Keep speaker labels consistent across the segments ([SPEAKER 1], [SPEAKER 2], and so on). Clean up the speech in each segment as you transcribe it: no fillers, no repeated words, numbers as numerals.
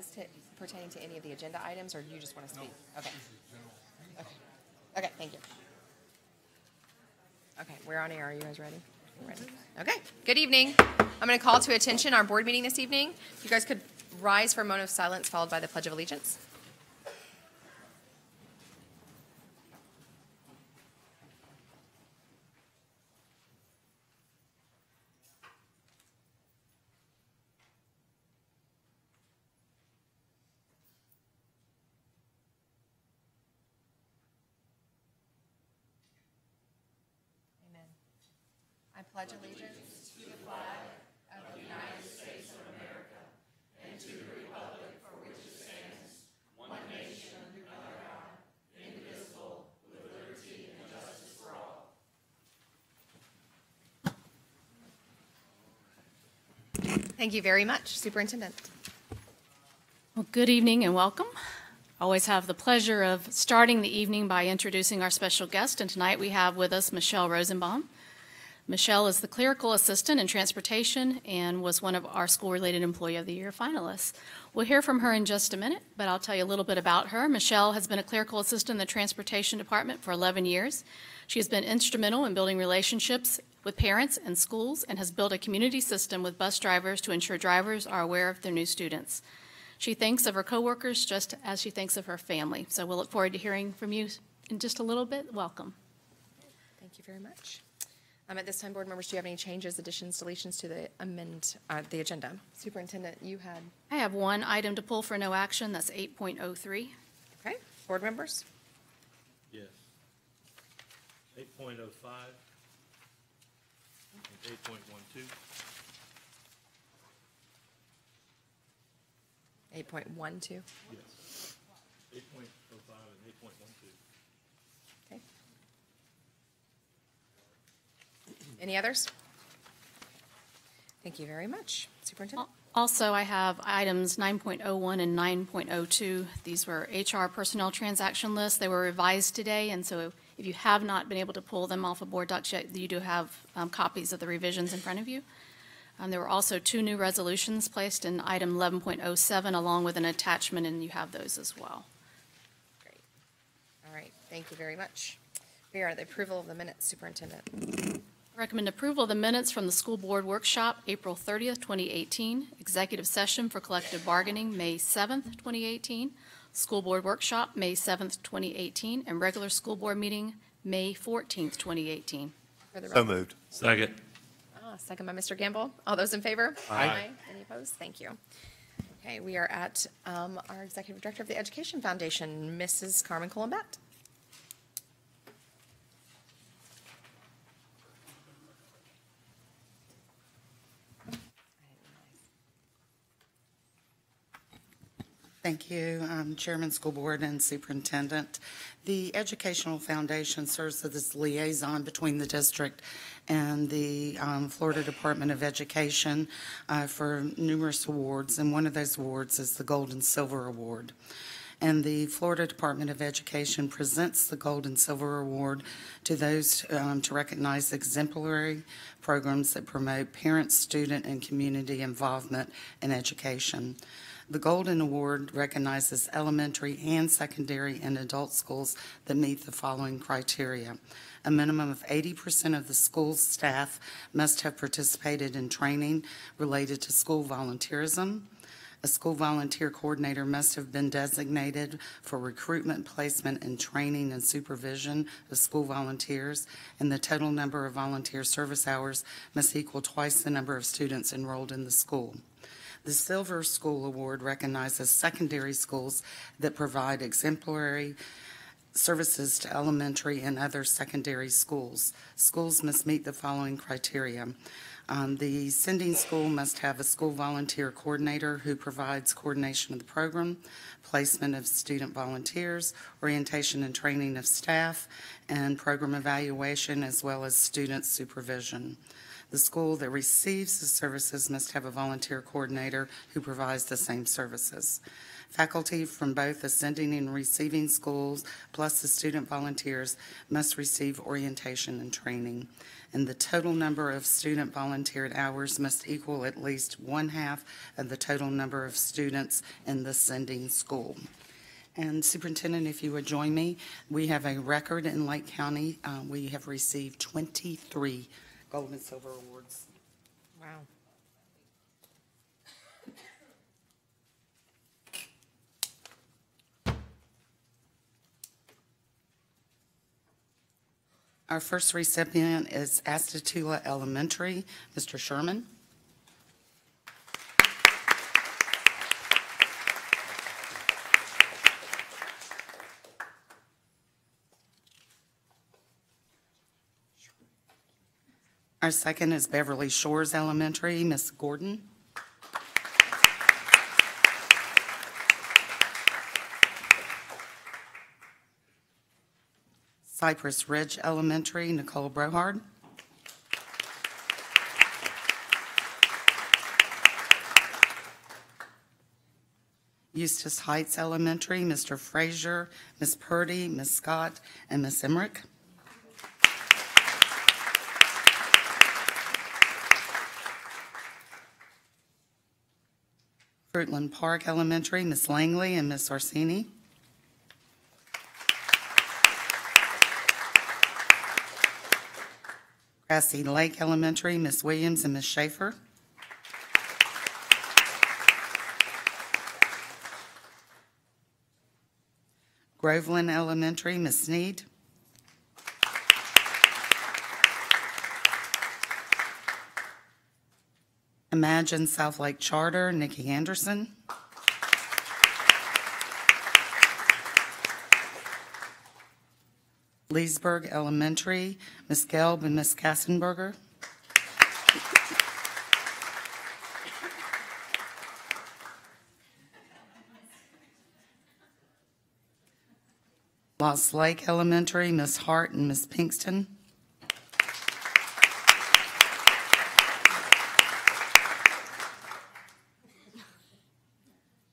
[SPEAKER 1] this pertaining to any of the agenda items, or do you just want to speak? Okay. Okay, thank you. Okay, we're on air. Are you guys ready? Ready. Okay, good evening. I'm going to call to attention our board meeting this evening. If you guys could rise for a moment of silence followed by the Pledge of Allegiance. I pledge allegiance to the flag of the United States of America and to the republic for which it stands, one nation under God, indivisible, with liberty and justice for all. Thank you very much, Superintendent.
[SPEAKER 2] Well, good evening and welcome. I always have the pleasure of starting the evening by introducing our special guest, and tonight we have with us Michelle Rosenbaum. Michelle is the clerical assistant in transportation and was one of our school-related Employee of the Year finalists. We'll hear from her in just a minute, but I'll tell you a little bit about her. Michelle has been a clerical assistant in the transportation department for 11 years. She has been instrumental in building relationships with parents and schools and has built a community system with bus drivers to ensure drivers are aware of their new students. She thinks of her coworkers just as she thinks of her family. So we'll look forward to hearing from you in just a little bit. Welcome.
[SPEAKER 1] Thank you very much. At this time, board members, do you have any changes, additions, deletions to the agenda? Superintendent, you had?
[SPEAKER 2] I have one item to pull for no action. That's 8.03.
[SPEAKER 1] Okay. Board members?
[SPEAKER 3] Yes. 8.05 and 8.12.
[SPEAKER 1] 8.12.
[SPEAKER 3] Yes. 8.05 and 8.12.
[SPEAKER 1] Okay. Any others? Thank you very much. Superintendent?
[SPEAKER 2] Also, I have items 9.01 and 9.02. These were HR personnel transaction lists. They were revised today, and so if you have not been able to pull them off of board docs yet, you do have copies of the revisions in front of you. There were also 2 new resolutions placed in item 11.07 along with an attachment, and you have those as well.
[SPEAKER 1] Great. All right. Thank you very much. We are at the approval of the minutes, Superintendent.
[SPEAKER 2] Recommend approval of the minutes from the school board workshop, April 30th, 2018, executive session for collective bargaining, May 7th, 2018, school board workshop, May 7th, 2018, and regular school board meeting, May 14th, 2018.
[SPEAKER 4] So moved.
[SPEAKER 3] Second.
[SPEAKER 1] Second by Mr. Gamble. All those in favor?
[SPEAKER 3] Aye.
[SPEAKER 1] Any opposed? Thank you. Okay, we are at our Executive Director of the Education Foundation, Mrs. Carmen Colombat.
[SPEAKER 5] Thank you, Chairman, School Board, and Superintendent. The Educational Foundation serves as liaison between the district and the Florida Department of Education for numerous awards, and one of those awards is the Gold and Silver Award. And the Florida Department of Education presents the Gold and Silver Award to those to recognize exemplary programs that promote parent, student, and community involvement in education. The Golden Award recognizes elementary and secondary and adult schools that meet the following criteria. A minimum of 80% of the school's staff must have participated in training related to school volunteerism. A school volunteer coordinator must have been designated for recruitment, placement, and training and supervision of school volunteers, and the total number of volunteer service hours must equal twice the number of students enrolled in the school. The Silver School Award recognizes secondary schools that provide exemplary services to elementary and other secondary schools. Schools must meet the following criteria. The sending school must have a school volunteer coordinator who provides coordination of the program, placement of student volunteers, orientation and training of staff, and program evaluation, as well as student supervision. The school that receives the services must have a volunteer coordinator who provides the same services. Faculty from both the sending and receiving schools, plus the student volunteers, must receive orientation and training. and the total number of student volunteered hours must equal at least one-half of the total number of students in the sending school. And Superintendent, if you would join me, we have a record in Lake County. We have received 23 gold and silver awards.
[SPEAKER 4] Wow.
[SPEAKER 5] Our first recipient is Astatula Elementary, Mr. Sherman. Our second is Beverly Shores Elementary, Miss Gordon. Cypress Ridge Elementary, Nicole Brohard. Eustis Heights Elementary, Mr. Frazier, Miss Purdy, Miss Scott, and Miss Emmerich. Fruitland Park Elementary, Miss Langley and Miss Orsini. Grassy Lake Elementary, Miss Williams and Miss Schaefer. Groveland Elementary, Miss Sneed. Imagine South Lake Charter, Nikki Anderson. Leesburg Elementary, Miss Gelb and Miss Kassenberger. Lost Lake Elementary, Miss Hart and Miss Pinkston.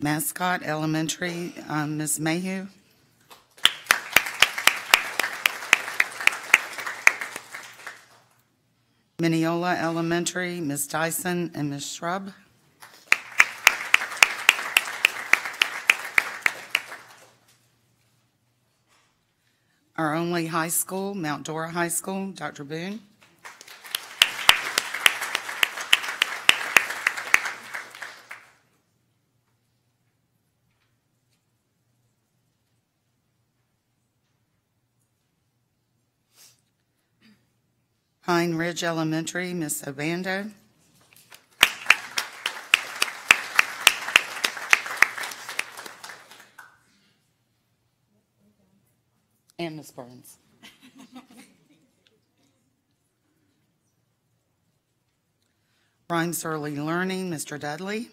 [SPEAKER 5] Mascot Elementary, Miss Mayhew. Mineola Elementary, Miss Dyson and Miss Shrub. Our only high school, Mount Dora High School, Dr. Boone. Pine Ridge Elementary, Miss Obando. And Miss Burns. Rhymes Early Learning, Mr. Dudley.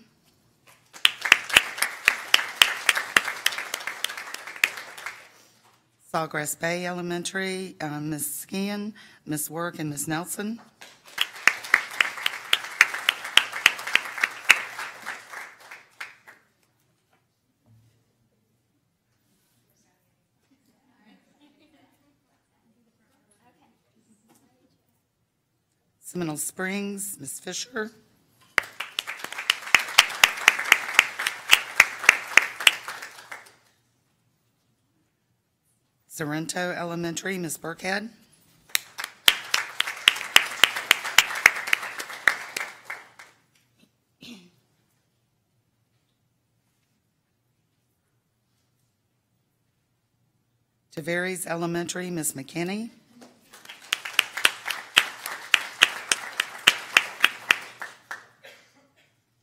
[SPEAKER 5] Sawgrass Bay Elementary, Miss Skian, Miss Work, and Miss Nelson. Seminole Springs, Miss Fisher. Sorrento Elementary, Miss Burkhead. Tavares Elementary, Miss McKinney.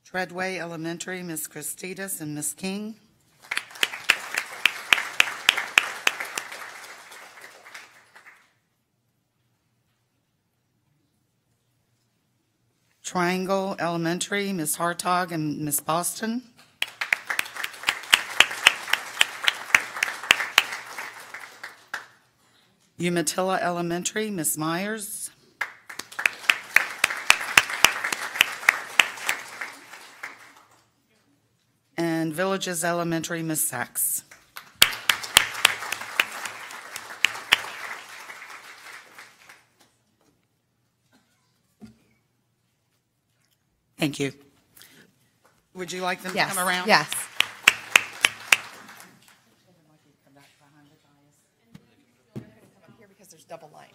[SPEAKER 5] Treadway Elementary, Miss Christitas and Miss King. Triangle Elementary, Miss Hartog and Miss Boston. Umatilla Elementary, Miss Myers. And Villages Elementary, Miss Sachs. Thank you. Would you like them to
[SPEAKER 4] Yes.
[SPEAKER 5] come around?
[SPEAKER 4] Yes. Here because there's double lines.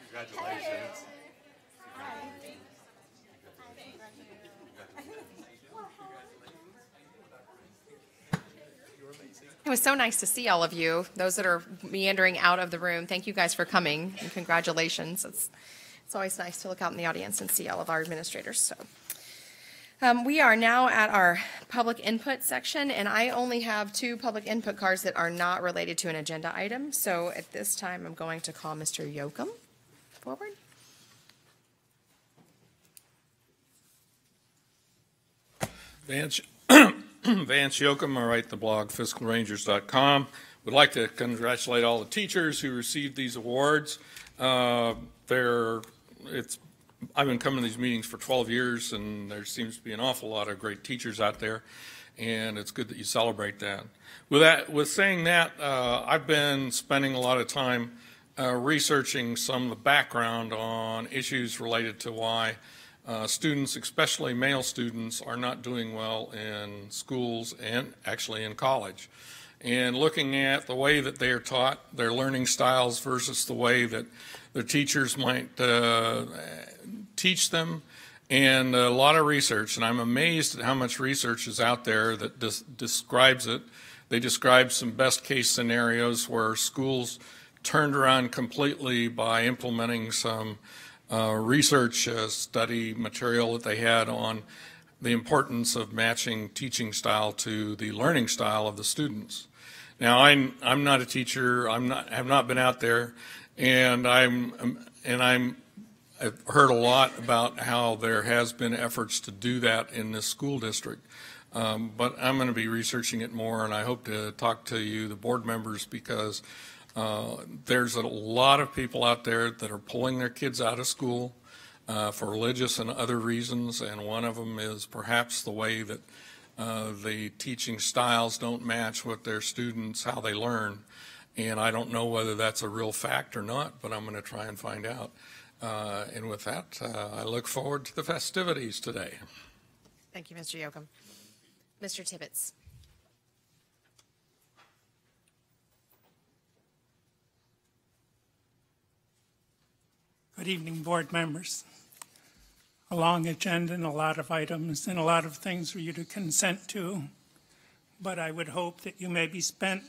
[SPEAKER 3] Congratulations.
[SPEAKER 4] It was so nice to see all of you, those that are meandering out of the room. Thank you guys for coming, and congratulations. It's always nice to look out in the audience and see all of our administrators. So, we are now at our public input section, and I only have 2 public input cards that are not related to an agenda item. So at this time, I'm going to call Mr. Yoakum forward.
[SPEAKER 6] Vance Yoakum, I write the blog fiscalrangers.com. Would like to congratulate all the teachers who received these awards. I've been coming to these meetings for 12 years, and there seems to be an awful lot of great teachers out there, and it's good that you celebrate that. With saying that, I've been spending a lot of time researching some of the background on issues related to why students, especially male students, are not doing well in schools and actually in college. And looking at the way that they are taught, their learning styles versus the way that their teachers might teach them, and a lot of research. And I'm amazed at how much research is out there that describes it. They describe some best case scenarios where schools turned around completely by implementing some research study material that they had on the importance of matching teaching style to the learning style of the students. Now, I'm not a teacher. have not been out there, and I've heard a lot about how there has been efforts to do that in this school district. But I'm going to be researching it more, and I hope to talk to you, the board members, because there's a lot of people out there that are pulling their kids out of school for religious and other reasons, and one of them is perhaps the way that the teaching styles don't match what their students, how they learn. And I don't know whether that's a real fact or not, but I'm going to try and find out. And with that, I look forward to the festivities today.
[SPEAKER 4] Thank you, Mr. Yoakum. Mr. Tibbetts.
[SPEAKER 7] Good evening, board members. A long agenda and a lot of items and a lot of things for you to consent to, but I would hope that you maybe spent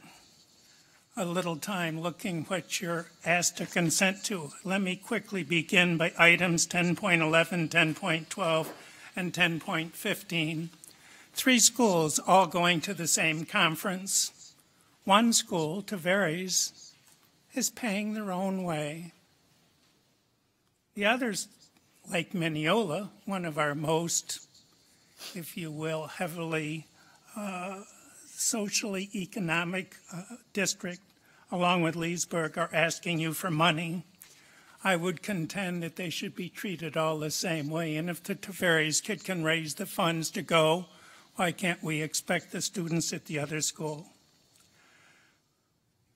[SPEAKER 7] a little time looking what you're asked to consent to. Let me quickly begin by items 10.11, 10.12, and 10.15. 3 schools all going to the same conference. One school, Tavares, is paying their own way. The others, like Mineola, one of our most, if you will, heavily socially economic district, along with Leesburg, are asking you for money. I would contend that they should be treated all the same way. And if the Tavares kid can raise the funds to go, why can't we expect the students at the other school?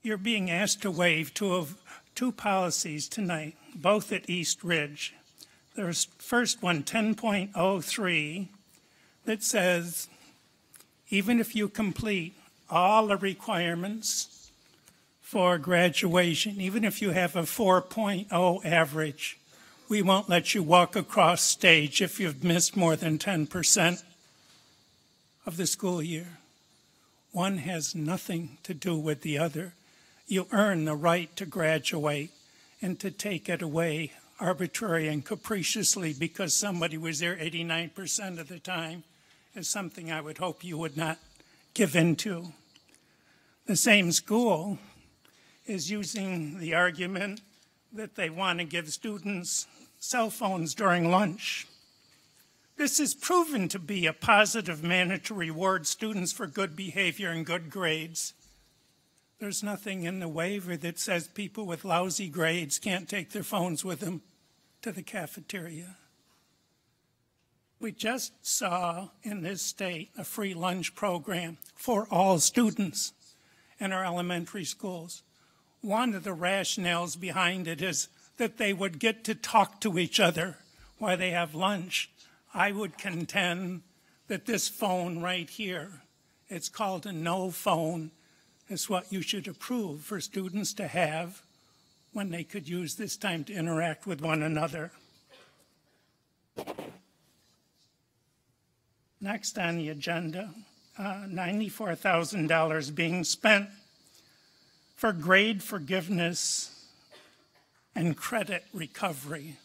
[SPEAKER 7] You're being asked to waive 2 policies tonight, both at East Ridge. There's first one, 10.03, that says, even if you complete all the requirements for graduation, even if you have a 4.0 average, we won't let you walk across stage if you've missed more than 10% of the school year. One has nothing to do with the other. You earn the right to graduate, and to take it away arbitrarily and capriciously because somebody was there 89% of the time is something I would hope you would not give into. The same school is using the argument that they want to give students cell phones during lunch. This is proven to be a positive manner to reward students for good behavior and good grades. There's nothing in the waiver that says people with lousy grades can't take their phones with them to the cafeteria. We just saw in this state a free lunch program for all students in our elementary schools. One of the rationales behind it is that they would get to talk to each other while they have lunch. I would contend that this phone right here, it's called a no phone, is what you should approve for students to have when they could use this time to interact with one another. Next on the agenda, $94,000 being spent for grade forgiveness and credit recovery.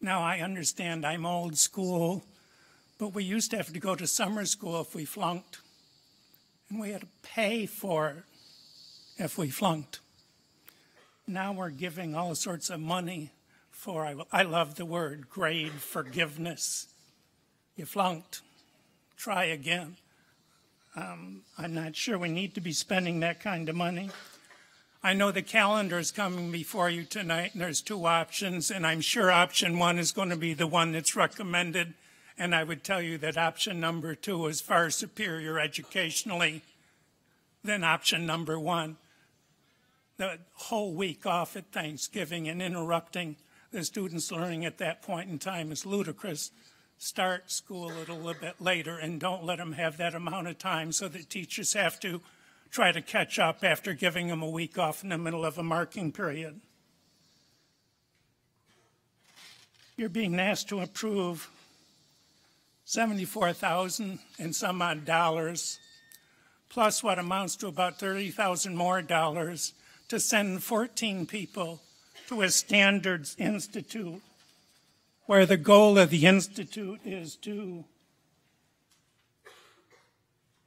[SPEAKER 7] Now, I understand I'm old school, but we used to have to go to summer school if we flunked, and we had to pay for it if we flunked. Now we're giving all sorts of money for, I love the word, grade forgiveness. You flunked, try again. I'm not sure we need to be spending that kind of money. I know the calendar is coming before you tonight, and there's two options, and I'm sure option one is going to be the one that's recommended, and I would tell you that option number two is far superior educationally than option number one. The whole week off at Thanksgiving and interrupting the students' learning at that point in time is ludicrous. Start school a little bit later and don't let them have that amount of time so that teachers have to try to catch up after giving them a week off in the middle of a marking period. You're being asked to approve $74,000 and some odd dollars, plus what amounts to about $30,000 more dollars to send 14 people to a standards institute, where the goal of the institute is to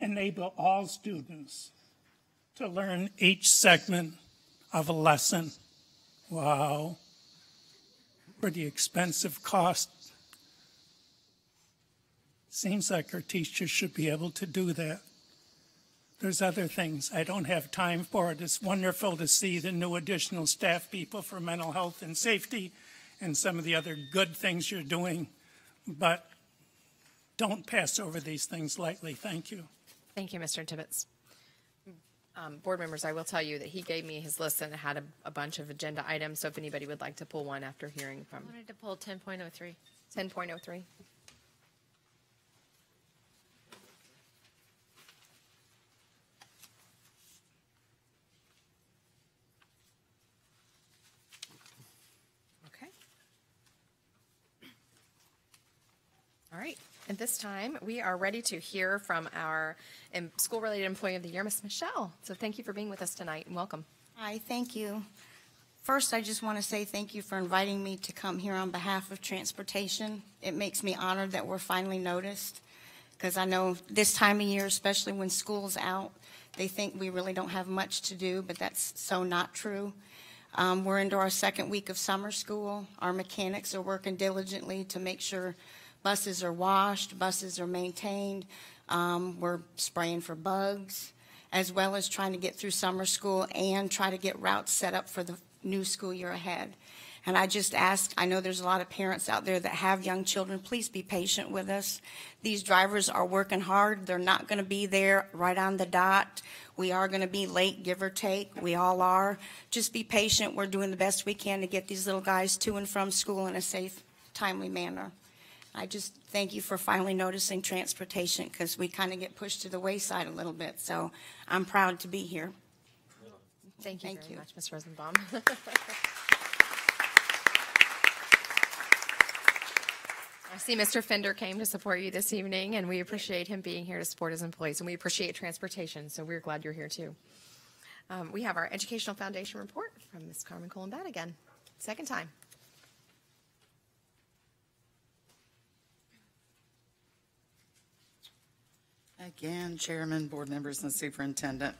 [SPEAKER 7] enable all students to learn each segment of a lesson. Wow. Pretty expensive cost. Seems like our teachers should be able to do that. There's other things I don't have time for. It's wonderful to see the new additional staff people for mental health and safety and some of the other good things you're doing, but don't pass over these things lightly. Thank you.
[SPEAKER 4] Thank you, Mr. Tibbetts. Board members, I will tell you that he gave me his list and it had a bunch of agenda items, so if anybody would like to pull one after hearing from.
[SPEAKER 2] I wanted to pull 10.03.
[SPEAKER 4] 10.03. Okay. All right. At this time, we are ready to hear from our School-Related Employee of the Year, Ms. Michelle. So thank you for being with us tonight, and welcome.
[SPEAKER 1] Hi, thank you. First, I just want to say thank you for inviting me to come here on behalf of transportation. It makes me honored that we're finally noticed, because I know this time of year, especially when school's out, they think we really don't have much to do, but that's so not true. We're into our second week of summer school. Our mechanics are working diligently to make sure buses are washed, buses are maintained. We're spraying for bugs, as well as trying to get through summer school and try to get routes set up for the new school year ahead. And I just ask, I know there's a lot of parents out there that have young children, please be patient with us. These drivers are working hard. They're not going to be there right on the dot. We are going to be late, give or take. We all are. Just be patient. We're doing the best we can to get these little guys to and from school in a safe, timely manner. I just thank you for finally noticing transportation, because we kind of get pushed to the wayside a little bit. So I'm proud to be here.
[SPEAKER 4] Thank you
[SPEAKER 5] Thank
[SPEAKER 4] very
[SPEAKER 5] you.
[SPEAKER 4] much, Ms. Rosenbaum. I see Mr. Fender came to support you this evening, and we appreciate him being here to support his employees, and we appreciate transportation, so we're glad you're here too. We have our Educational Foundation report from Ms. Carmen Colombad again, second time.
[SPEAKER 5] Again, Chairman, board members, and Superintendent.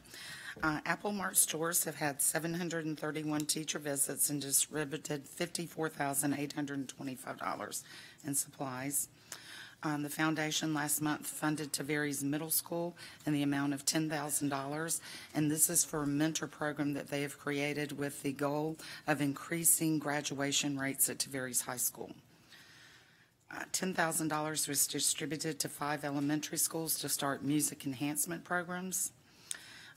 [SPEAKER 5] Apple Mart stores have had 731 teacher visits and distributed $54,825 in supplies. The foundation last month funded Tavares Middle School in the amount of $10,000, and this is for a mentor program that they have created with the goal of increasing graduation rates at Tavares High School. $10,000 was distributed to 5 elementary schools to start music enhancement programs.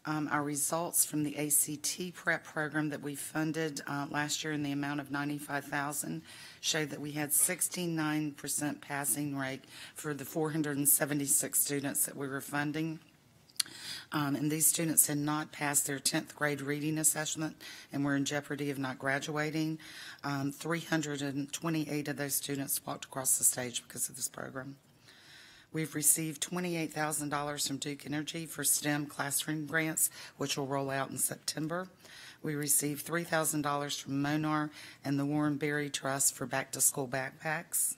[SPEAKER 5] Our results from the ACT prep program that we funded last year in the amount of $95,000 showed that we had 69% passing rate for the 476 students that we were funding. And these students had not passed their 10th grade reading assessment and were in jeopardy of not graduating. 328 of those students walked across the stage because of this program. We've received $28,000 from Duke Energy for STEM classroom grants, which will roll out in September. We received $3,000 from Monar and the Warren Berry Trust for back-to-school backpacks.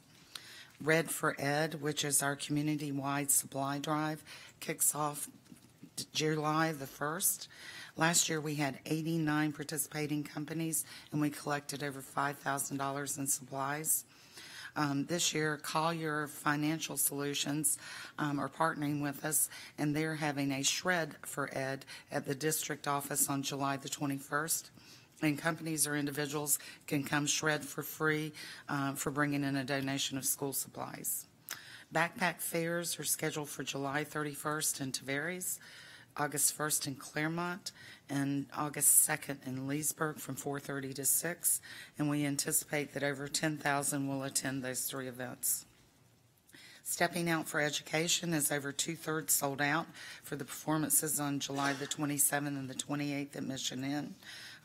[SPEAKER 5] Red for Ed, which is our community-wide supply drive, kicks off July the 1st. Last year, we had 89 participating companies, and we collected over $5,000 in supplies. This year, Collier Financial Solutions are partnering with us, and they're having a shred for Ed at the district office on July the 21st. And companies or individuals can come shred for free for bringing in a donation of school supplies. Backpack fairs are scheduled for July 31st in Tavares, August 1st in Claremont, and August 2nd in Leesburg from 4:30 to 6. And we anticipate that over 10,000 will attend those 3 events. Stepping Out for Education is over 2/3 sold out for the performances on July the 27th and the 28th at Mission Inn.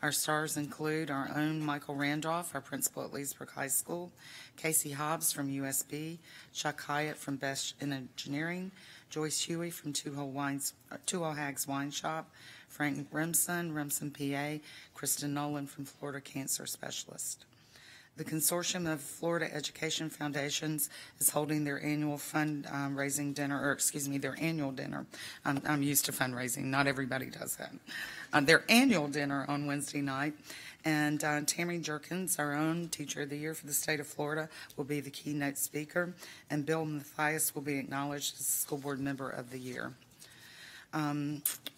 [SPEAKER 5] Our stars include our own Michael Randolph, our principal at Leesburg High School, Casey Hobbs from USB, Chuck Hyatt from Best in Engineering, Joyce Huey from Two Hole Hags Wine Shop, Frank Remsen, PA, Kristen Nolan from Florida Cancer Specialist. The Consortium of Florida Education Foundations is holding their annual fundraising dinner, their annual dinner. I'm used to fundraising. Not everybody does that. Their annual dinner on Wednesday night. And Tammy Jerkins, our own Teacher of the Year for the state of Florida, will be the keynote speaker. And Bill Mathias will be acknowledged as School Board Member of the Year.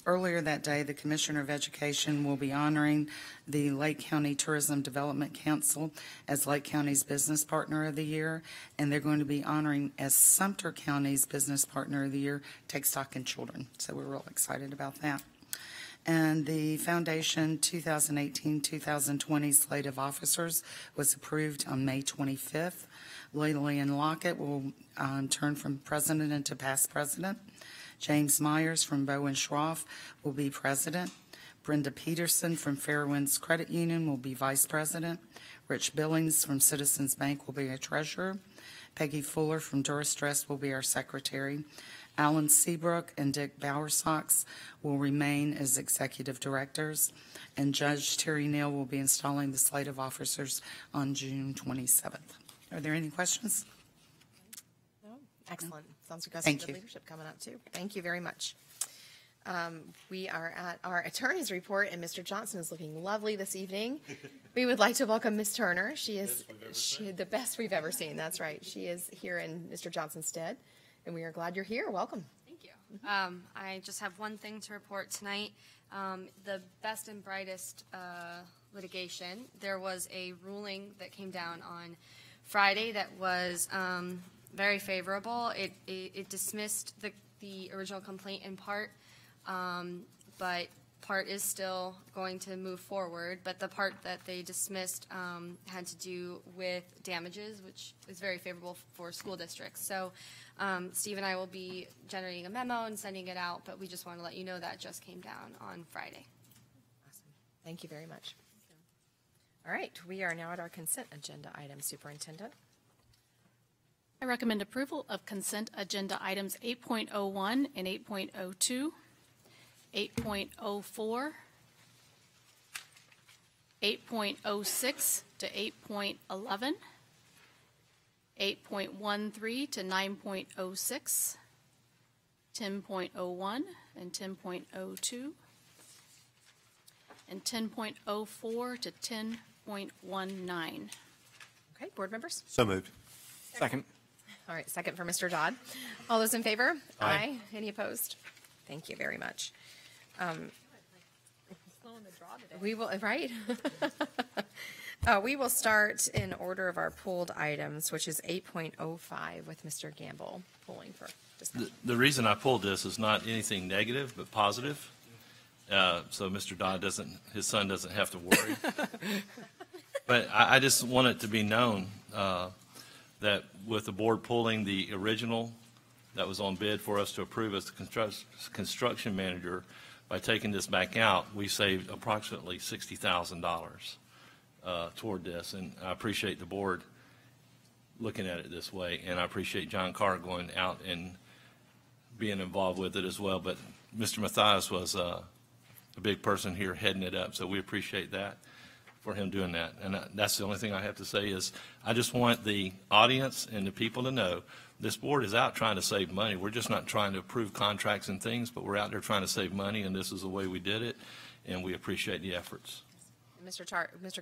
[SPEAKER 5] Earlier that day, the Commissioner of Education will be honoring the Lake County Tourism Development Council as Lake County's Business Partner of the Year, and they're going to be honoring as Sumter County's Business Partner of the Year, Take Stock in Children. So we're real excited about that. And the Foundation 2018-2020 slate of officers was approved on May 25th. Lillian Lockett will turn from president into past president. James Myers from Bowen Schroff will be president. Brenda Peterson from Fairwinds Credit Union will be vice president. Rich Billings from Citizens Bank will be a treasurer. Peggy Fuller from Durstress will be our secretary. Alan Seabrook and Dick Bowersox will remain as executive directors. And Judge Terry Neal will be installing the slate of officers on June 27th. Are there any questions?
[SPEAKER 4] Excellent. Sounds like
[SPEAKER 5] Thank
[SPEAKER 4] good
[SPEAKER 5] you.
[SPEAKER 4] leadership coming up, too. Thank you very much. We are at our attorney's report, and Mr. Johnson is looking lovely this evening. We would like to welcome Ms. Turner. She is the best we've ever seen. That's right. She is here in Mr. Johnson's stead, and we are glad you're here. Welcome.
[SPEAKER 8] Thank you. I just have one thing to report tonight. The best and brightest litigation, there was a ruling that came down on Friday that was very favorable. It dismissed the original complaint in part, but part is still going to move forward. But the part that they dismissed had to do with damages, which is very favorable for school districts. So Steve and I will be generating a memo and sending it out, but we just want to let you know that just came down on Friday.
[SPEAKER 4] Awesome. Thank you very much. All right, we are now at our consent agenda items, Superintendent.
[SPEAKER 2] I recommend approval of consent agenda items 8.01 and 8.02, 8.04, 8.06 to 8.11, 8.13 to 9.06, 10.01 and 10.02, and 10.04 to 10.19.
[SPEAKER 4] Okay, board members?
[SPEAKER 3] So moved.
[SPEAKER 9] Second.
[SPEAKER 4] All right, second for Mr. Dodd. All those in favor?
[SPEAKER 3] Aye.
[SPEAKER 4] Any opposed? Thank you very much. We will, right? We will start in order of our pulled items, which is 8.05 with Mr. Gamble pulling for discussion.
[SPEAKER 10] The reason I pulled this is not anything negative, but positive. So Mr. Dodd his son doesn't have to worry. But I just want it to be known that with the board pulling the original that was on bid for us to approve as the construction manager, by taking this back out, we saved approximately $60,000 toward this. And I appreciate the board looking at it this way. And I appreciate John Carr going out and being involved with it as well. But Mr. Mathias was a big person here heading it up. So we appreciate that for him doing that. And that's the only thing I have to say is I just want the audience and the people to know this board is out trying to save money. We're just not trying to approve contracts and things, but we're out there trying to save money, and this is the way we did it, and we appreciate the efforts.
[SPEAKER 4] Mr.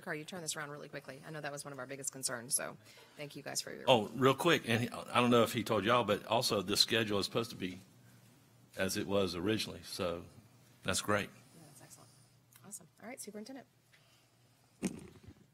[SPEAKER 4] Carr, you turned this around really quickly. I know that was one of our biggest concerns, so thank you guys for your.
[SPEAKER 10] Oh, real quick, and I don't know if he told y'all, but also this schedule is supposed to be as it was originally, so that's great.
[SPEAKER 4] Yeah, that's excellent. Awesome. All right, Superintendent.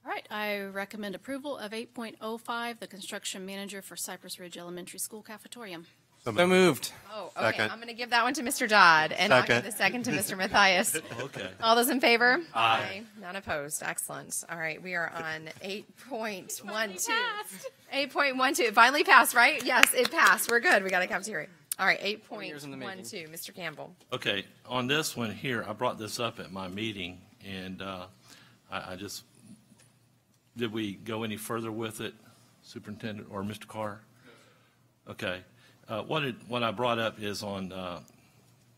[SPEAKER 2] All right, I recommend approval of 8.05, the construction manager for Cypress Ridge Elementary School cafeteria.
[SPEAKER 9] So moved.
[SPEAKER 4] Oh, okay.
[SPEAKER 3] Second.
[SPEAKER 4] I'm going to give that one to Mr. Dodd, and I'll give
[SPEAKER 3] Second.
[SPEAKER 4] the second to Mr. Mathias.
[SPEAKER 10] Okay.
[SPEAKER 4] All those in favor? Aye. None opposed. Excellent. All right, we are on 8.12. 8.12. It finally passed, right? Yes, it passed. We're good. We got a cafeteria. All right, 8.12. Mr. Campbell.
[SPEAKER 10] Okay, on this one here, I brought this up at my meeting, and I just, did we go any further with it, Superintendent or Mr. Carr? Okay. What I brought up is on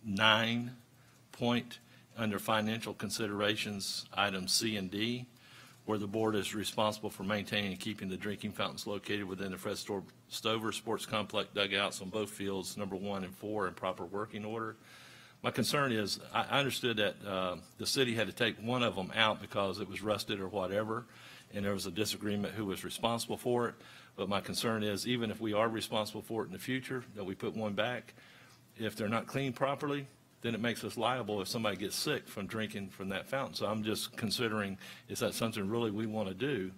[SPEAKER 10] 9 point under financial considerations, items C and D, where the board is responsible for maintaining and keeping the drinking fountains located within the Fred Stover Sports Complex dugouts on both fields, number 1 and 4, in proper working order. My concern is, I understood that the city had to take one of them out because it was rusted or whatever, and there was a disagreement who was responsible for it. But my concern is, even if we are responsible for it in the future, that we put one back, if they're not cleaned properly, then it makes us liable if somebody gets sick from drinking from that fountain. So I'm just considering, is that something really we want to do,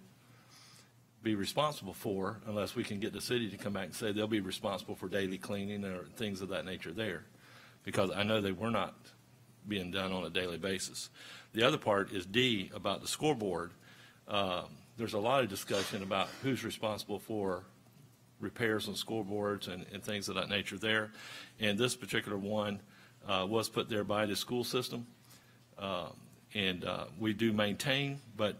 [SPEAKER 10] be responsible for, unless we can get the city to come back and say they'll be responsible for daily cleaning or things of that nature there. Because I know they were not being done on a daily basis. The other part is D, about the scoreboard. There's a lot of discussion about who's responsible for repairs on scoreboards and things of that nature there. And this particular one was put there by the school system. We do maintain, but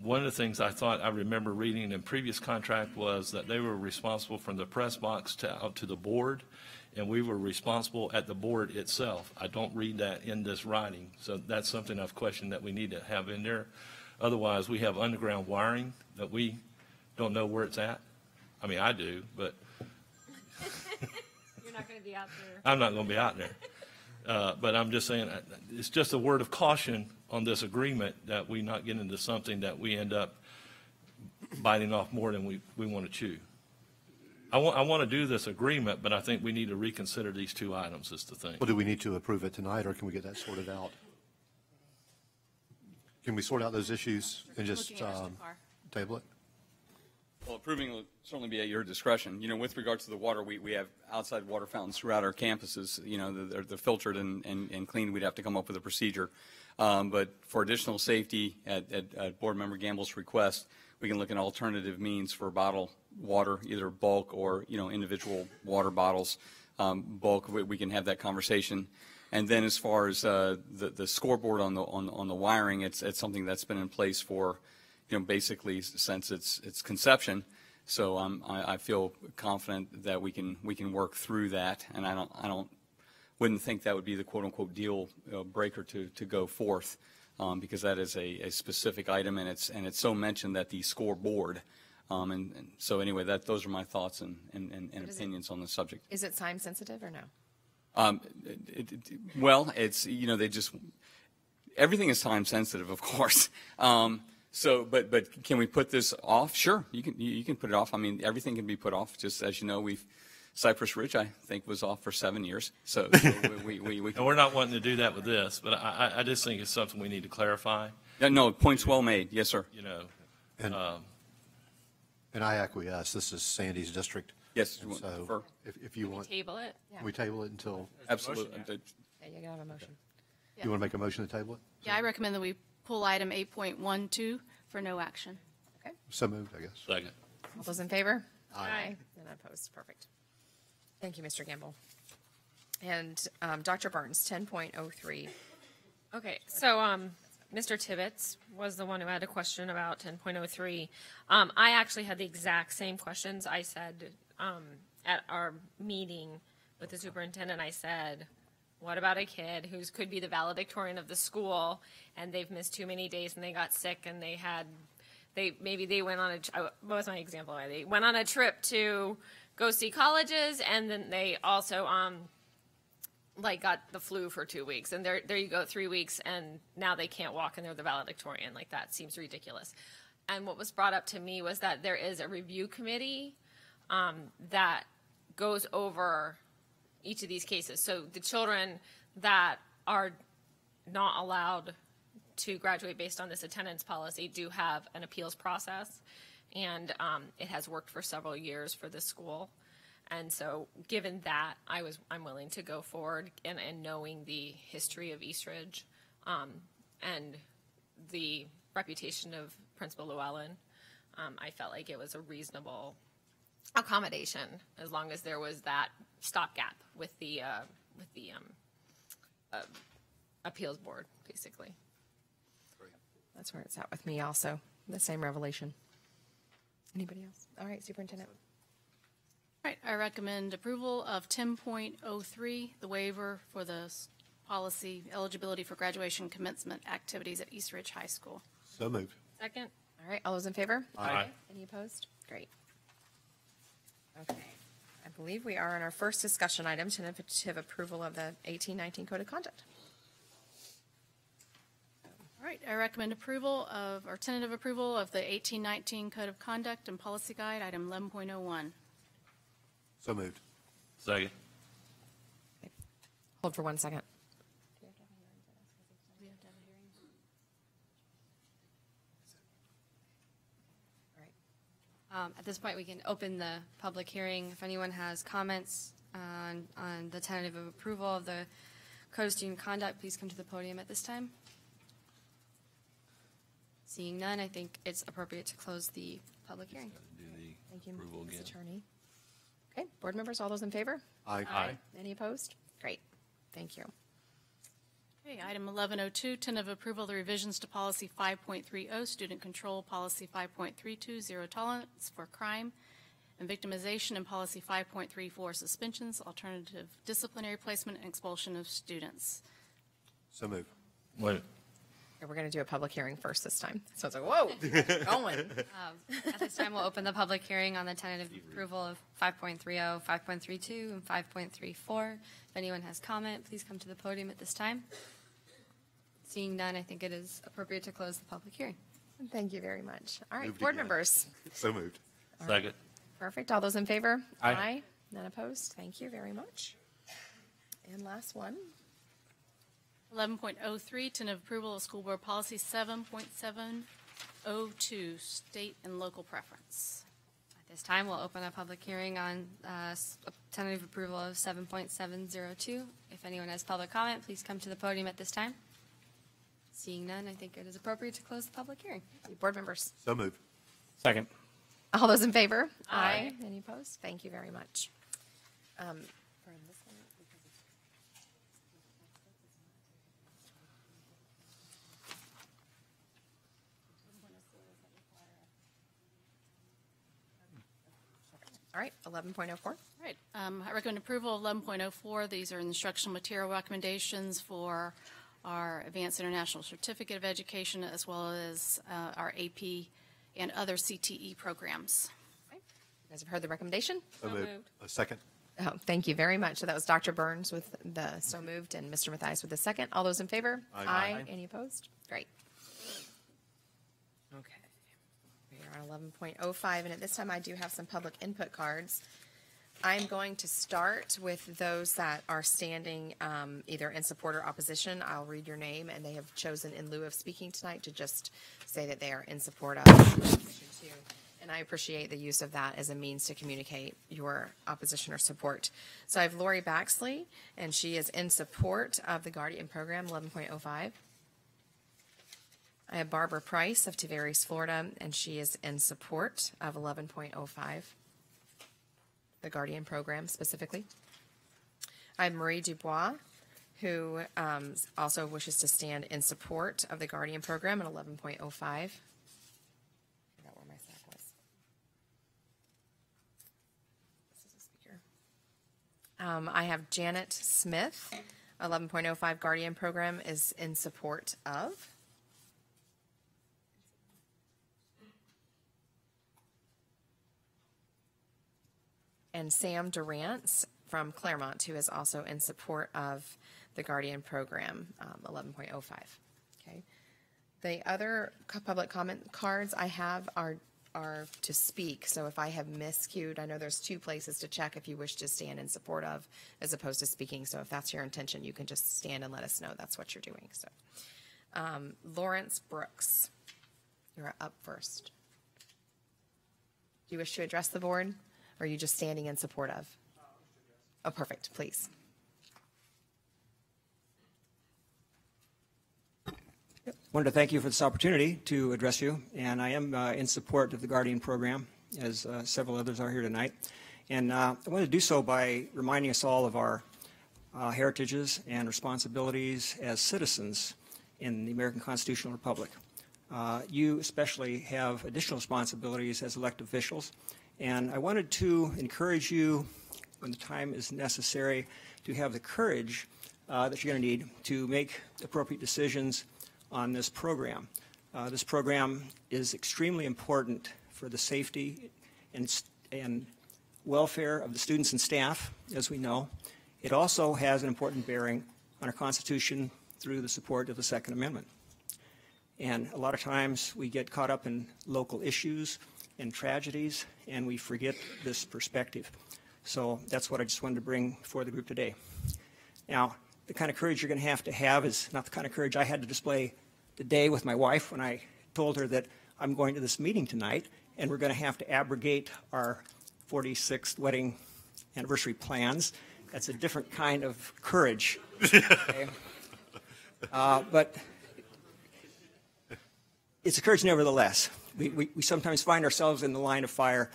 [SPEAKER 10] one of the things I thought I remember reading in previous contract was that they were responsible from the press box out to the board, and we were responsible at the board itself. I don't read that in this writing, so that's something I've questioned that we need to have in there. Otherwise, we have underground wiring that we don't know where it's at. I mean, I do, but
[SPEAKER 8] You're not going to be out there.
[SPEAKER 10] I'm not going to be out there. But I'm just saying, it's just a word of caution on this agreement that we not get into something that we end up biting off more than we want to chew. I want to do this agreement, but I think we need to reconsider these two items is the thing.
[SPEAKER 3] Well, do we need to approve it tonight, or can we get that sorted out? Can we sort out those issues and just
[SPEAKER 2] Looking at Mr. Carr.
[SPEAKER 3] table it?
[SPEAKER 11] Well, approving will certainly be at your discretion. You know, with regard to the water, we have outside water fountains throughout our campuses. You know, they're filtered and cleaned. We'd have to come up with a procedure. But for additional safety, at Board Member Gamble's request, we can look at alternative means for bottled water, either bulk or, you know, individual water bottles. Bulk, we can have that conversation. And then as far as the scoreboard on the wiring, it's something that's been in place for, basically since its conception. So I feel confident that we can work through that, and wouldn't think that would be the quote unquote deal breaker to go forth, because that is a specific item, and it's so mentioned that the scoreboard. And so anyway, those are my thoughts and opinions on the subject.
[SPEAKER 4] Is it time sensitive or no?
[SPEAKER 11] Well, it's, everything is time sensitive, of course. But can we put this off? Sure, you can put it off. I mean, everything can be put off. Just as you know, Cypress Ridge, I think, was off for 7 years. So we
[SPEAKER 10] And we're not wanting to do that with this, but I just think it's something we need to clarify.
[SPEAKER 11] No, points well made. Yes, sir.
[SPEAKER 3] And I acquiesce. This is Sandy's district.
[SPEAKER 11] Yes.
[SPEAKER 3] So if you want,
[SPEAKER 2] Table it.
[SPEAKER 3] we table it until,
[SPEAKER 11] Absolutely.
[SPEAKER 4] Yeah, you have a motion.
[SPEAKER 3] you want to make a motion to table it?
[SPEAKER 2] Yeah, I recommend that we pull item 8.12 for no action.
[SPEAKER 4] Okay.
[SPEAKER 3] So moved, I guess.
[SPEAKER 10] Second.
[SPEAKER 4] All those in favor?
[SPEAKER 2] Aye.
[SPEAKER 4] None opposed. Perfect. Thank you, Mr. Gamble. And Dr. Burns, 10.03.
[SPEAKER 12] Okay, so Mr. Tibbetts was the one who had a question about 10.03. I actually had the exact same questions. I said at our meeting with the superintendent, I said, what about a kid who could be the valedictorian of the school and they've missed too many days and they got sick and they went on what was my example? They went on a trip to go see colleges, and then they also got the flu for 2 weeks, and there you go, 3 weeks, and now they can't walk and they're the valedictorian. Like, that seems ridiculous. And what was brought up to me was that there is a review committee that goes over each of these cases. So the children that are not allowed to graduate based on this attendance policy do have an appeals process, and it has worked for several years for the school. And so given that, I'm willing to go forward, and knowing the history of Eastridge and the reputation of Principal Llewellyn, I felt like it was a reasonable accommodation as long as there was that stopgap with the appeals board, basically.
[SPEAKER 4] That's where it's at with me also, the same revelation. Anybody else? All right, Superintendent.
[SPEAKER 2] All right, I recommend approval of 10.03, the waiver for the policy eligibility for graduation commencement activities at East Ridge High School.
[SPEAKER 3] So moved.
[SPEAKER 12] Second.
[SPEAKER 4] All right, all those in favor?
[SPEAKER 10] Aye.
[SPEAKER 4] Any opposed? Great. Okay. I believe we are on our first discussion item, tentative approval of the 1819 Code of Conduct.
[SPEAKER 2] All right, I recommend tentative approval of the 1819 Code of Conduct and Policy Guide, item 11.01.
[SPEAKER 3] So moved.
[SPEAKER 10] Second.
[SPEAKER 4] Hold for 1 second.
[SPEAKER 8] At this point, we can open the public hearing. If anyone has comments on the tentative approval of the Code of Student Conduct, please come to the podium at this time. Seeing none, I think it's appropriate to close the public hearing.
[SPEAKER 4] Thank you,
[SPEAKER 10] Approval
[SPEAKER 4] Ms.
[SPEAKER 10] again.
[SPEAKER 4] Attorney. Okay, board members, all those in favor?
[SPEAKER 3] Aye.
[SPEAKER 4] Any opposed? Great. Thank you.
[SPEAKER 2] Okay, item 1102, tentative approval of the revisions to policy 5.30, student control, policy 5.32, zero tolerance for crime and victimization, and policy 5.34, suspensions, alternative disciplinary placement, and expulsion of students.
[SPEAKER 3] So moved.
[SPEAKER 10] Wait.
[SPEAKER 4] We're going to do a public hearing first this time. So it's like, whoa, going.
[SPEAKER 8] At this time, we'll open the public hearing on the tentative approval of 5.30, 5.32, and 5.34. If anyone has comment, please come to the podium at this time. Seeing none, I think it is appropriate to close the public hearing.
[SPEAKER 4] Thank you very much. All right,
[SPEAKER 3] Moved
[SPEAKER 4] board
[SPEAKER 3] again.
[SPEAKER 4] members.
[SPEAKER 3] So moved.
[SPEAKER 10] Second.
[SPEAKER 4] Perfect. All those in favor?
[SPEAKER 10] Aye.
[SPEAKER 4] None opposed? Thank you very much. And last one.
[SPEAKER 2] 11.03, tentative approval of school board policy 7.702, state and local preference.
[SPEAKER 8] At this time, we'll open a public hearing on tentative approval of 7.702. If anyone has public comment, please come to the podium at this time. Seeing none, I think it is appropriate to close the public hearing.
[SPEAKER 4] Board members.
[SPEAKER 3] So moved.
[SPEAKER 9] Second.
[SPEAKER 4] All those in favor?
[SPEAKER 8] Aye.
[SPEAKER 4] Any opposed? Thank you very much. All right, 11.04.
[SPEAKER 2] All right, I recommend approval of 11.04. These are instructional material recommendations for our Advanced International Certificate of Education, as well as our AP and other CTE programs.
[SPEAKER 4] You guys have heard the recommendation?
[SPEAKER 3] So moved. A second.
[SPEAKER 4] Oh, thank you very much. So that was Dr. Burns with the so moved and Mr. Mathias with the second. All those in favor?
[SPEAKER 3] Aye.
[SPEAKER 4] Any opposed? Great. Okay. We are on 11.05, and at this time I do have some public input cards. I'm going to start with those that are standing either in support or opposition. I'll read your name, and they have chosen in lieu of speaking tonight to just say that they are in support of opposition to. And I appreciate the use of that as a means to communicate your opposition or support. So I have Lori Baxley, and she is in support of the Guardian Program, 11.05. I have Barbara Price of Tavares, Florida, and she is in support of 11.05, the Guardian Program specifically. I have Marie Dubois, who also wishes to stand in support of the Guardian Program at 11.05. I have Janet Smith, 11.05 Guardian Program is in support of. And Sam Durant from Claremont, who is also in support of the Guardian Program, 11.05. Okay. The other public comment cards I have are to speak. So if I have miscued, I know there's two places to check if you wish to stand in support of as opposed to speaking. So if that's your intention, you can just stand and let us know that's what you're doing. So Lawrence Brooks, you're up first. Do you wish to address the board, or are you just standing in support of? Oh, perfect, please.
[SPEAKER 13] Wanted to thank you for this opportunity to address you, and I am in support of the Guardian Program, as several others are here tonight. And I want to do so by reminding us all of our heritages and responsibilities as citizens in the American Constitutional Republic. You especially have additional responsibilities as elected officials, and I wanted to encourage you, when the time is necessary, to have the courage that you're going to need to make appropriate decisions on this program. This program is extremely important for the safety and welfare of the students and staff, as we know. It also has an important bearing on our Constitution through the support of the Second Amendment. And a lot of times we get caught up in local issues and tragedies, and we forget this perspective. So that's what I just wanted to bring before the group today. Now, the kind of courage you're going to have is not the kind of courage I had to display today with my wife when I told her that I'm going to this meeting tonight and we're going to have to abrogate our 46th wedding anniversary plans. That's a different kind of courage. Okay? But it's a courage nevertheless. We sometimes find ourselves in the line of fire.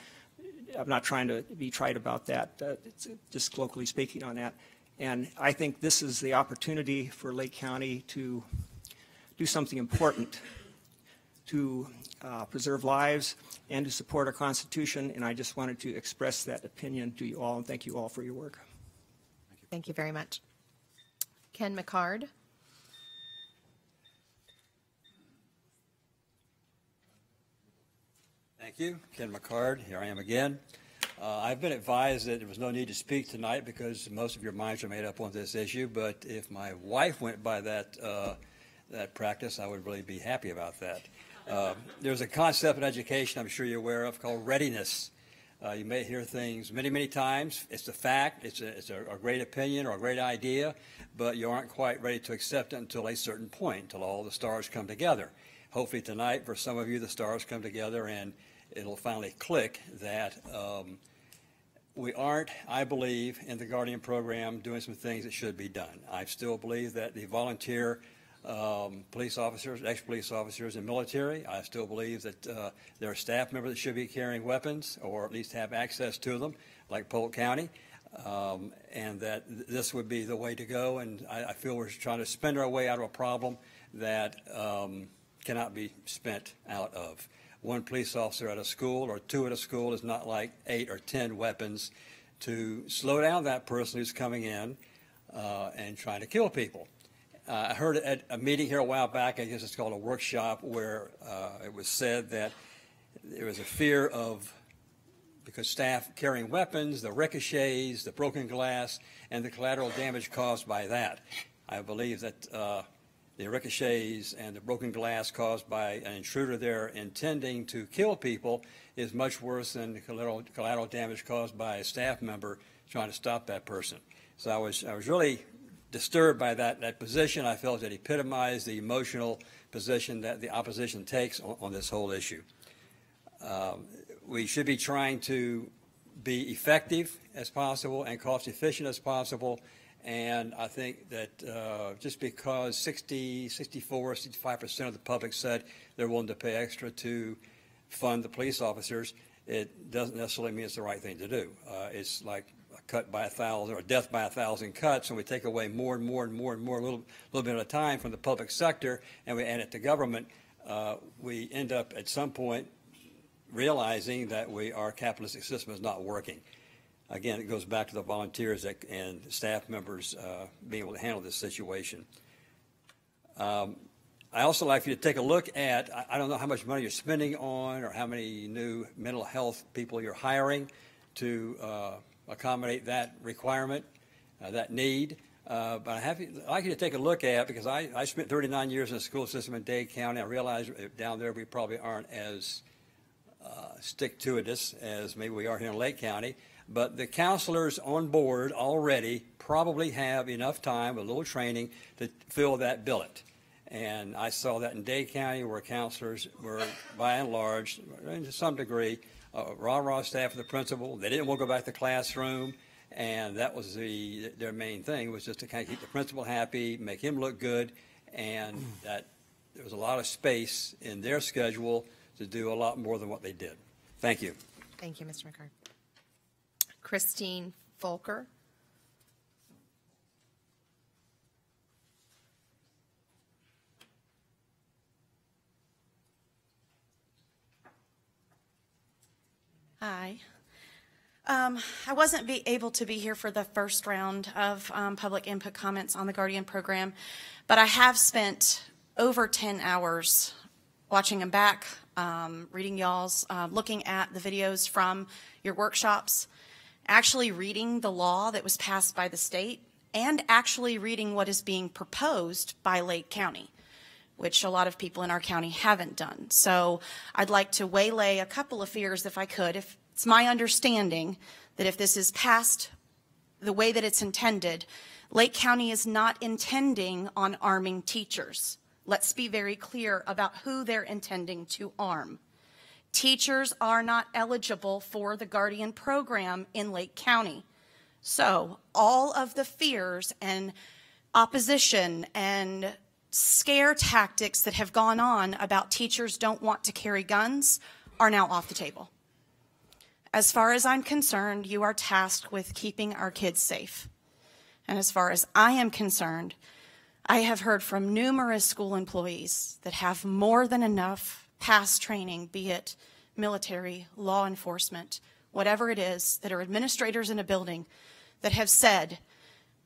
[SPEAKER 13] I'm not trying to be trite about that, it's just colloquially speaking on that. And I think this is the opportunity for Lake County to do something important, to preserve lives and to support our Constitution. And I just wanted to express that opinion to you all, and thank you all for your work.
[SPEAKER 4] Thank you very much. Ken McCard.
[SPEAKER 14] Thank you. Ken McCard, here I am again. I've been advised that there was no need to speak tonight because most of your minds are made up on this issue, but if my wife went by that practice, I would really be happy about that. There's a concept in education I'm sure you're aware of called readiness. You may hear things many, many times. It's a fact. It's a great opinion or a great idea, but you aren't quite ready to accept it until a certain point, until all the stars come together. Hopefully tonight, for some of you, the stars come together and it'll finally click that we aren't, I believe, in the Guardian Program doing some things that should be done. I still believe that the volunteer police officers, ex-police officers and military, I still believe that there are staff members that should be carrying weapons or at least have access to them, like Polk County, and that this would be the way to go. And I feel we're trying to spend our way out of a problem that cannot be spent out of. one police officer at a school or two at a school is not like 8 or 10 weapons to slow down that person who's coming in and trying to kill people. I heard at a meeting here a while back, I guess it's called a workshop, where it was said that there was a fear of, because staff carrying weapons, the ricochets, the broken glass, and the collateral damage caused by that. I believe that the ricochets and the broken glass caused by an intruder there intending to kill people is much worse than the collateral damage caused by a staff member trying to stop that person. So I was really disturbed by that position. I felt it epitomized the emotional position that the opposition takes on this whole issue. We should be trying to be effective as possible and cost efficient as possible. And I think that just because 60, 64, 65% of the public said they're willing to pay extra to fund the police officers, it doesn't necessarily mean it's the right thing to do. It's like a cut by 1,000 or a death by 1,000 cuts, and we take away more and more and more and more, a little bit at a time from the public sector, and we add it to government. We end up at some point realizing that our capitalistic system is not working. Again, it goes back to the volunteers and staff members being able to handle this situation. I also like for you to take a look at, I don't know how much money you're spending on or how many new mental health people you're hiring to accommodate that requirement, that need. But I'd like you to take a look at, because I spent 39 years in the school system in Dade County. I realize down there we probably aren't as stick-to-itious as maybe we are here in Lake County. But the counselors on board already probably have enough time with a little training to fill that billet. And I saw that in Dade County, where counselors were, by and large, to some degree, rah-rah staff of the principal. They didn't want to go back to the classroom, and that was their main thing, was just to kind of keep the principal happy, make him look good, and that there was a lot of space in their schedule to do a lot more than what they did. Thank you.
[SPEAKER 4] Thank you, Mr. McCart. Christine Volker.
[SPEAKER 15] Hi. I wasn't able to be here for the first round of public input comments on the Guardian program, but I have spent over 10 hours watching them back, reading y'all's, looking at the videos from your workshops, actually reading the law that was passed by the state, and actually reading what is being proposed by Lake County, which a lot of people in our county haven't done. So I'd like to waylay a couple of fears, if I could. If it's my understanding that if this is passed the way that it's intended, Lake County is not intending on arming teachers. Let's be very clear about who they're intending to arm. Teachers are not eligible for the Guardian program in Lake County. So all of the fears and opposition and scare tactics that have gone on about teachers don't want to carry guns are now off the table. As far as I'm concerned, you are tasked with keeping our kids safe. And as far as I am concerned, I have heard from numerous school employees that have more than enough past training, be it military, law enforcement, whatever it is, that are administrators in a building that have said,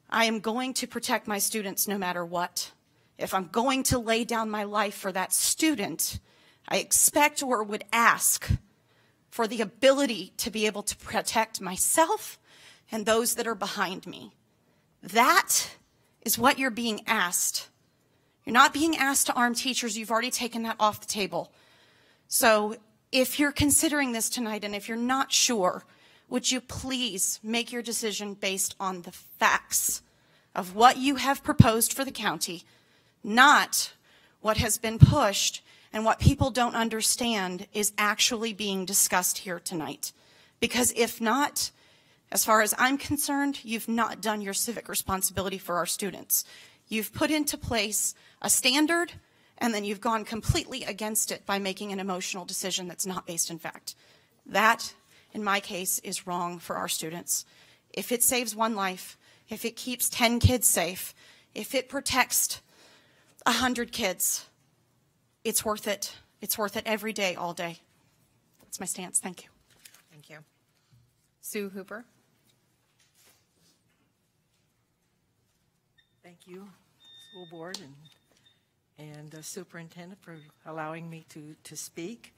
[SPEAKER 15] I am going to protect my students no matter what. If I'm going to lay down my life for that student, I expect or would ask for the ability to be able to protect myself and those that are behind me. That is what you're being asked. You're not being asked to arm teachers. You've already taken that off the table. So if you're considering this tonight and if you're not sure, would you please make your decision based on the facts of what you have proposed for the county, not what has been pushed and what people don't understand is actually being discussed here tonight. Because if not, as far as I'm concerned, you've not done your civic responsibility for our students. You've put into place a standard, and then you've gone completely against it by making an emotional decision that's not based in fact. That, in my case, is wrong for our students. If it saves one life, if it keeps 10 kids safe, if it protects 100 kids, it's worth it. It's worth it every day, all day. That's my stance. Thank you.
[SPEAKER 4] Thank you. Sue Hooper.
[SPEAKER 16] Thank you, school board and superintendent for allowing me to speak.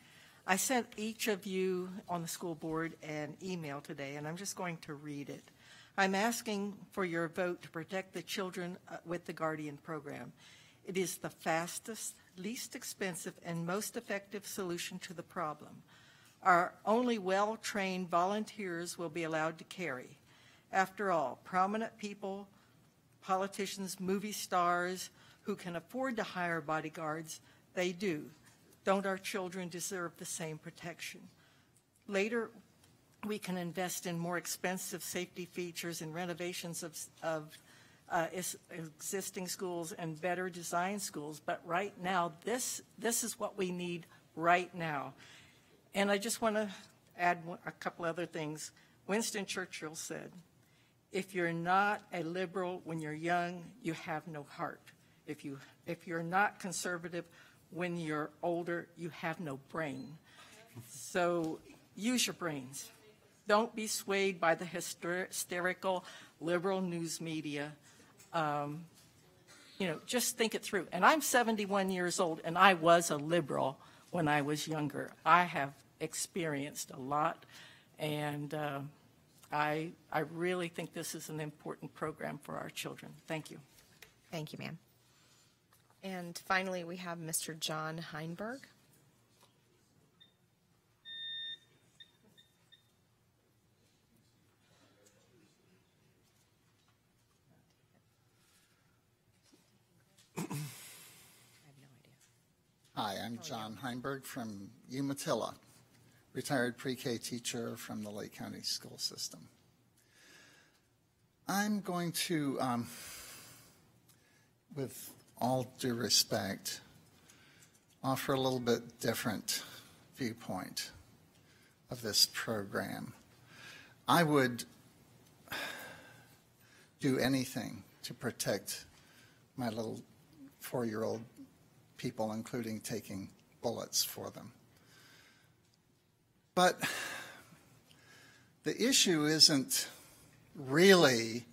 [SPEAKER 16] I sent each of you on the school board an email today, and I'm just going to read it. I'm asking for your vote to protect the children with the Guardian program. It is the fastest, least expensive, and most effective solution to the problem. Our only well-trained volunteers will be allowed to carry. After all, prominent people, politicians, movie stars who can afford to hire bodyguards, they do. Don't our children deserve the same protection? Later, we can invest in more expensive safety features and renovations of existing schools and better designed schools. But right now, this is what we need right now. And I just want to add a couple other things. Winston Churchill said, if you're not a liberal when you're young, you have no heart. If you're not conservative when you're older, you have no brain. So use your brains. Don't be swayed by the hysterical liberal news media. Just think it through. And I'm 71 years old, and I was a liberal when I was younger. I have experienced a lot, and I really think this is an important program for our children. Thank you.
[SPEAKER 4] Thank you, ma'am. And finally, we have Mr. John Heinberg.
[SPEAKER 17] Hi, I'm John Heinberg from Umatilla, retired pre-K teacher from the Lake County school system. I'm going to, with all due respect, offer a little bit different viewpoint of this program. I would do anything to protect my little 4-year-old people, including taking bullets for them. But the issue isn't really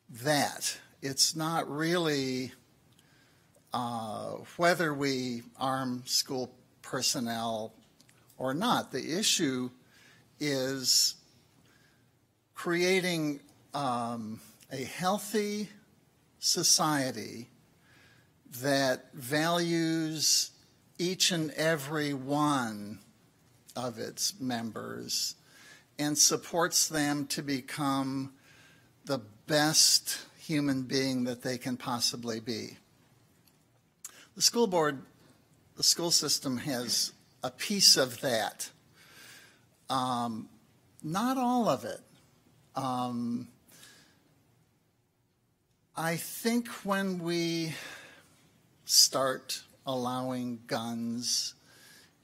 [SPEAKER 17] that. It's not really whether we arm school personnel or not. The issue is creating a healthy society that values each and every one of its members and supports them to become the best human being that they can possibly be. The school board, the school system has a piece of that. Not all of it. I think when we start allowing guns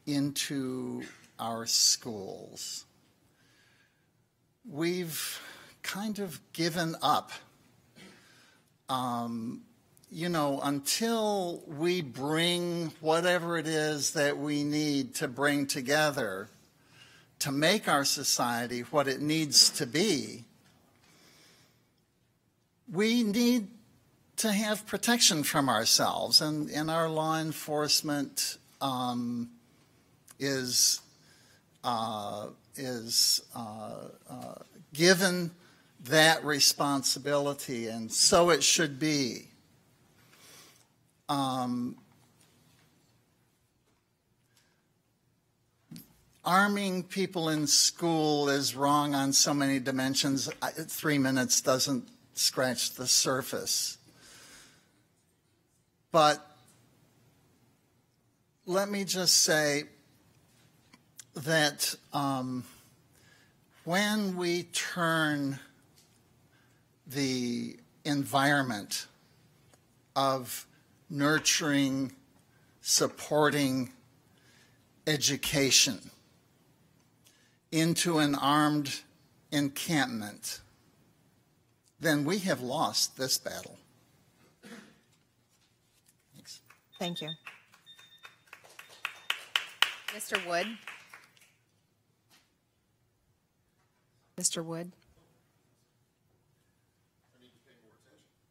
[SPEAKER 17] into our schools, we've kind of given up. Until we bring whatever it is that we need to bring together to make our society what it needs to be, we need to have protection from ourselves, and our law enforcement is given that responsibility, and so it should be. Arming people in school is wrong on so many dimensions. 3 minutes doesn't scratch the surface. But let me just say that when we turn the environment of nurturing, supporting education into an armed encampment, then we have lost this battle. Thanks.
[SPEAKER 4] Thank you. Mr. Wood? Mr. Wood?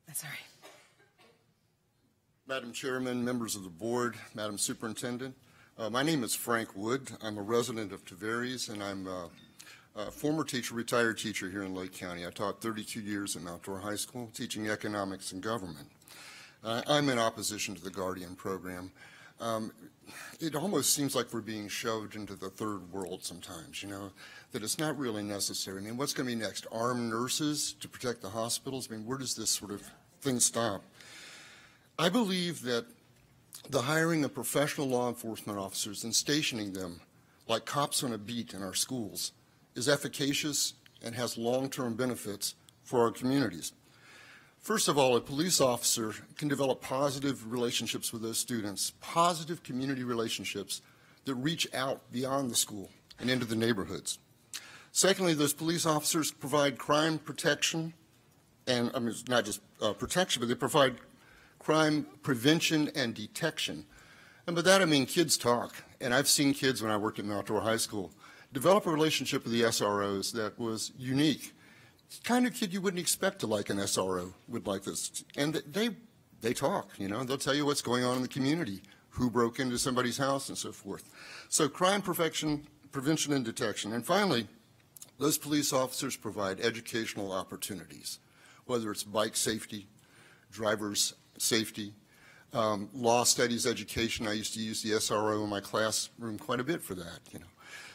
[SPEAKER 4] That's all right.
[SPEAKER 18] Madam Chairman, members of the board, Madam Superintendent, my name is Frank Wood. I'm a resident of Tavares, and I'm a former teacher, retired teacher here in Lake County. I taught 32 years at Mount Dora High School, teaching economics and government. I'm in opposition to the Guardian program. It almost seems like we're being shoved into the third world sometimes, you know, that it's not really necessary. I mean, what's going to be next? Armed nurses to protect the hospitals? I mean, where does this sort of thing stop? I believe that the hiring of professional law enforcement officers and stationing them like cops on a beat in our schools is efficacious and has long-term benefits for our communities. First of all, a police officer can develop positive relationships with those students, positive community relationships that reach out beyond the school and into the neighborhoods. Secondly, those police officers provide crime protection, and I mean, it's not just protection, but they provide crime prevention and detection. And by that I mean kids talk. And I've seen kids when I worked at Mount Dora High School develop a relationship with the SROs that was unique. It's the kind of kid you wouldn't expect to like an SRO would like this. And they talk, you know, they'll tell you what's going on in the community, who broke into somebody's house and so forth. So crime prevention and detection. And finally, those police officers provide educational opportunities, whether it's bike safety, driver's safety, law studies education. I used to use the SRO in my classroom quite a bit for that, you know.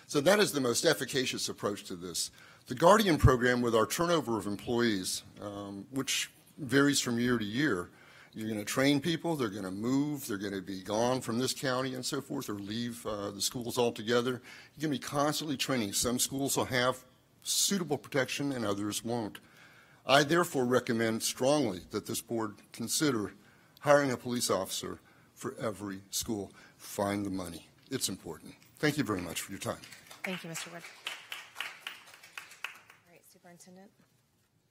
[SPEAKER 18] So that is the most efficacious approach to this. The Guardian program, with our turnover of employees, which varies from year to year, you're going to train people, they're going to move, they're going to be gone from this county and so forth, or leave the schools altogether. You're going to be constantly training. Some schools will have suitable protection and others won't. I therefore recommend strongly that this board consider hiring a police officer for every school. Find the money. It's important. Thank you very much for your time.
[SPEAKER 4] Thank you, Mr. Wood. All right, Superintendent,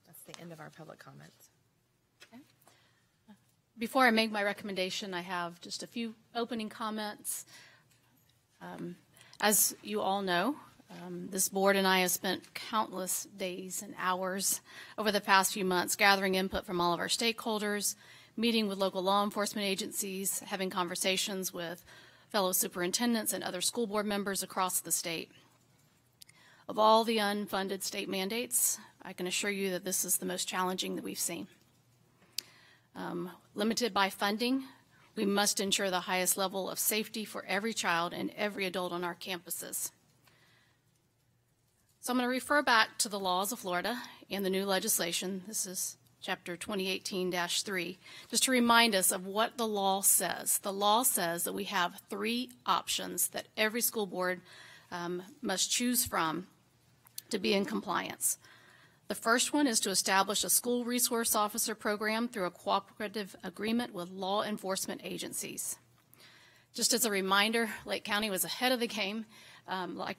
[SPEAKER 4] that's the end of our public comments.
[SPEAKER 2] Okay. Before I make my recommendation, I have just a few opening comments. As you all know, this board and I have spent countless days and hours over the past few months gathering input from all of our stakeholders, meeting with local law enforcement agencies, having conversations with fellow superintendents and other school board members across the state. Of all the unfunded state mandates, I can assure you that this is the most challenging that we've seen. Limited by funding, we must ensure the highest level of safety for every child and every adult on our campuses. So I'm going to refer back to the laws of Florida and the new legislation. This is Chapter 2018-3, just to remind us of what the law says. The law says that we have 3 options that every school board must choose from to be in compliance. The first one is to establish a school resource officer program through a cooperative agreement with law enforcement agencies. Just as a reminder, Lake County was ahead of the game, like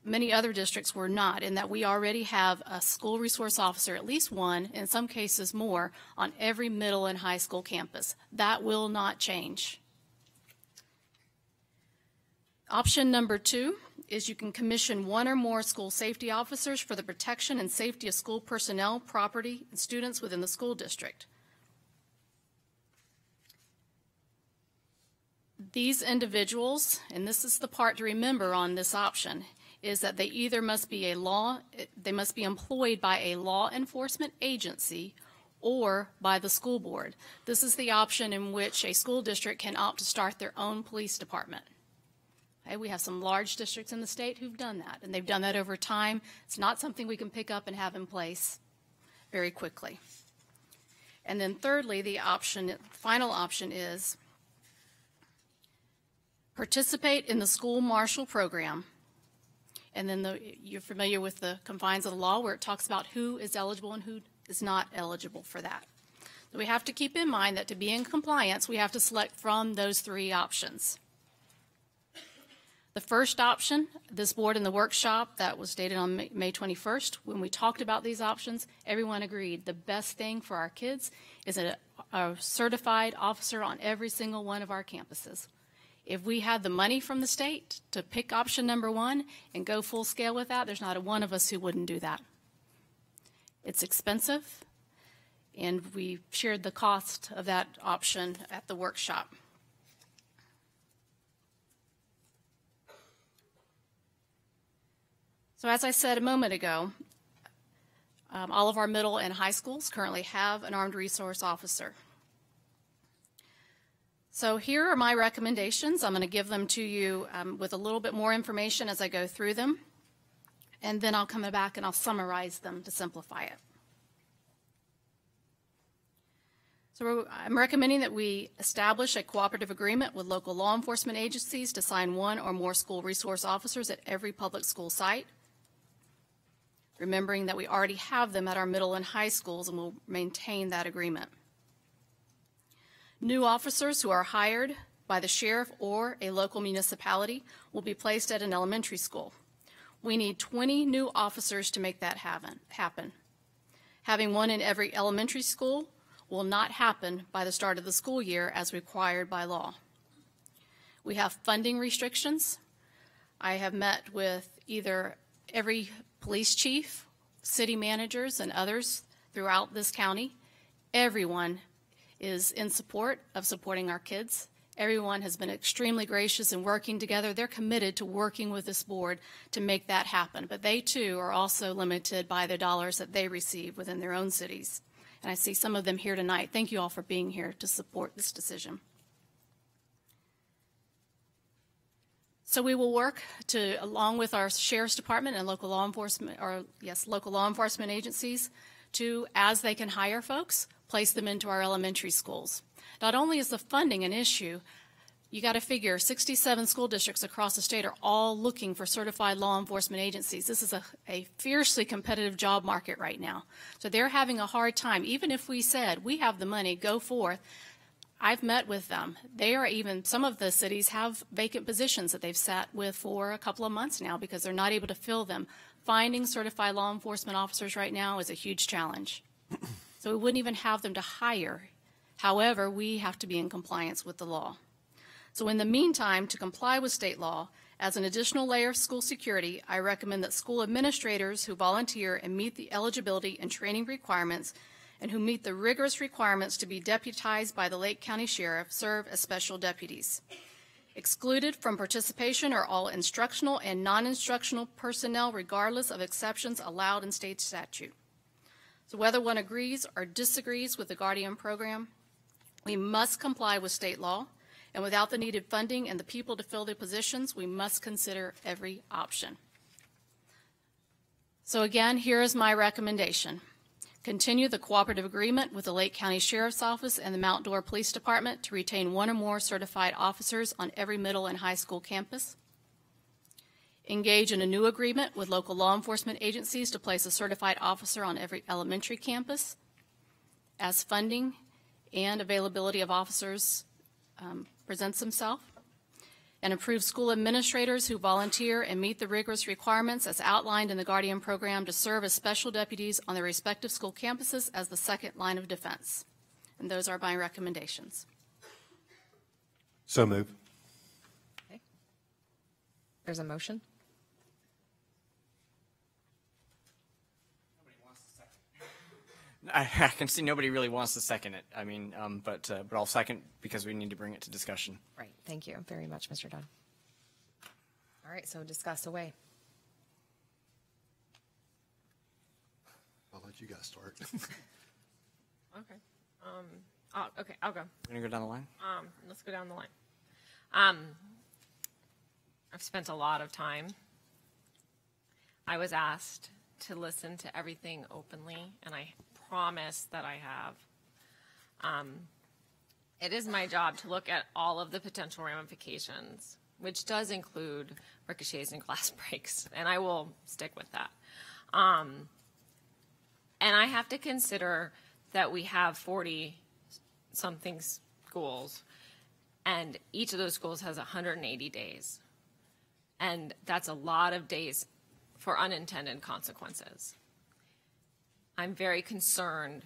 [SPEAKER 2] many other districts were not, in that we already have a school resource officer, at least one, in some cases more, on every middle and high school campus. That will not change. Option number 2 is you can commission 1 or more school safety officers for the protection and safety of school personnel, property, and students within the school district. These individuals, and this is the part to remember on this option, is that they either must be employed by a law enforcement agency or by the school board. This is the option in which a school district can opt to start their own police department. Okay, we have some large districts in the state who've done that, and they've done that over time. It's not something we can pick up and have in place very quickly. And then thirdly, the final option is participate in the school marshal program. And then you're familiar with the confines of the law where it talks about who is eligible and who is not eligible for that. So we have to keep in mind that to be in compliance, we have to select from those 3 options. The first option, this board in the workshop that was dated on May 21st, when we talked about these options, everyone agreed the best thing for our kids is a certified officer on every single one of our campuses. If we had the money from the state to pick option number one and go full scale with that, there's not a one of us who wouldn't do that. It's expensive, and we shared the cost of that option at the workshop. So as I said a moment ago, all of our middle and high schools currently have an armed resource officer. So here are my recommendations. I'm going to give them to you with a little bit more information as I go through them, and then I'll come back and I'll summarize them to simplify it. So I'm recommending that we establish a cooperative agreement with local law enforcement agencies to assign one or more school resource officers at every public school site, remembering that we already have them at our middle and high schools and will maintain that agreement. New officers who are hired by the sheriff or a local municipality will be placed at an elementary school. We need 20 new officers to make that happen. Having one in every elementary school will not happen by the start of the school year as required by law. We have funding restrictions. I have met with either every police chief, city managers, and others throughout this county. Everyone is in support of supporting our kids. Everyone has been extremely gracious in working together. They're committed to working with this board to make that happen. But they, too, are also limited by the dollars that they receive within their own cities. And I see some of them here tonight. Thank you all for being here to support this decision. So we will work to, along with our sheriff's department and local law enforcement, local law enforcement agencies, to, as they can hire folks, place them into our elementary schools. Not only is the funding an issue, you got to figure 67 school districts across the state are all looking for certified law enforcement agencies. This is a fiercely competitive job market right now. So they're having a hard time. Even if we said, we have the money, go forth, I've met with them. They are even, some of the cities have vacant positions that they've sat with for a couple of months now because they're not able to fill them. Finding certified law enforcement officers right now is a huge challenge. So we wouldn't even have them to hire. However, we have to be in compliance with the law. So in the meantime, to comply with state law, as an additional layer of school security, I recommend that school administrators who volunteer and meet the eligibility and training requirements and who meet the rigorous requirements to be deputized by the Lake County Sheriff serve as special deputies. Excluded from participation are all instructional and non-instructional personnel, regardless of exceptions allowed in state statute. So whether one agrees or disagrees with the Guardian program, we must comply with state law, and without the needed funding and the people to fill the positions, we must consider every option. So again, here is my recommendation. Continue the cooperative agreement with the Lake County Sheriff's Office and the Mount Dora Police Department to retain one or more certified officers on every middle and high school campus. Engage in a new agreement with local law enforcement agencies to place a certified officer on every elementary campus as funding and availability of officers presents themselves. And approve school administrators who volunteer and meet the rigorous requirements as outlined in the Guardian program to serve as special deputies on their respective school campuses as the second line of defense. And those are my recommendations.
[SPEAKER 3] So moved.
[SPEAKER 4] Okay. There's a motion.
[SPEAKER 9] I can see nobody really wants to second it. I mean, but I'll second because we need to bring it to discussion.
[SPEAKER 4] Right. Thank you very much, Mr. Dunn. All right, so discuss away.
[SPEAKER 3] I'll let you guys start.
[SPEAKER 12] Okay. Okay, I'll go.
[SPEAKER 9] We're gonna go down the line.
[SPEAKER 12] Let's go down the line. I've spent a lot of time. I was asked to listen to everything openly, and I promise that I have. It is my job to look at all of the potential ramifications, which does include ricochets and glass breaks, and I will stick with that. And I have to consider that we have 40-something schools, and each of those schools has 180 days. And that's a lot of days for unintended consequences. I'm very concerned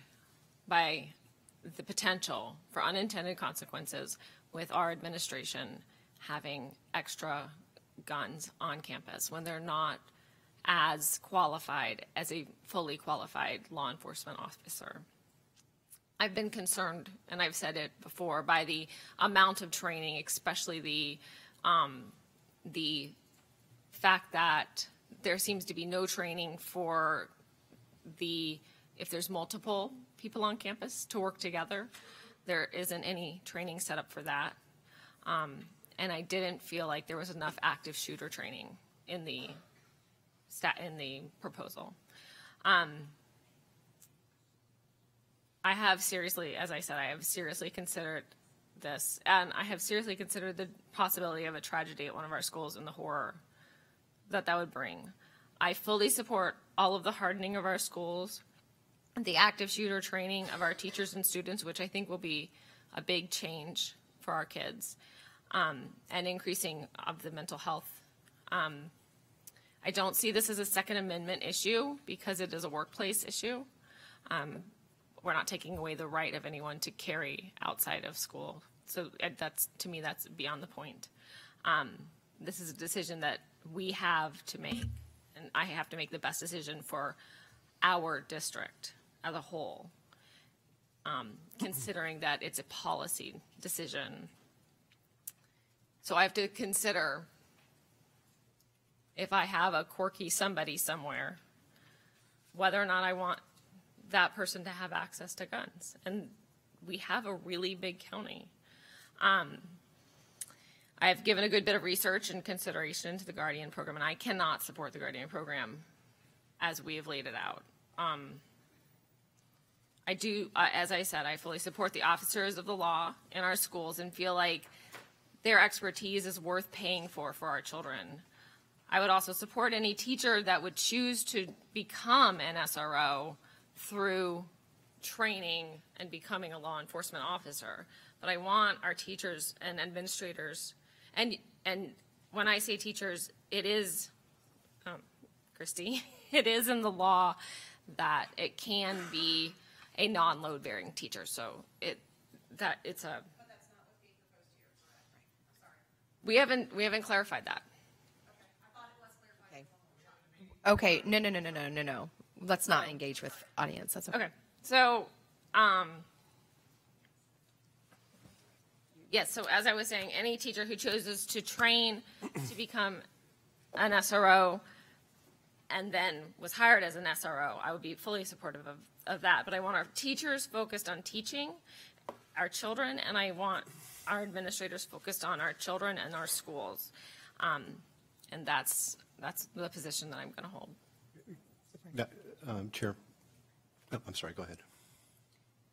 [SPEAKER 12] by the potential for unintended consequences with our administration having extra guns on campus when they're not as qualified as a fully qualified law enforcement officer. I've been concerned, and I've said it before, by the amount of training, especially the fact that there seems to be no training for if there's multiple people on campus to work together. There isn't any training set up for that. And I didn't feel like there was enough active shooter training in the proposal. I have seriously, as I said, I have seriously considered this, and I have seriously considered the possibility of a tragedy at one of our schools and the horror that would bring. I fully support all of the hardening of our schools, the active shooter training of our teachers and students, which I think will be a big change for our kids, and increasing of the mental health. I don't see this as a Second Amendment issue because it is a workplace issue. We're not taking away the right of anyone to carry outside of school. So to me, that's beyond the point. This is a decision that we have to make, and I have to make the best decision for our district as a whole, considering that it's a policy decision. So I have to consider if I have a quirky somebody somewhere, whether or not I want that person to have access to guns. And we have a really big county. I have given a good bit of research and consideration to the Guardian program, and I cannot support the Guardian program as we have laid it out. I do, as I said, I fully support the officers of the law in our schools and feel like their expertise is worth paying for our children. I would also support any teacher that would choose to become an SRO through training and becoming a law enforcement officer. But I want our teachers and administrators, and when I say teachers, it is, Christy, it is in the law that it can be a non-load bearing teacher. So it's a. But that's not what's being proposed here, correct? I'm sorry. We haven't clarified that.
[SPEAKER 4] Okay, I thought it was clarified. Okay, no. Let's not engage with audience. That's okay.
[SPEAKER 12] Okay, so, yes, so as I was saying, any teacher who chooses to train to become an SRO and then was hired as an SRO, I would be fully supportive of that. But I want our teachers focused on teaching our children, and I want our administrators focused on our children and our schools. And that's the position that I'm going to hold.
[SPEAKER 3] Chair, I'm sorry, go ahead.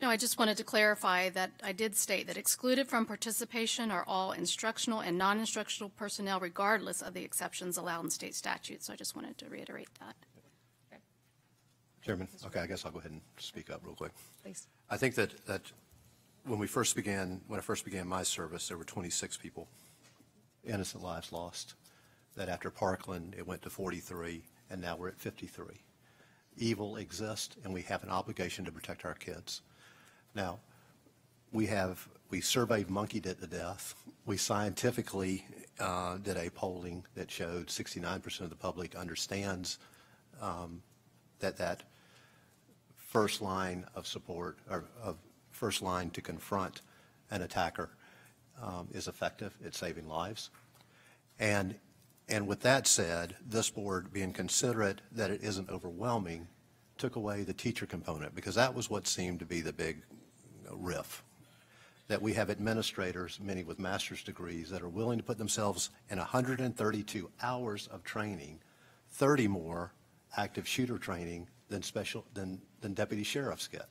[SPEAKER 2] No, I just wanted to clarify that I did state that excluded from participation are all instructional and non-instructional personnel regardless of the exceptions allowed in state statutes. So I just wanted to reiterate that.
[SPEAKER 12] Okay.
[SPEAKER 3] Chairman, okay, I guess I'll go ahead and speak up real quick.
[SPEAKER 4] Please.
[SPEAKER 3] I think that when I first began my service, there were 26 people, innocent lives lost. That after Parkland, it went to 43, and now we're at 53. Evil exists, and we have an obligation to protect our kids. Now, we surveyed, monkeyed it to death. We scientifically did a polling that showed 69% of the public understands that first line of support, or of first line to confront an attacker is effective at saving lives. And with that said, this board, being considerate that it isn't overwhelming, took away the teacher component, because that was what seemed to be the big riff, that we have administrators, many with master's degrees, that are willing to put themselves in 132 hours of training, 30 more active shooter training than deputy sheriffs get.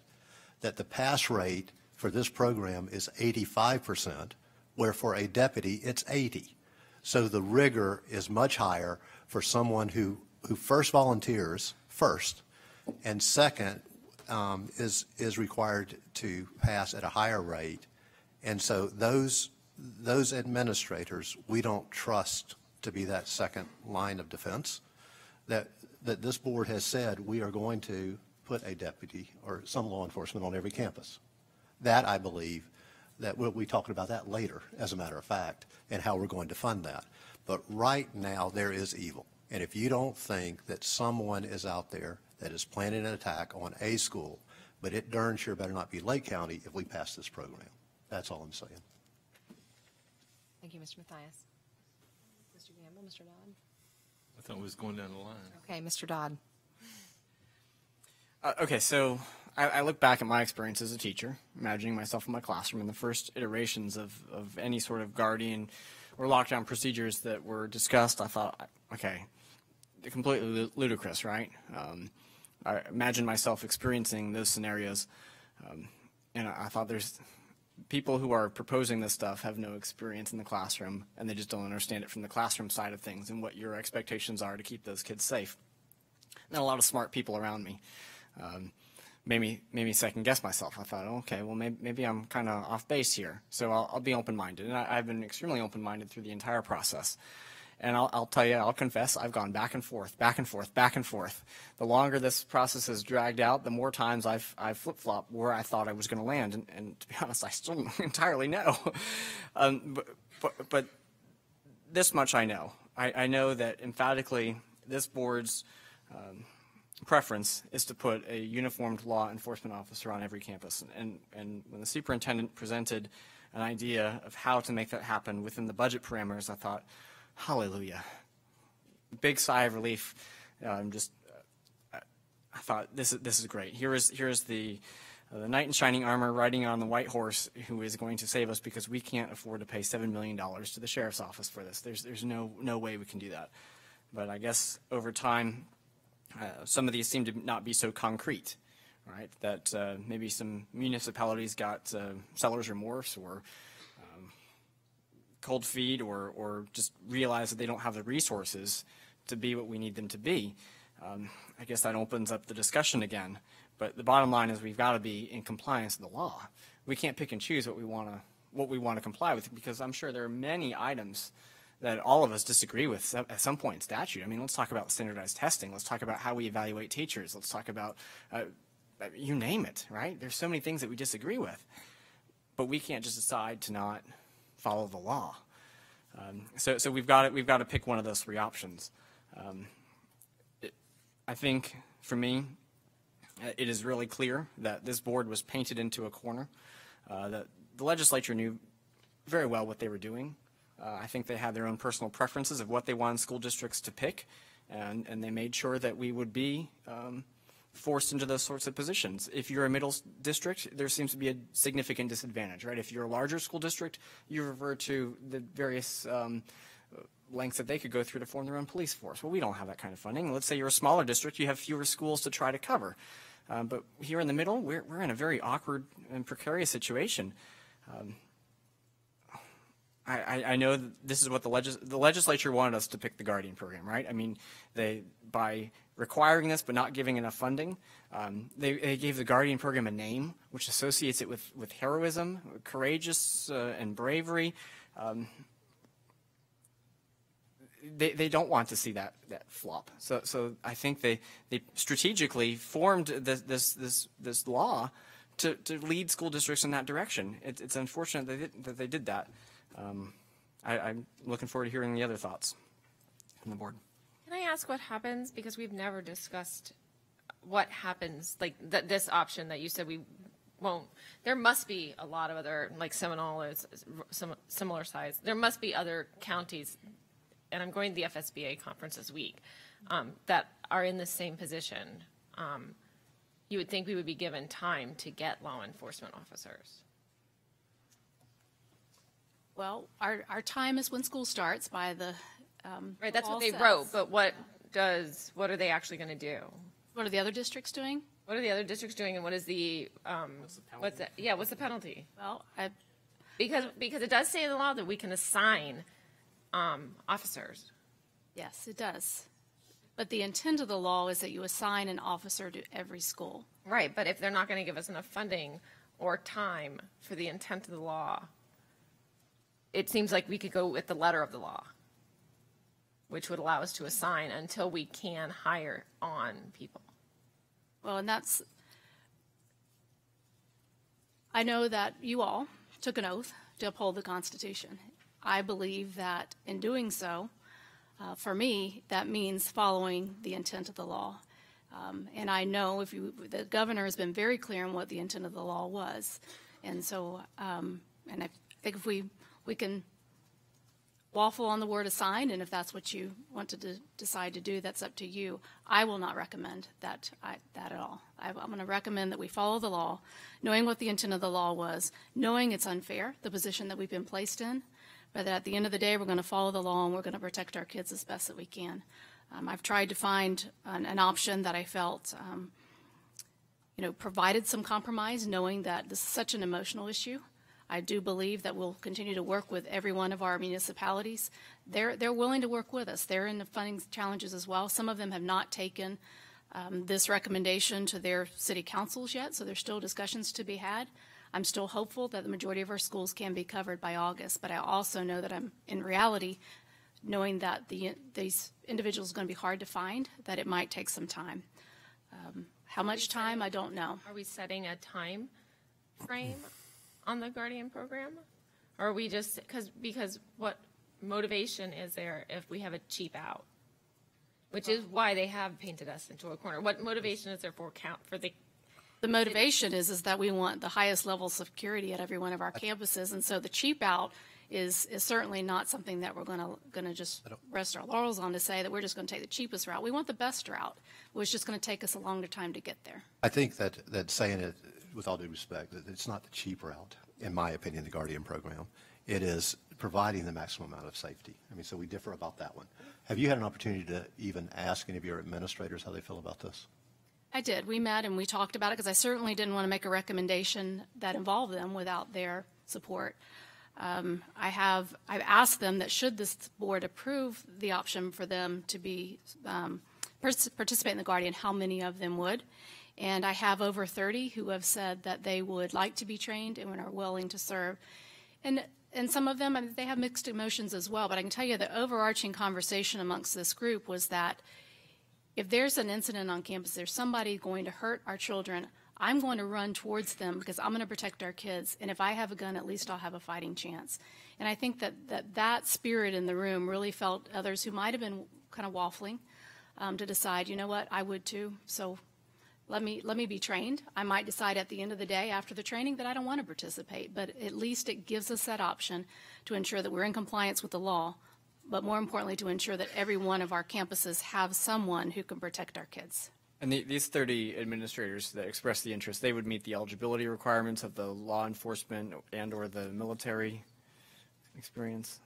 [SPEAKER 3] That the pass rate for this program is 85%, where for a deputy it's 80. So the rigor is much higher for someone who first volunteers first, and second is required to pass at a higher rate. And so those administrators we don't trust to be that second line of defense. That this board has said we are going to put a deputy or some law enforcement on every campus. That, I believe, that we'll be talking about that later, as a matter of fact, and how we're going to fund that. But right now, there is evil. And if you don't think that someone is out there that is planning an attack on a school, but it darn sure better not be Lake County if we pass this program. That's all I'm saying.
[SPEAKER 4] Thank you, Mr. Mathias. Mr. Gamble, Mr. Dodd?
[SPEAKER 10] I thought we was going down the line.
[SPEAKER 4] Okay, Mr. Dodd.
[SPEAKER 9] Okay, so I look back at my experience as a teacher, imagining myself in my classroom in the first iterations of any sort of guardian or lockdown procedures that were discussed. I thought, okay, they're completely ludicrous, right? I imagined myself experiencing those scenarios, and I thought there's people who are proposing this stuff have no experience in the classroom, and they just don't understand it from the classroom side of things and what your expectations are to keep those kids safe. Not a lot of smart people around me. Made me second guess myself. I thought, okay, well, maybe I'm kind of off base here. So I'll be open-minded. And I've been extremely open-minded through the entire process. And I'll tell you, I'll confess, I've gone back and forth, back and forth, back and forth. The longer this process has dragged out, the more times I've flip-flopped where I thought I was going to land. And to be honest, I still don't entirely know. But this much I know. I know that emphatically this board's preference is to put a uniformed law enforcement officer on every campus. And when the superintendent presented an idea of how to make that happen within the budget parameters, I thought, hallelujah. Big sigh of relief. I thought, this is great. Here's the knight in shining armor riding on the white horse who is going to save us because we can't afford to pay $7 million to the sheriff's office for this. There's no way we can do that. But I guess over time, some of these seem to not be so concrete, right? That maybe some municipalities got seller's remorse or cold feet or just realize that they don't have the resources to be what we need them to be. I guess that opens up the discussion again. But the bottom line is we've got to be in compliance with the law. We can't pick and choose what we want to comply with, because I'm sure there are many items that all of us disagree with at some point in statute. I mean, let's talk about standardized testing. Let's talk about how we evaluate teachers. Let's talk about, you name it, right? There's so many things that we disagree with. But we can't just decide to not follow the law. So we've got to pick one of those three options. I think, for me, it is really clear that this board was painted into a corner, that the legislature knew very well what they were doing. I think they had their own personal preferences of what they wanted school districts to pick, and they made sure that we would be forced into those sorts of positions. If you're a middle district, there seems to be a significant disadvantage, right? If you're a larger school district, you revert to the various lengths that they could go through to form their own police force. Well, we don't have that kind of funding. Let's say you're a smaller district, you have fewer schools to try to cover. But here in the middle, we're in a very awkward and precarious situation. I know that this is what the legislature wanted us to pick the Guardian program, right? I mean, by requiring this but not giving enough funding, they gave the Guardian program a name which associates it with heroism, courageous and bravery. They don't want to see that flop. So I think they strategically formed this law to lead school districts in that direction. It's unfortunate that they did that. I'm looking forward to hearing the other thoughts from the board.
[SPEAKER 12] Can I ask what happens, because we've never discussed what happens, like this option that you said we won't. There must be a lot of other, like Seminole is similar size. There must be other counties, and I'm going to the FSBA conference this week, that are in the same position. You would think we would be given time to get law enforcement officers.
[SPEAKER 2] Well, our time is when school starts by the
[SPEAKER 12] right. That's what they
[SPEAKER 2] says.
[SPEAKER 12] wrote. But what are they actually going to do?
[SPEAKER 2] What are the other districts doing?
[SPEAKER 12] What are the other districts doing, and what is the what's the penalty?
[SPEAKER 2] Well,
[SPEAKER 12] because it does say in the law that we can assign officers.
[SPEAKER 2] Yes, it does. But the intent of the law is that you assign an officer to every school.
[SPEAKER 12] Right, but if they're not going to give us enough funding or time for the intent of the law, it seems like we could go with the letter of the law, which would allow us to assign until we can hire on people.
[SPEAKER 2] Well, and I know that you all took an oath to uphold the Constitution. I believe that in doing so, for me, that means following the intent of the law. And I know the governor has been very clear on what the intent of the law was. And so, and I think if we can waffle on the word assign, and if that's what you want to decide to do, that's up to you. I will not recommend that at all. I'm going to recommend that we follow the law, knowing what the intent of the law was, knowing it's unfair, the position that we've been placed in, but that at the end of the day, we're going to follow the law and we're going to protect our kids as best that we can. I've tried to find an option that I felt, provided some compromise, knowing that this is such an emotional issue. I do believe that we'll continue to work with every one of our municipalities. They're willing to work with us. They're in the funding challenges as well. Some of them have not taken this recommendation to their city councils yet, so there's still discussions to be had. I'm still hopeful that the majority of our schools can be covered by August, but I also know that I'm, in reality, knowing that these individuals are going to be hard to find, that it might take some time. How much time, I don't know.
[SPEAKER 12] Are we setting a time frame on the Guardian program? Or are we just, because what motivation is there if we have a cheap out? Which is why they have painted us into a corner. What motivation is there for
[SPEAKER 2] the motivation is that we want the highest levels of security at every one of our campuses, and so the cheap out is certainly not something that we're going to just rest our laurels on to say that we're just going to take the cheapest route. We want the best route. It's just going to take us a longer time to get there.
[SPEAKER 3] I think that saying it with all due respect, that it's not the cheap route, in my opinion, the Guardian program. It is providing the maximum amount of safety. I mean, so we differ about that one. Have you had an opportunity to even ask any of your administrators how they feel about this?
[SPEAKER 2] I did. We met and we talked about it because I certainly didn't want to make a recommendation that involved them without their support. I've asked them that should this board approve the option for them to be participate in the Guardian, how many of them would. And I have over 30 who have said that they would like to be trained and are willing to serve. And some of them, they have mixed emotions as well, but I can tell you the overarching conversation amongst this group was that if there's an incident on campus, there's somebody going to hurt our children, I'm going to run towards them because I'm going to protect our kids. And if I have a gun, at least I'll have a fighting chance. And I think that spirit in the room really felt others who might have been kind of waffling to decide, you know what, I would too. So let me be trained. I might decide at the end of the day after the training that I don't want to participate, but at least it gives us that option to ensure that we're in compliance with the law, but more importantly to ensure that every one of our campuses have someone who can protect our kids.
[SPEAKER 9] And these 30 administrators that express the interest, they would meet the eligibility requirements of the law enforcement and or the military experience?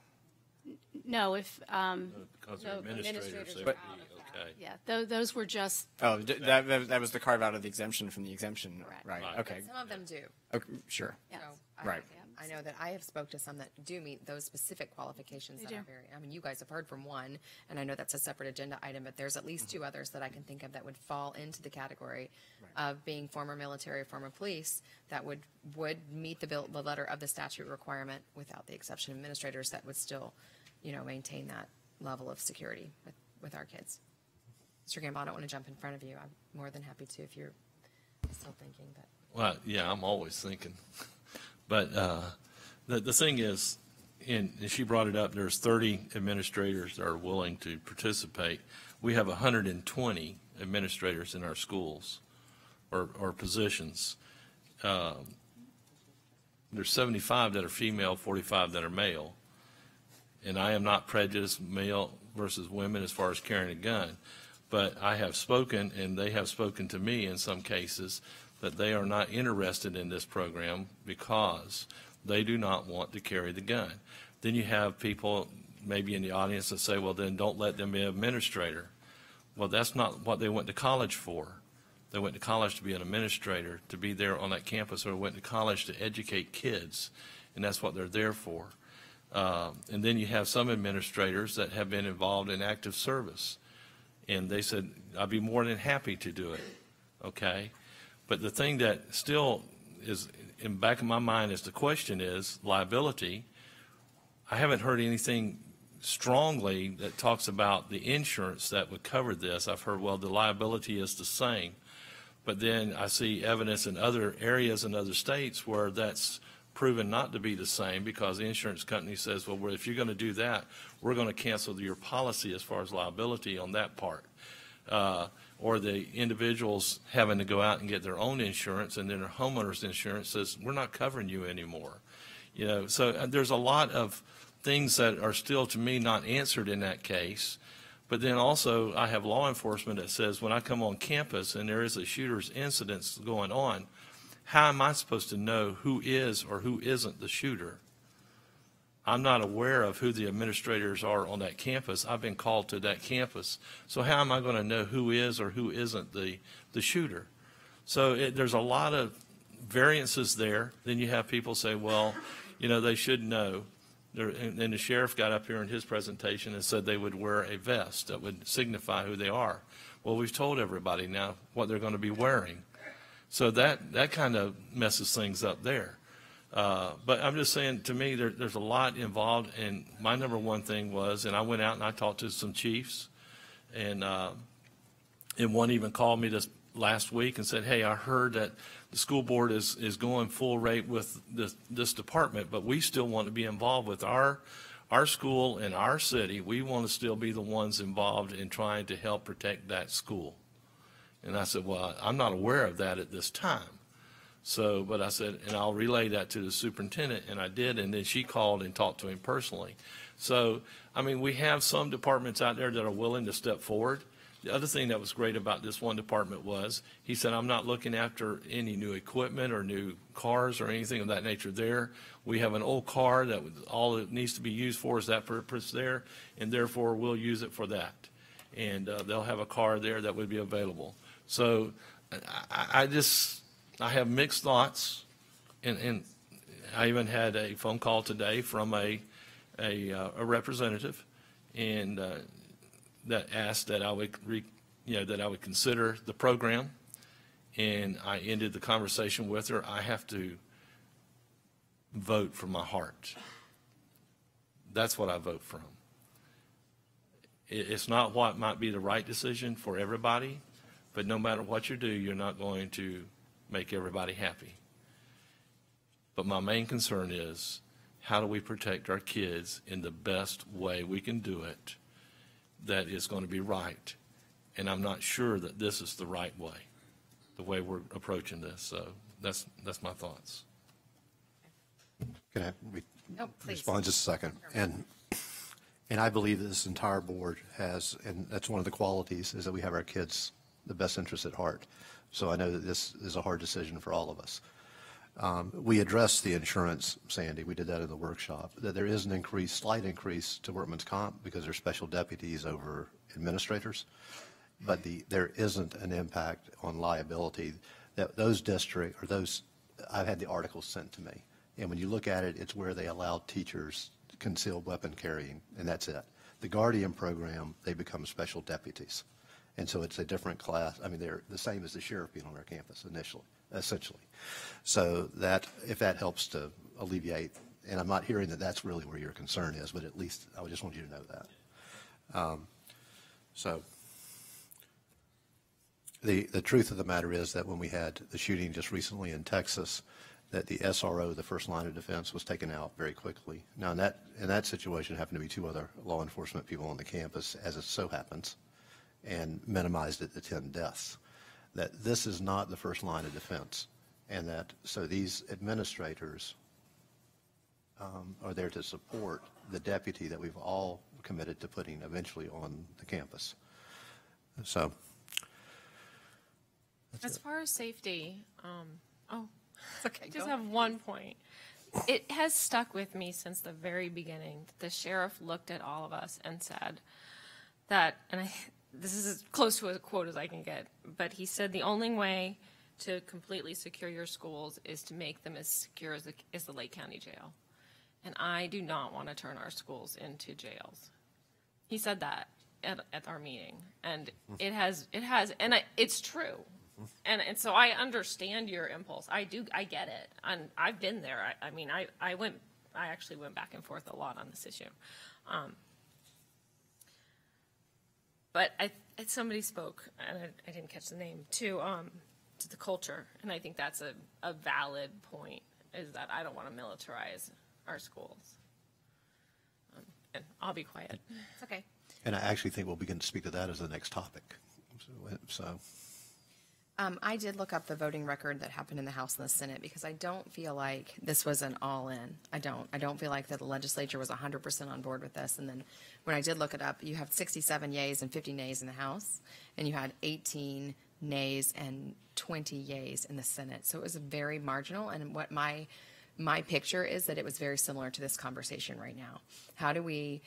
[SPEAKER 2] No, if
[SPEAKER 10] because they're administrators, they would be okay.
[SPEAKER 2] Yeah, those were just.
[SPEAKER 9] Oh, that was the carve out of the exemption from the exemption, right? Okay.
[SPEAKER 4] Some of them do.
[SPEAKER 9] Okay, sure.
[SPEAKER 4] Yes. So
[SPEAKER 9] Right.
[SPEAKER 4] I know that I have spoke to some that do meet those specific qualifications that are very, I mean, you guys have heard from one, and I know that's a separate agenda item, but there's at least two others that I can think of that would fall into the category of being former military, former police, that would meet the letter of the statute requirement without the exception of administrators that would still, maintain that level of security with our kids. Mr. Gamble, I don't want to jump in front of you. I'm more than happy to if you're still thinking. But
[SPEAKER 10] well, yeah, I'm always thinking. But the thing is, and she brought it up, there's 30 administrators that are willing to participate. We have 120 administrators in our schools or positions. There's 75 that are female, 45 that are male. And I am not prejudiced male versus women as far as carrying a gun. But I have spoken, and they have spoken to me in some cases, that they are not interested in this program because they do not want to carry the gun. Then you have people maybe in the audience that say, well, then don't let them be an administrator. Well, that's not what they went to college for. They went to college to be an administrator, to be there on that campus, or went to college to educate kids, and that's what they're there for. And then you have some administrators that have been involved in active service, and they said, I'd be more than happy to do it, okay? But the thing that still is in the back of my mind is the question is liability. I haven't heard anything strongly that talks about the insurance that would cover this. I've heard, well, the liability is the same. But then I see evidence in other areas in other states where that's proven not to be the same because the insurance company says, well, if you're going to do that, we're going to cancel your policy as far as liability on that part. Or the individuals having to go out and get their own insurance, and then their homeowner's insurance says, we're not covering you anymore. You know, so there's a lot of things that are still, to me, not answered in that case. But then also I have law enforcement that says when I come on campus and there is a shooter's incident going on, how am I supposed to know who is or who isn't the shooter? I'm not aware of who the administrators are on that campus. I've been called to that campus. So how am I going to know who is or who isn't the shooter? So there's a lot of variances there. Then you have people say, well, you know, they should know. And the sheriff got up here in his presentation and said they would wear a vest that would signify who they are. Well, we've told everybody now what they're going to be wearing. So that kind of messes things up there. But I'm just saying, to me, there's a lot involved. And my number one thing was, and I went out and I talked to some chiefs, and one even called me this last week and said, hey, I heard that the school board is going full rate with this department, but we still want to be involved with our school and our city. We want to still be the ones involved in trying to help protect that school. And I said, well, I'm not aware of that at this time. So, but I said, and I'll relay that to the superintendent, and I did, and then she called and talked to him personally. So, I mean, we have some departments out there that are willing to step forward. The other thing that was great about this one department was, he said, I'm not looking after any new equipment or new cars or anything of that nature there. We have an old car that all it needs to be used for is that purpose there, and therefore we'll use it for that. And they'll have a car there that would be available. So I have mixed thoughts, and I even had a phone call today from a representative, and that asked that I would that I would consider the program, and I ended the conversation with her. I have to vote from my heart. That's what I vote from. It's not what might be the right decision for everybody, but no matter what you do, you're not going to make everybody happy. But my main concern is, how do we protect our kids in the best way we can do it that is going to be right? And I'm not sure that this is the right way, the way we're approaching this. So that's my thoughts.
[SPEAKER 3] Can I respond just a second? And I believe that this entire board has, and that's one of the qualities, is that we have our kids' the best interest at heart. So I know that this is a hard decision for all of us. We addressed the insurance, Sandy. We did that in the workshop, that there is an slight increase to workman's comp because there's special deputies over administrators, but there isn't an impact on liability. That those districts, or those, I've had the articles sent to me, and when you look at it, it's where they allow teachers concealed weapon carrying, and that's it. The Guardian program, they become special deputies. And so it's a different class. I mean, they're the same as the sheriff being on our campus essentially. So that, if that helps to alleviate, and I'm not hearing that that's really where your concern is, but at least I just want you to know that. So the truth of the matter is that when we had the shooting just recently in Texas, that the SRO, the first line of defense, was taken out very quickly. Now, in that situation, happened to be two other law enforcement people on the campus, as it so happens, and minimized it to 10 deaths. That this is not the first line of defense, and that so these administrators are there to support the deputy that we've all committed to putting eventually on the campus. So,
[SPEAKER 12] as far as safety,
[SPEAKER 4] okay,
[SPEAKER 12] I just have one point. It has stuck with me since the very beginning. The sheriff looked at all of us and said that, and this is as close to a quote as I can get, but he said the only way to completely secure your schools is to make them as secure as the Lake County Jail. And I do not want to turn our schools into jails. He said that at our meeting, and it has, and it's true. And so I understand your impulse. I get it. And I've been there. I mean, I actually went back and forth a lot on this issue. But somebody spoke, and I didn't catch the name, to the culture, and I think that's a valid point. is that I don't want to militarize our schools. And I'll be quiet. It's okay.
[SPEAKER 3] And I actually think we'll begin to speak to that as the next topic. So.
[SPEAKER 4] I did look up the voting record that happened in the House and the Senate because I don't feel like this was an all-in. I don't feel like that the legislature was 100% on board with this. And then when I did look it up, you have 67 yays and 50 nays in the House, and you had 18 nays and 20 yays in the Senate. So it was very marginal. And what my picture is that it was very similar to this conversation right now. How do we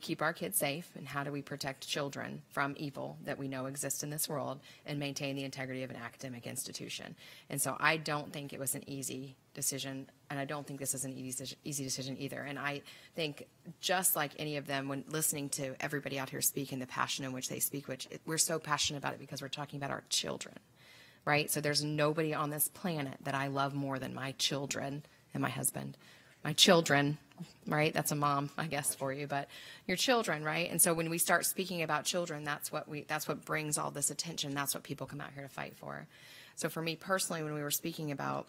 [SPEAKER 4] keep our kids safe, and how do we protect children from evil that we know exists in this world and maintain the integrity of an academic institution? And so I don't think it was an easy decision, and I don't think this is an easy decision either. And I think just like any of them, when listening to everybody out here speak and the passion in which they speak, we're so passionate about it because we're talking about our children, right? So there's nobody on this planet that I love more than my children and my husband. My children, right? That's a mom, I guess, for you, but your children, right? And so when we start speaking about children, that's what brings all this attention. That's what people come out here to fight for. So for me personally, when we were speaking about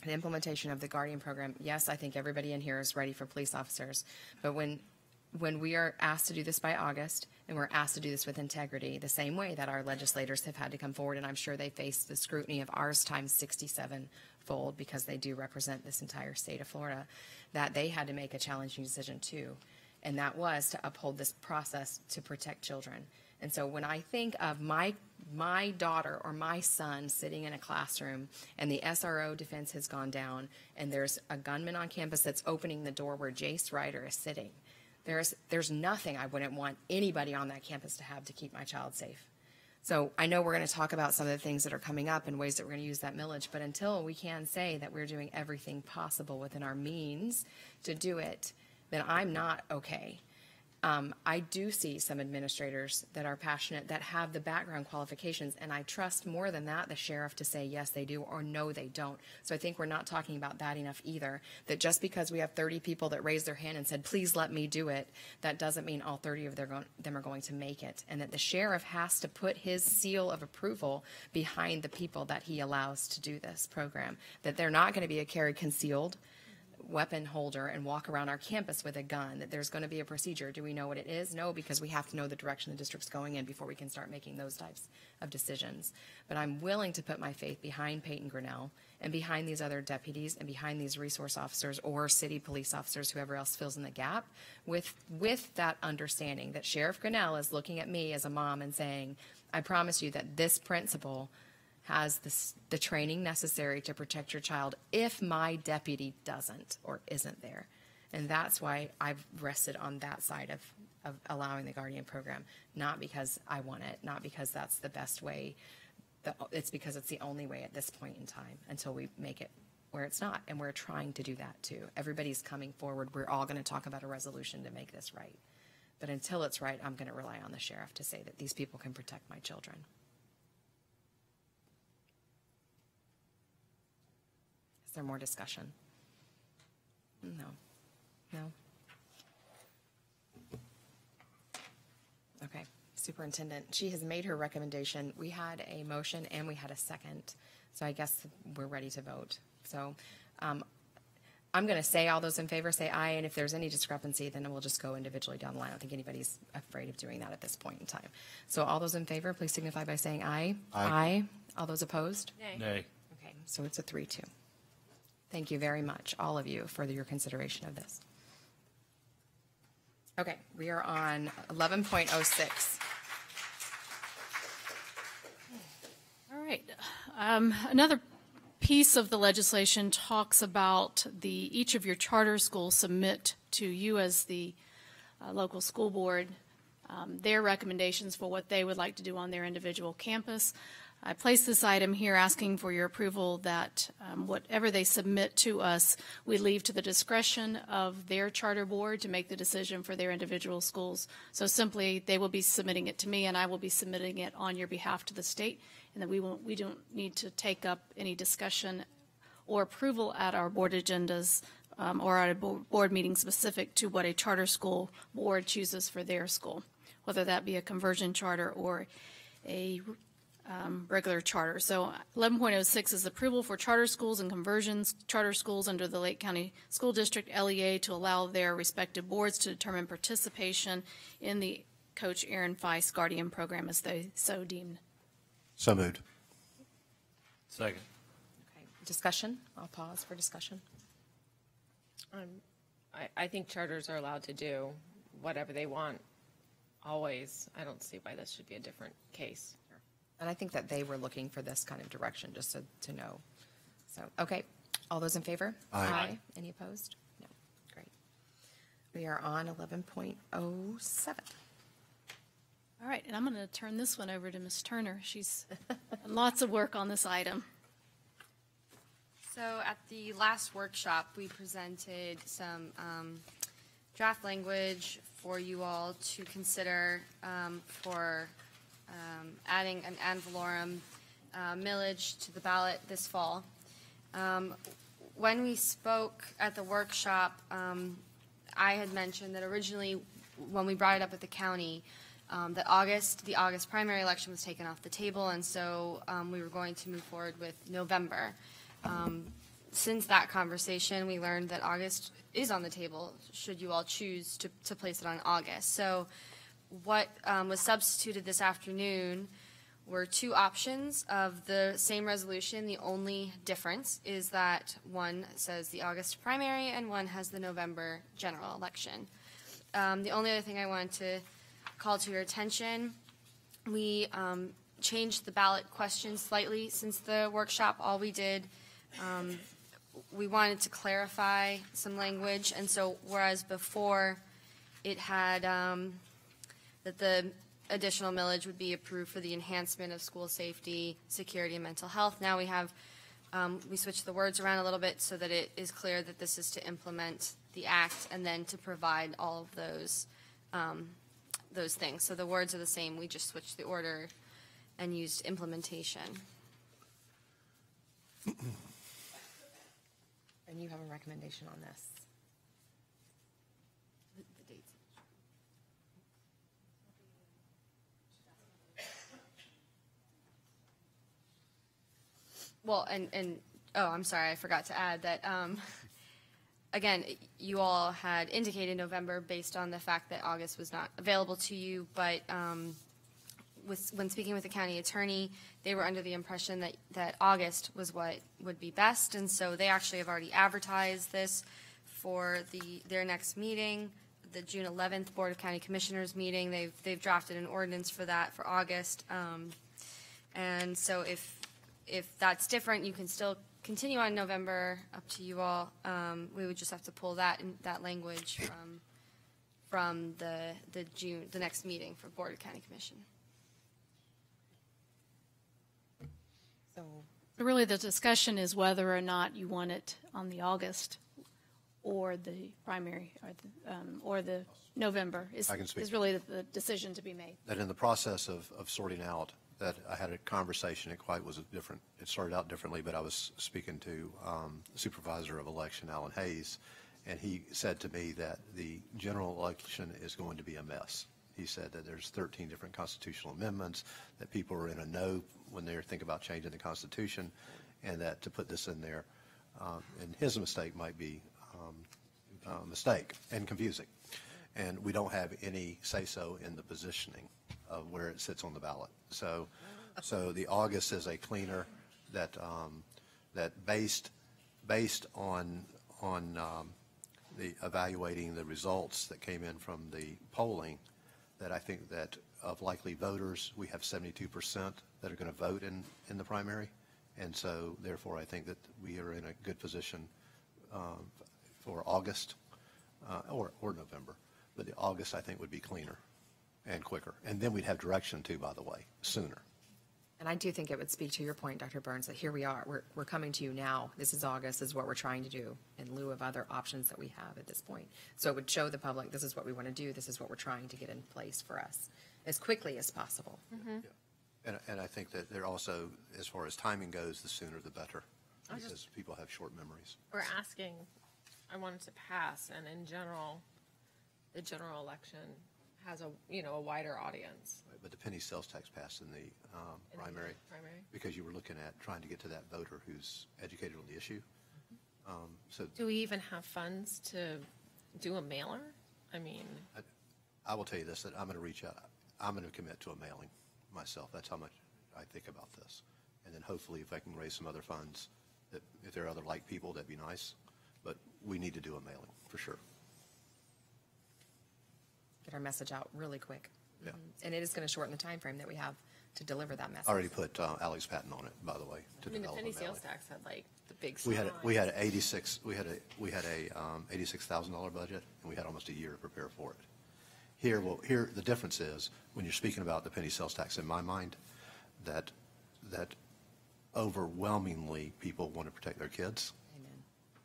[SPEAKER 4] the implementation of the Guardian program, yes, I think everybody in here is ready for police officers. But when we are asked to do this by August, and we're asked to do this with integrity, the same way that our legislators have had to come forward, and I'm sure they face the scrutiny of ours times 67-fold because they do represent this entire state of Florida, that they had to make a challenging decision too. And that was to uphold this process to protect children. And so when I think of my daughter or my son sitting in a classroom and the SRO defense has gone down and there's a gunman on campus that's opening the door where Jace Ryder is sitting, there's nothing I wouldn't want anybody on that campus to have to keep my child safe. So I know we're going to talk about some of the things that are coming up and ways that we're going to use that millage, but until we can say that we're doing everything possible within our means to do it, then I'm not okay. I do see some administrators that are passionate, that have the background qualifications, and I trust more than that the sheriff to say yes they do or no they don't. So I think we're not talking about that enough either, that just because we have 30 people that raised their hand and said please let me do it, that doesn't mean all 30 of them are going to make it, and that the sheriff has to put his seal of approval behind the people that he allows to do this program, that they're not going to be a carry concealed weapon holder and walk around our campus with a gun, that there's going to be a procedure. Do we know what it is? No, because we have to know the direction the district's going in before we can start making those types of decisions. But I'm willing to put my faith behind Peyton Grinnell and behind these other deputies and behind these resource officers or city police officers, whoever else fills in the gap, with that understanding that Sheriff Grinnell is looking at me as a mom and saying, I promise you that this principal has the training necessary to protect your child if my deputy doesn't or isn't there. And that's why I've rested on that side of allowing the Guardian program, not because I want it, not because that's the best way, it's because it's the only way at this point in time until we make it where it's not. And we're trying to do that too. Everybody's coming forward. We're all going to talk about a resolution to make this right. But until it's right, I'm going to rely on the sheriff to say that these people can protect my children. Is there more discussion? No. Okay. Superintendent, she has made her recommendation. We had a motion and we had a second, so I guess we're ready to vote. So I'm going to say all those in favor say aye, and if there's any discrepancy, then we'll just go individually down the line. I don't think anybody's afraid of doing that at this point in time. So all those in favor, please signify by saying aye. Aye. All those opposed?
[SPEAKER 10] Nay.
[SPEAKER 4] Okay, so it's a 3-2. Thank you very much, all of you, for your consideration of this. Okay, we are on 11.06.
[SPEAKER 2] All right. Another piece of the legislation talks about each of your charter schools submit to you as the local school board their recommendations for what they would like to do on their individual campus. I place this item here asking for your approval that whatever they submit to us, we leave to the discretion of their charter board to make the decision for their individual schools. So simply, they will be submitting it to me, and I will be submitting it on your behalf to the state, and that we don't need to take up any discussion or approval at our board agendas or at a board meeting specific to what a charter school board chooses for their school, whether that be a conversion charter or a regular charter. So 11.06 is approval for charter schools and conversions charter schools under the Lake County School District LEA to allow their respective boards to determine participation in the Coach Aaron Feist Guardian Program as they so deem.
[SPEAKER 3] So moved.
[SPEAKER 10] Second.
[SPEAKER 4] Okay, discussion? I'll pause for discussion.
[SPEAKER 12] I think charters are allowed to do whatever they want, always. I don't see why this should be a different case.
[SPEAKER 4] And I think that they were looking for this kind of direction, just to know. So, okay, all those in favor?
[SPEAKER 3] Aye.
[SPEAKER 4] Any opposed? No. Great. We are on 11.07.
[SPEAKER 2] All right, and I'm going to turn this one over to Ms. Turner. She's done lots of work on this item.
[SPEAKER 8] So at the last workshop, we presented some draft language for you all to consider for adding an ad valorem millage to the ballot this fall. When we spoke at the workshop, I had mentioned that originally when we brought it up at the county, that the August primary election was taken off the table, and so we were going to move forward with November. Since that conversation, we learned that August is on the table, should you all choose to place it on August. So what was substituted this afternoon were two options of the same resolution. The only difference is that one says the August primary and one has the November general election. The only other thing I wanted to call to your attention, we changed the ballot question slightly since the workshop. All we did, we wanted to clarify some language, and so whereas before it had that the additional millage would be approved for the enhancement of school safety, security, and mental health. Now we have, we switched the words around a little bit so that it is clear that this is to implement the act and then to provide all of those things. So the words are the same, we just switched the order and used implementation.
[SPEAKER 4] And you have a recommendation on this?
[SPEAKER 8] The dates. Well, oh, I'm sorry, I forgot to add that, again, you all had indicated November based on the fact that August was not available to you, but when speaking with the county attorney, they were under the impression that August was what would be best, and so they actually have already advertised this for their next meeting, the June 11th Board of County Commissioners meeting. They've drafted an ordinance for that for August, and so if that's different, you can still continue on November, up to you all. We would just have to pull that language from the next meeting for Board of County Commission.
[SPEAKER 4] So
[SPEAKER 2] really the discussion is whether or not you want it on the August or the primary or the November is really the decision to be made.
[SPEAKER 3] That in the process of sorting out, that I had a conversation, it started out differently, but I was speaking to the Supervisor of Election, Alan Hayes, and he said to me that the general election is going to be a mess. He said that there's 13 different constitutional amendments, that people are in a no when they're thinking about changing the Constitution, and that to put this in there, and his mistake might be a mistake and confusing. And we don't have any say-so in the positioning of where it sits on the ballot. So the August is a cleaner that based on the evaluating the results that came in from the polling, that I think that of likely voters, we have 72% that are going to vote in the primary. And so therefore I think that we are in a good position for August or November. But the August I think would be cleaner and quicker. And then we'd have direction too, by the way, sooner.
[SPEAKER 4] And I do think it would speak to your point, Dr. Burns, that here we are. We're coming to you now. This is August. This is what we're trying to do in lieu of other options that we have at this point. So it would show the public this is what we want to do. This is what we're trying to get in place for us as quickly as possible.
[SPEAKER 2] Mm-hmm.
[SPEAKER 3] Yeah. And I think that there also, as far as timing goes, the sooner the better, because people have short memories.
[SPEAKER 12] We're asking, I want it to pass, and in general, the general election has a wider audience.
[SPEAKER 3] But the penny sales tax passed in the primary because you were looking at trying to get to that voter who's educated on the issue. So
[SPEAKER 12] Do we even have funds to do a mailer? I mean,
[SPEAKER 3] I will tell you this, that I'm going to reach out. I'm going to commit to a mailing myself. That's how much I think about this. And then hopefully if I can raise some other funds, that if there are other like people, that'd be nice. But we need to do a mailing for sure.
[SPEAKER 4] Get our message out really quick.
[SPEAKER 3] Yeah.
[SPEAKER 4] And it is going to shorten the time frame that we have to deliver that message.
[SPEAKER 3] I already put Alex Patton on it, by the way, to
[SPEAKER 12] the
[SPEAKER 3] develop a
[SPEAKER 12] penny
[SPEAKER 3] mailing.
[SPEAKER 12] sales tax had like the big.
[SPEAKER 3] We had
[SPEAKER 12] sign.
[SPEAKER 3] a $86,000 budget, and we had almost a year to prepare for it. Here the difference is when you're speaking about the penny sales tax. In my mind, that overwhelmingly people want to protect their kids,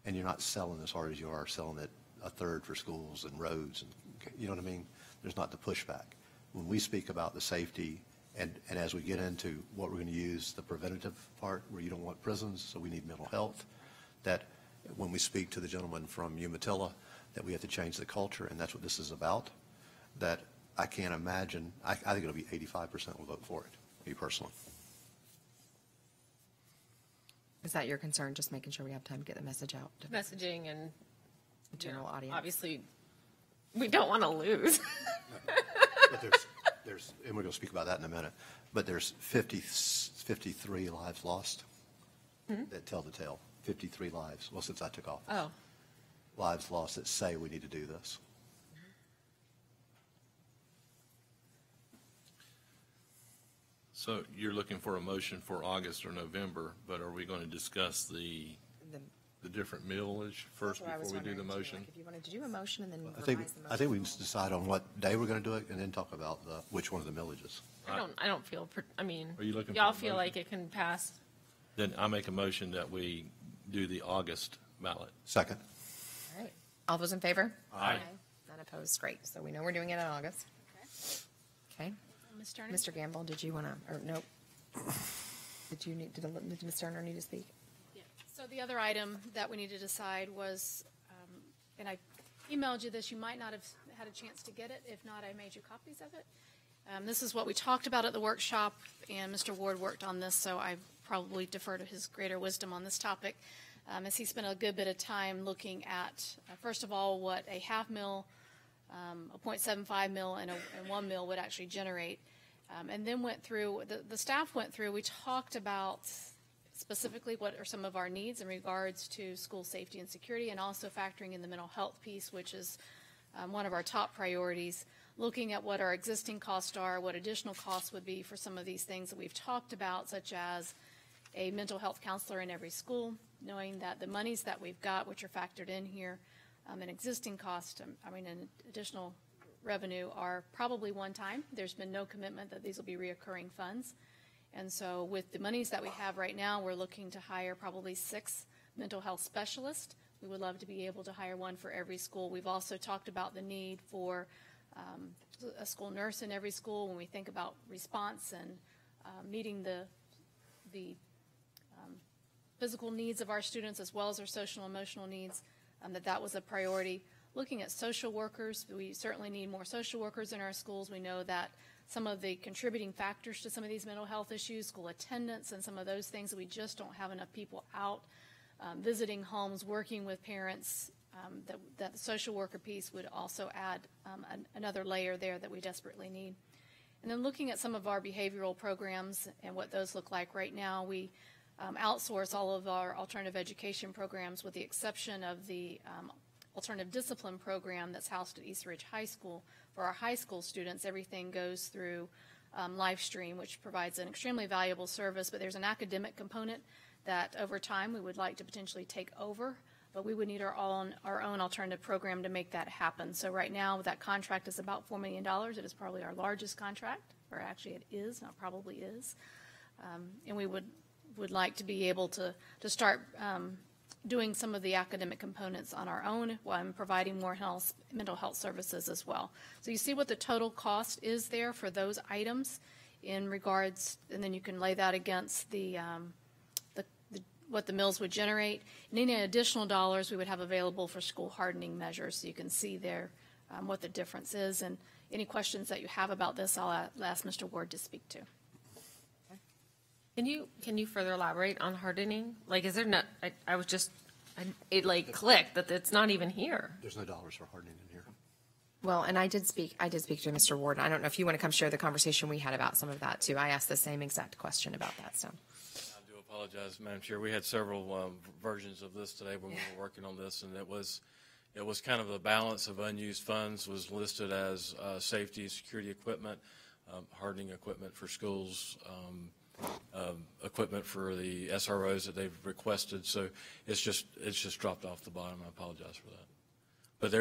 [SPEAKER 3] and you're not selling as hard as you are selling it a third for schools and roads, and you know what I mean. There's not the pushback when we speak about the safety. And as we get into what we're going to use, the preventative part, where you don't want prisons, so we need mental health, that when we speak to the gentleman from Umatilla, that we have to change the culture, and that's what this is about, that I can't imagine, I think it'll be 85% will vote for it, me personally.
[SPEAKER 4] Is that your concern, just making sure we have time to get the message out to
[SPEAKER 12] Messaging and
[SPEAKER 4] the general audience?
[SPEAKER 12] Obviously, we don't want to lose.
[SPEAKER 3] But there's, and we're going to speak about that in a minute, but there's 53 lives lost that tell the tale. 53 lives, well, since I took office.
[SPEAKER 12] Oh.
[SPEAKER 3] Lives lost that say we need to do this.
[SPEAKER 10] So you're looking for a motion for August or November, but are we going to discuss the different millage first before we do the motion?
[SPEAKER 4] If you wanted to do a motion and then
[SPEAKER 3] I think
[SPEAKER 4] revise the motion.
[SPEAKER 3] I think we can decide on what day we're going to do it, and then talk about which one of the millages.
[SPEAKER 12] I don't feel. I mean,
[SPEAKER 10] Are you looking
[SPEAKER 12] y'all
[SPEAKER 10] for a
[SPEAKER 12] feel
[SPEAKER 10] motion?
[SPEAKER 12] like it can pass?
[SPEAKER 10] Then I make a motion that we do the August ballot.
[SPEAKER 3] Second.
[SPEAKER 4] All right. All those in favor?
[SPEAKER 10] Aye.
[SPEAKER 4] None opposed. Great. So we know we're doing it in August. Okay.
[SPEAKER 2] Ms. Turner?
[SPEAKER 4] Mr. Gamble, did you want to, or nope? Did Ms. Turner need to speak?
[SPEAKER 2] So the other item that we need to decide was, and I emailed you this, you might not have had a chance to get it. If not, I made you copies of it. This is what we talked about at the workshop, and Mr. Ward worked on this, so I probably defer to his greater wisdom on this topic, as he spent a good bit of time looking at, first of all, what a half mil, a 0.75 mil, and 1 mil would actually generate. And then went through, the staff went through, we talked about specifically what are some of our needs in regards to school safety and security, and also factoring in the mental health piece, which is one of our top priorities, looking at what our existing costs are, what additional costs would be for some of these things that we've talked about, such as a mental health counselor in every school, knowing that the monies that we've got, which are factored in here, an existing cost, an additional revenue, are probably one time. There's been no commitment that these will be reoccurring funds. And so with the monies that we have right now, we're looking to hire probably 6 mental health specialists. We would love to be able to hire one for every school. We've also talked about the need for a school nurse in every school when we think about response and meeting the physical needs of our students as well as their social and emotional needs, that was a priority. Looking at social workers, we certainly need more social workers in our schools. We know that some of the contributing factors to some of these mental health issues, school attendance and some of those things, that we just don't have enough people out visiting homes, working with parents, that the social worker piece would also add another layer there that we desperately need. And then looking at some of our behavioral programs and what those look like right now, we outsource all of our alternative education programs with the exception of the alternative discipline program that's housed at East Ridge High School. For our high school students, everything goes through live stream, which provides an extremely valuable service, but there's an academic component that over time we would like to potentially take over, but we would need our own alternative program to make that happen. So right now that contract is about $4 million. It is probably our largest contract, or actually it is, not probably is. And we would like to be able to start doing some of the academic components on our own while providing more mental health services as well. So you see what the total cost is there for those items in regards, and then you can lay that against what the mills would generate. And any additional dollars we would have available for school hardening measures, so you can see there what the difference is. And any questions that you have about this, I'll ask Mr. Ward to speak to.
[SPEAKER 12] Can you further elaborate on hardening? Like, is there not, it like clicked that it's not even here.
[SPEAKER 3] There's no dollars for hardening in here.
[SPEAKER 4] Well, and I did speak to Mr. Ward. I don't know if you want to come share the conversation we had about some of that too. I asked the same exact question about that, so.
[SPEAKER 19] I do apologize, Madam Chair. We had several versions of this today when we were working on this, and it was kind of the balance of unused funds was listed as safety and security equipment, hardening equipment for schools, equipment for the SROs that they've requested. So it's just dropped off the bottom. I apologize for that. But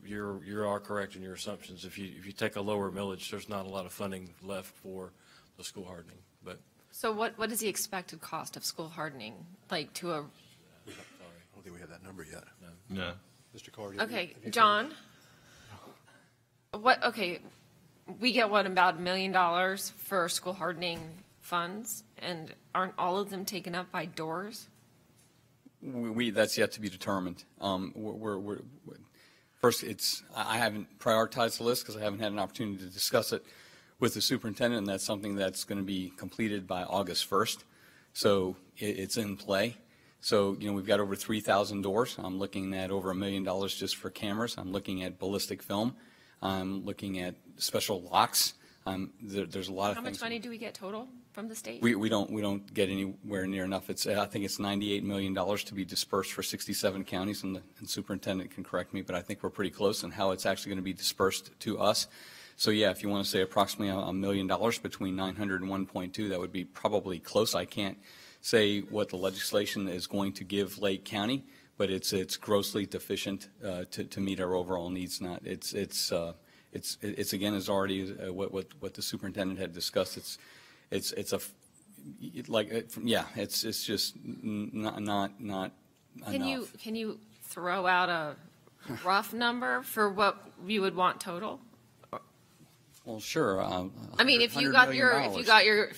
[SPEAKER 19] you are correct in your assumptions. If you take a lower millage, there's not a lot of funding left for the school hardening. But
[SPEAKER 12] so what is the expected cost of school hardening? Like to a.
[SPEAKER 3] Sorry, I don't think we have that number yet.
[SPEAKER 10] No.
[SPEAKER 3] Mr. Carr.
[SPEAKER 12] Okay, John. Okay, we get about $1 million for school hardening funds, and aren't all of them taken up by doors?
[SPEAKER 11] That's yet to be determined. First, I haven't prioritized the list because I haven't had an opportunity to discuss it with the superintendent, and that's something that's going to be completed by August 1st. So it's in play. So, we've got over 3,000 doors. I'm looking at over $1 million just for cameras. I'm looking at ballistic film. I'm looking at special locks. There's a lot of things.
[SPEAKER 12] How much money do we get total from the state?
[SPEAKER 11] We don't get anywhere near enough. I think it's $98 million to be dispersed for 67 counties, and the superintendent can correct me, but I think we're pretty close on how it's actually going to be dispersed to us. So yeah, if you want to say approximately $1 million between 900 and 1.2, that would be probably close. I can't say what the legislation is going to give Lake County, but it's grossly deficient to meet our overall needs. It's again, as already what the superintendent had discussed. It's just not enough.
[SPEAKER 12] Can you throw out a rough number for what you would want total?
[SPEAKER 11] Well, sure.
[SPEAKER 12] I mean, if you got your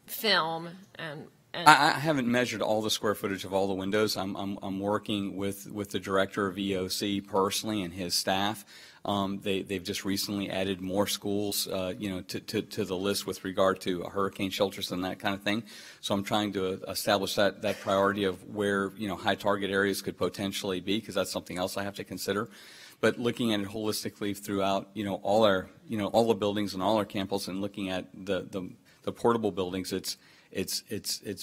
[SPEAKER 12] film and
[SPEAKER 11] I haven't measured all the square footage of all the windows. I'm working with the director of EOC personally and his staff. They've just recently added more schools, to the list with regard to hurricane shelters and that kind of thing. So I'm trying to establish that priority of where, high target areas could potentially be, because that's something else I have to consider. But looking at it holistically throughout, all the buildings and all our campuses, and looking at the portable buildings, it's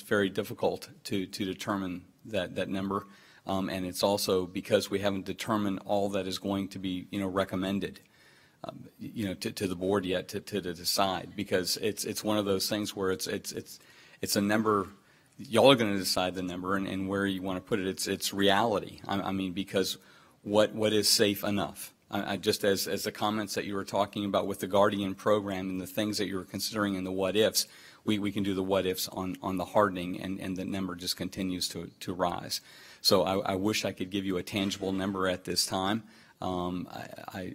[SPEAKER 11] very difficult to determine that number. And it's also because we haven't determined all that is going to be, recommended, to the board yet to decide, because it's one of those things where it's a number. Y'all are going to decide the number and where you want to put it. It's reality. I mean, because what is safe enough? Just as the comments that you were talking about with the Guardian program and the things that you were considering in the what ifs, we can do the what ifs on the hardening, and the number just continues to rise. So I wish I could give you a tangible number at this time. I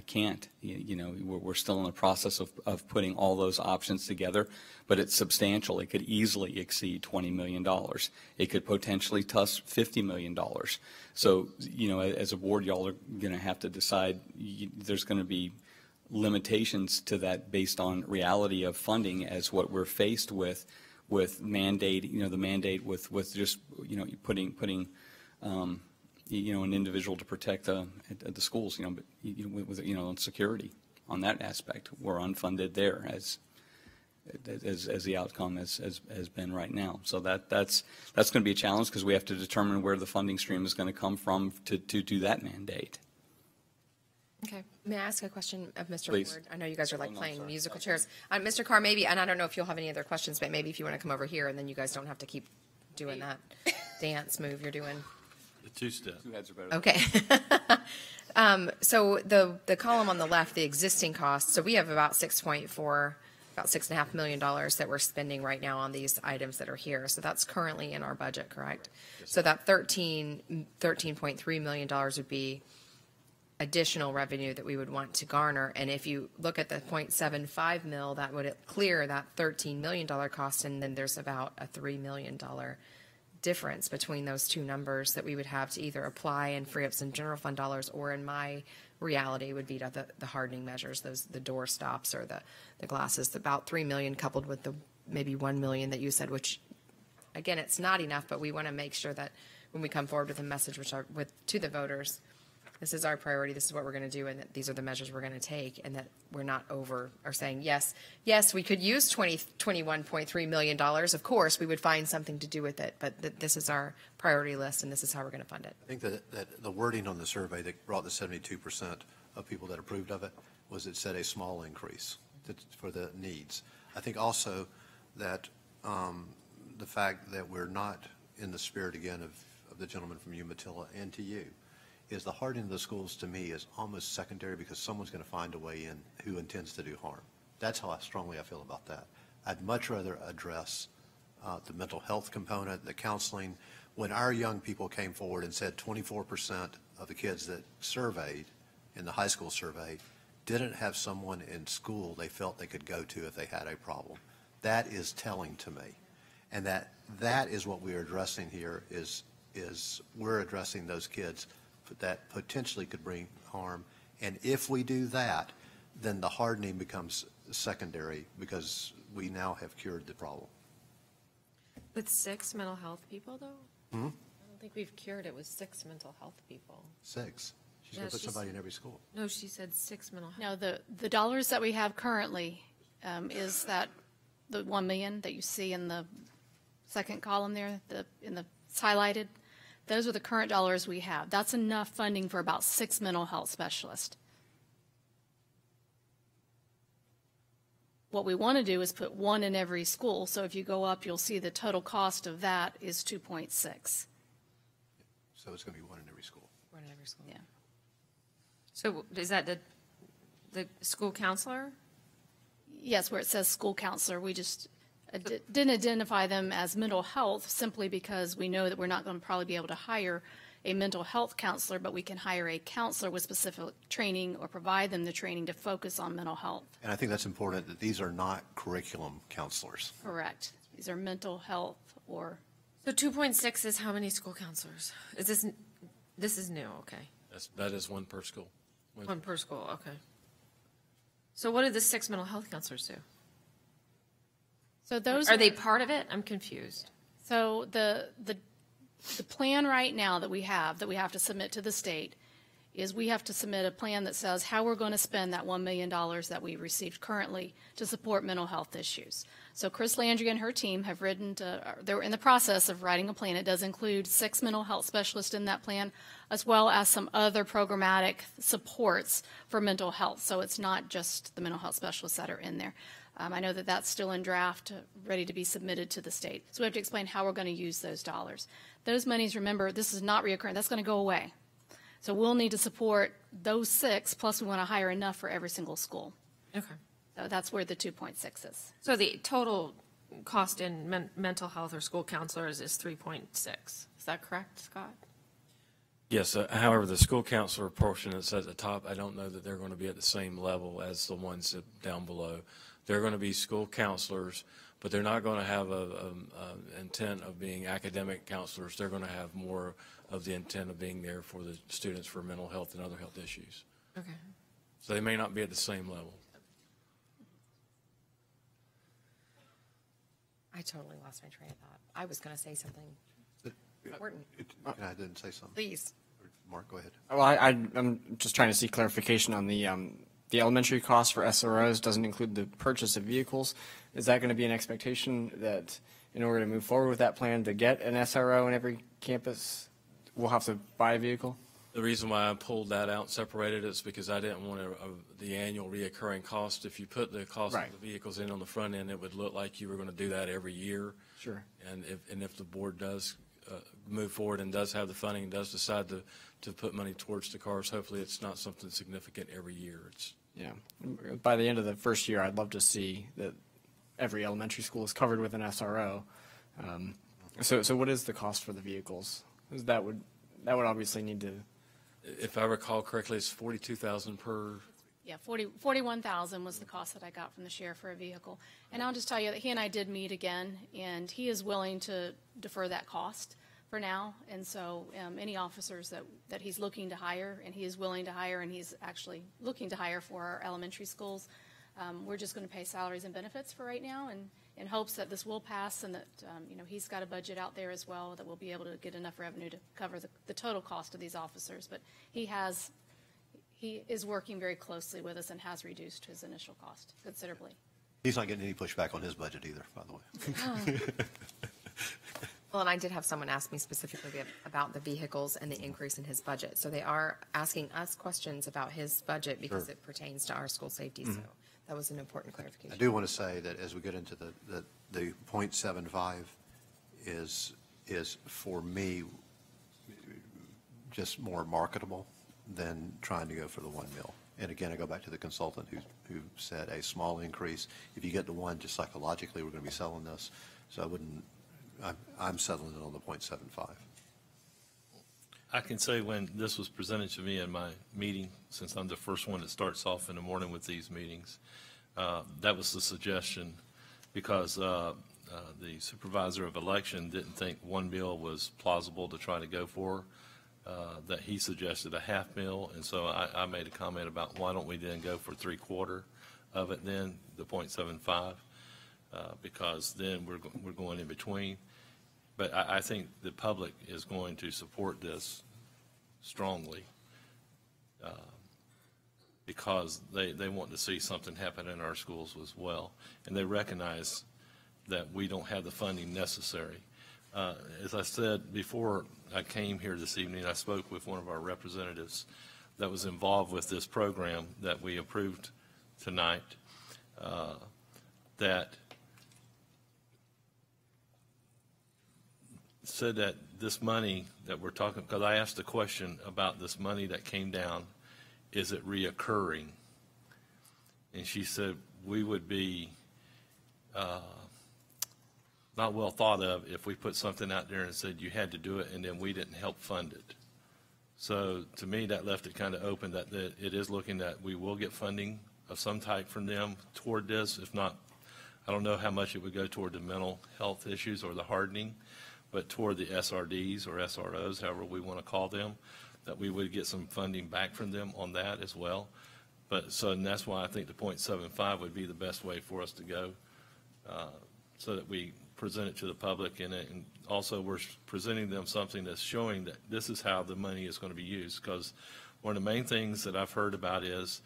[SPEAKER 11] can't. We're still in the process of putting all those options together, but it's substantial. It could easily exceed $20 million. It could potentially touch $50 million. So, as a board, y'all are going to have to decide. There's going to be limitations to that based on reality of funding, as what we're faced with mandate, the mandate with just, putting an individial to protect the schools, with security on that aspect. We're unfunded there as the outcome has been right now. So that's going to be a challenge, because we have to determine where the funding stream is going to come from to do that mandate.
[SPEAKER 4] Okay. May I ask a question of Mr.
[SPEAKER 11] Please.
[SPEAKER 4] Ward? I know you guys are playing musical chairs. Mr. Carr, maybe, and I don't know if you'll have any other questions, but maybe if you want to come over here, and then you guys don't have to keep doing that dance move you're doing.
[SPEAKER 10] The two-step.
[SPEAKER 11] Two heads are better.
[SPEAKER 4] Okay. So the column on the left, the existing costs, so we have about $6.5 million that we're spending right now on these items that are here. So that's currently in our budget, correct? Yes. So that $13.3 million would be additional revenue that we would want to garner. And if you look at the 0.75 mil, that would clear that $13 million cost, and then there's about a $3 million difference between those two numbers that we would have to either apply and free up some general fund dollars, or in my reality would be to the hardening measures, the door stops or the glasses, about 3 million coupled with the maybe 1 million that you said, which again, it's not enough, but we want to make sure that when we come forward with a message to the voters, this is our priority, this is what we're going to do, and that these are the measures we're going to take, and that we're not over or saying, yes, we could use $21.3 million. Of course, we would find something to do with it, but this is our priority list, and this is how we're going to fund it.
[SPEAKER 3] I think that the wording on the survey that brought the 72% of people that approved of it was it said a small increase for the needs. I think also that the fact that we're not in the spirit, again, of the gentleman from Umatilla and to you, is the hardening of the schools to me is almost secondary, because someone's going to find a way in who intends to do harm. That's how strongly I feel about that. I'd much rather address the mental health component, the counseling. When our young people came forward and said 24% of the kids that surveyed in the high school survey didn't have someone in school they felt they could go to if they had a problem, that is telling to me. And that is what we are addressing here, is we're addressing those kids that potentially could bring harm. And if we do that, then the hardening becomes secondary, because we now have cured the problem.
[SPEAKER 12] With 6 mental health people, though?
[SPEAKER 3] Hmm?
[SPEAKER 12] I don't think we've cured it with 6 mental health people.
[SPEAKER 3] 6? She's going to put somebody in every school.
[SPEAKER 12] No, she said 6 mental health.
[SPEAKER 2] No, the dollars that we have currently is that the 1 million that you see in the second column there, it's highlighted. Those are the current dollars we have. That's enough funding for about 6 mental health specialists. What we want to do is put 1 in every school. So if you go up, you'll see the total cost of that is 2.6.
[SPEAKER 3] So it's going to be 1 in every school.
[SPEAKER 4] 1 in every school.
[SPEAKER 2] Yeah.
[SPEAKER 12] So is that the school counselor?
[SPEAKER 2] Yes, where it says school counselor, we just didn't identify them as mental health, simply because we know that we're not going to probably be able to hire a mental health counselor, but we can hire a counselor with specific training or provide them the training to focus on mental health.
[SPEAKER 3] And I think that's important, that these are not curriculum counselors.
[SPEAKER 2] Correct. These are mental health or...
[SPEAKER 12] So 2.6 is how many school counselors? This is new, okay.
[SPEAKER 19] That is 1 per school.
[SPEAKER 12] 1 per school, okay. So what do the 6 mental health counselors do?
[SPEAKER 2] So those
[SPEAKER 12] are they part of it? I'm confused.
[SPEAKER 2] So the plan right now that we have to submit to the state is we have to submit a plan that says how we're going to spend that $1 million that we received currently to support mental health issues. So Chris Landry and her team have they're in the process of writing a plan. It does include 6 mental health specialists in that plan, as well as some other programmatic supports for mental health. So it's not just the mental health specialists that are in there. I know that that's still in draft, ready to be submitted to the state. So we have to explain how we're going to use those dollars. Those monies, remember, this is not reoccurring. That's going to go away. So we'll need to support those 6, plus we want to hire enough for every single school.
[SPEAKER 12] Okay.
[SPEAKER 2] So that's where the 2.6 is.
[SPEAKER 12] So the total cost in mental health or school counselors is 3.6. Is that correct, Scott?
[SPEAKER 19] Yes. However, the school counselor portion that's at the top, I don't know that they're going to be at the same level as the ones down below. They're going to be school counselors, but they're not going to have an intent of being academic counselors. They're going to have more of the intent of being there for the students for mental health and other health issues.
[SPEAKER 12] Okay.
[SPEAKER 19] So they may not be at the same level.
[SPEAKER 4] I totally lost my train of thought. I was going to say something important.
[SPEAKER 3] I didn't say something.
[SPEAKER 4] Please.
[SPEAKER 3] Mark, go ahead.
[SPEAKER 9] Well, I'm just trying to see clarification on the elementary cost for SROs doesn't include the purchase of vehicles. Is that going to be an expectation that in order to move forward with that plan to get an SRO in every campus, we'll have to buy a vehicle?
[SPEAKER 19] The reason why I pulled that out and separated it is because I didn't want the annual reoccurring cost. If you put the cost of the vehicles in on the front end, it would look like you were going to do that every year.
[SPEAKER 9] Sure.
[SPEAKER 19] And if the board does move forward and does have the funding and does decide to put money towards the cars, hopefully it's not something significant every year.
[SPEAKER 9] Yeah. By the end of the first year, I'd love to see that every elementary school is covered with an SRO. So what is the cost for the vehicles? That would obviously need to.
[SPEAKER 19] If I recall correctly, it's $42,000 per
[SPEAKER 2] Yeah, 41,000 was the cost that I got from the sheriff for a vehicle. And I'll just tell you that he and I did meet again, and he is willing to defer that cost for now. And so any officers that he's looking to hire, and he is willing to hire, and he's actually looking to hire for our elementary schools, we're just going to pay salaries and benefits for right now, and in hopes that this will pass, and that he's got a budget out there as well that we'll be able to get enough revenue to cover the total cost of these officers. But he is working very closely with us and has reduced his initial cost considerably.
[SPEAKER 3] He's not getting any pushback on his budget either, by the way.
[SPEAKER 4] Well, and I did have someone ask me specifically about the vehicles and the increase in his budget. So they are asking us questions about his budget because it pertains to our school safety. So that was an important clarification.
[SPEAKER 3] I do want to say that as we get into the 0.75 is for me just more marketable than trying to go for the 1 mil. And again, I go back to the consultant who said a small increase. If you get to 1, just psychologically, we're going to be selling this. So I'm settling it on the 0.75.
[SPEAKER 10] I can say when this was presented to me in my meeting, since I'm the first one that starts off in the morning with these meetings, that was the suggestion, because the supervisor of election didn't think 1 mil was plausible to try to go for. That he suggested a $0.5 mil, and so I made a comment about why don't we then go for 3/4 of it then, the 0.75, because then we're going in between. But I think the public is going to support this strongly because they want to see something happen in our schools as well, and they recognize that we don't have the funding necessary. As I said before I came here this evening, I spoke with one of our representatives that was involved with this program that we approved tonight, that said that this money that we're talking, because I asked a question about this money that came down, is it reoccurring? And she said we would be not well thought of if we put something out there and said you had to do it and then we didn't help fund it. So to me, that left it kind of open that it is looking that we will get funding of some type from them toward this. If not, I don't know how much it would go toward the mental health issues or the hardening, but toward the SRDs or SROs, however we want to call them, that we would get some funding back from them on that as well. And that's why I think the 0.75 would be the best way for us to go, so that we present it to the public, and also we're presenting them something that's showing that this is how the money is going to be used. Because one of the main things that I've heard about is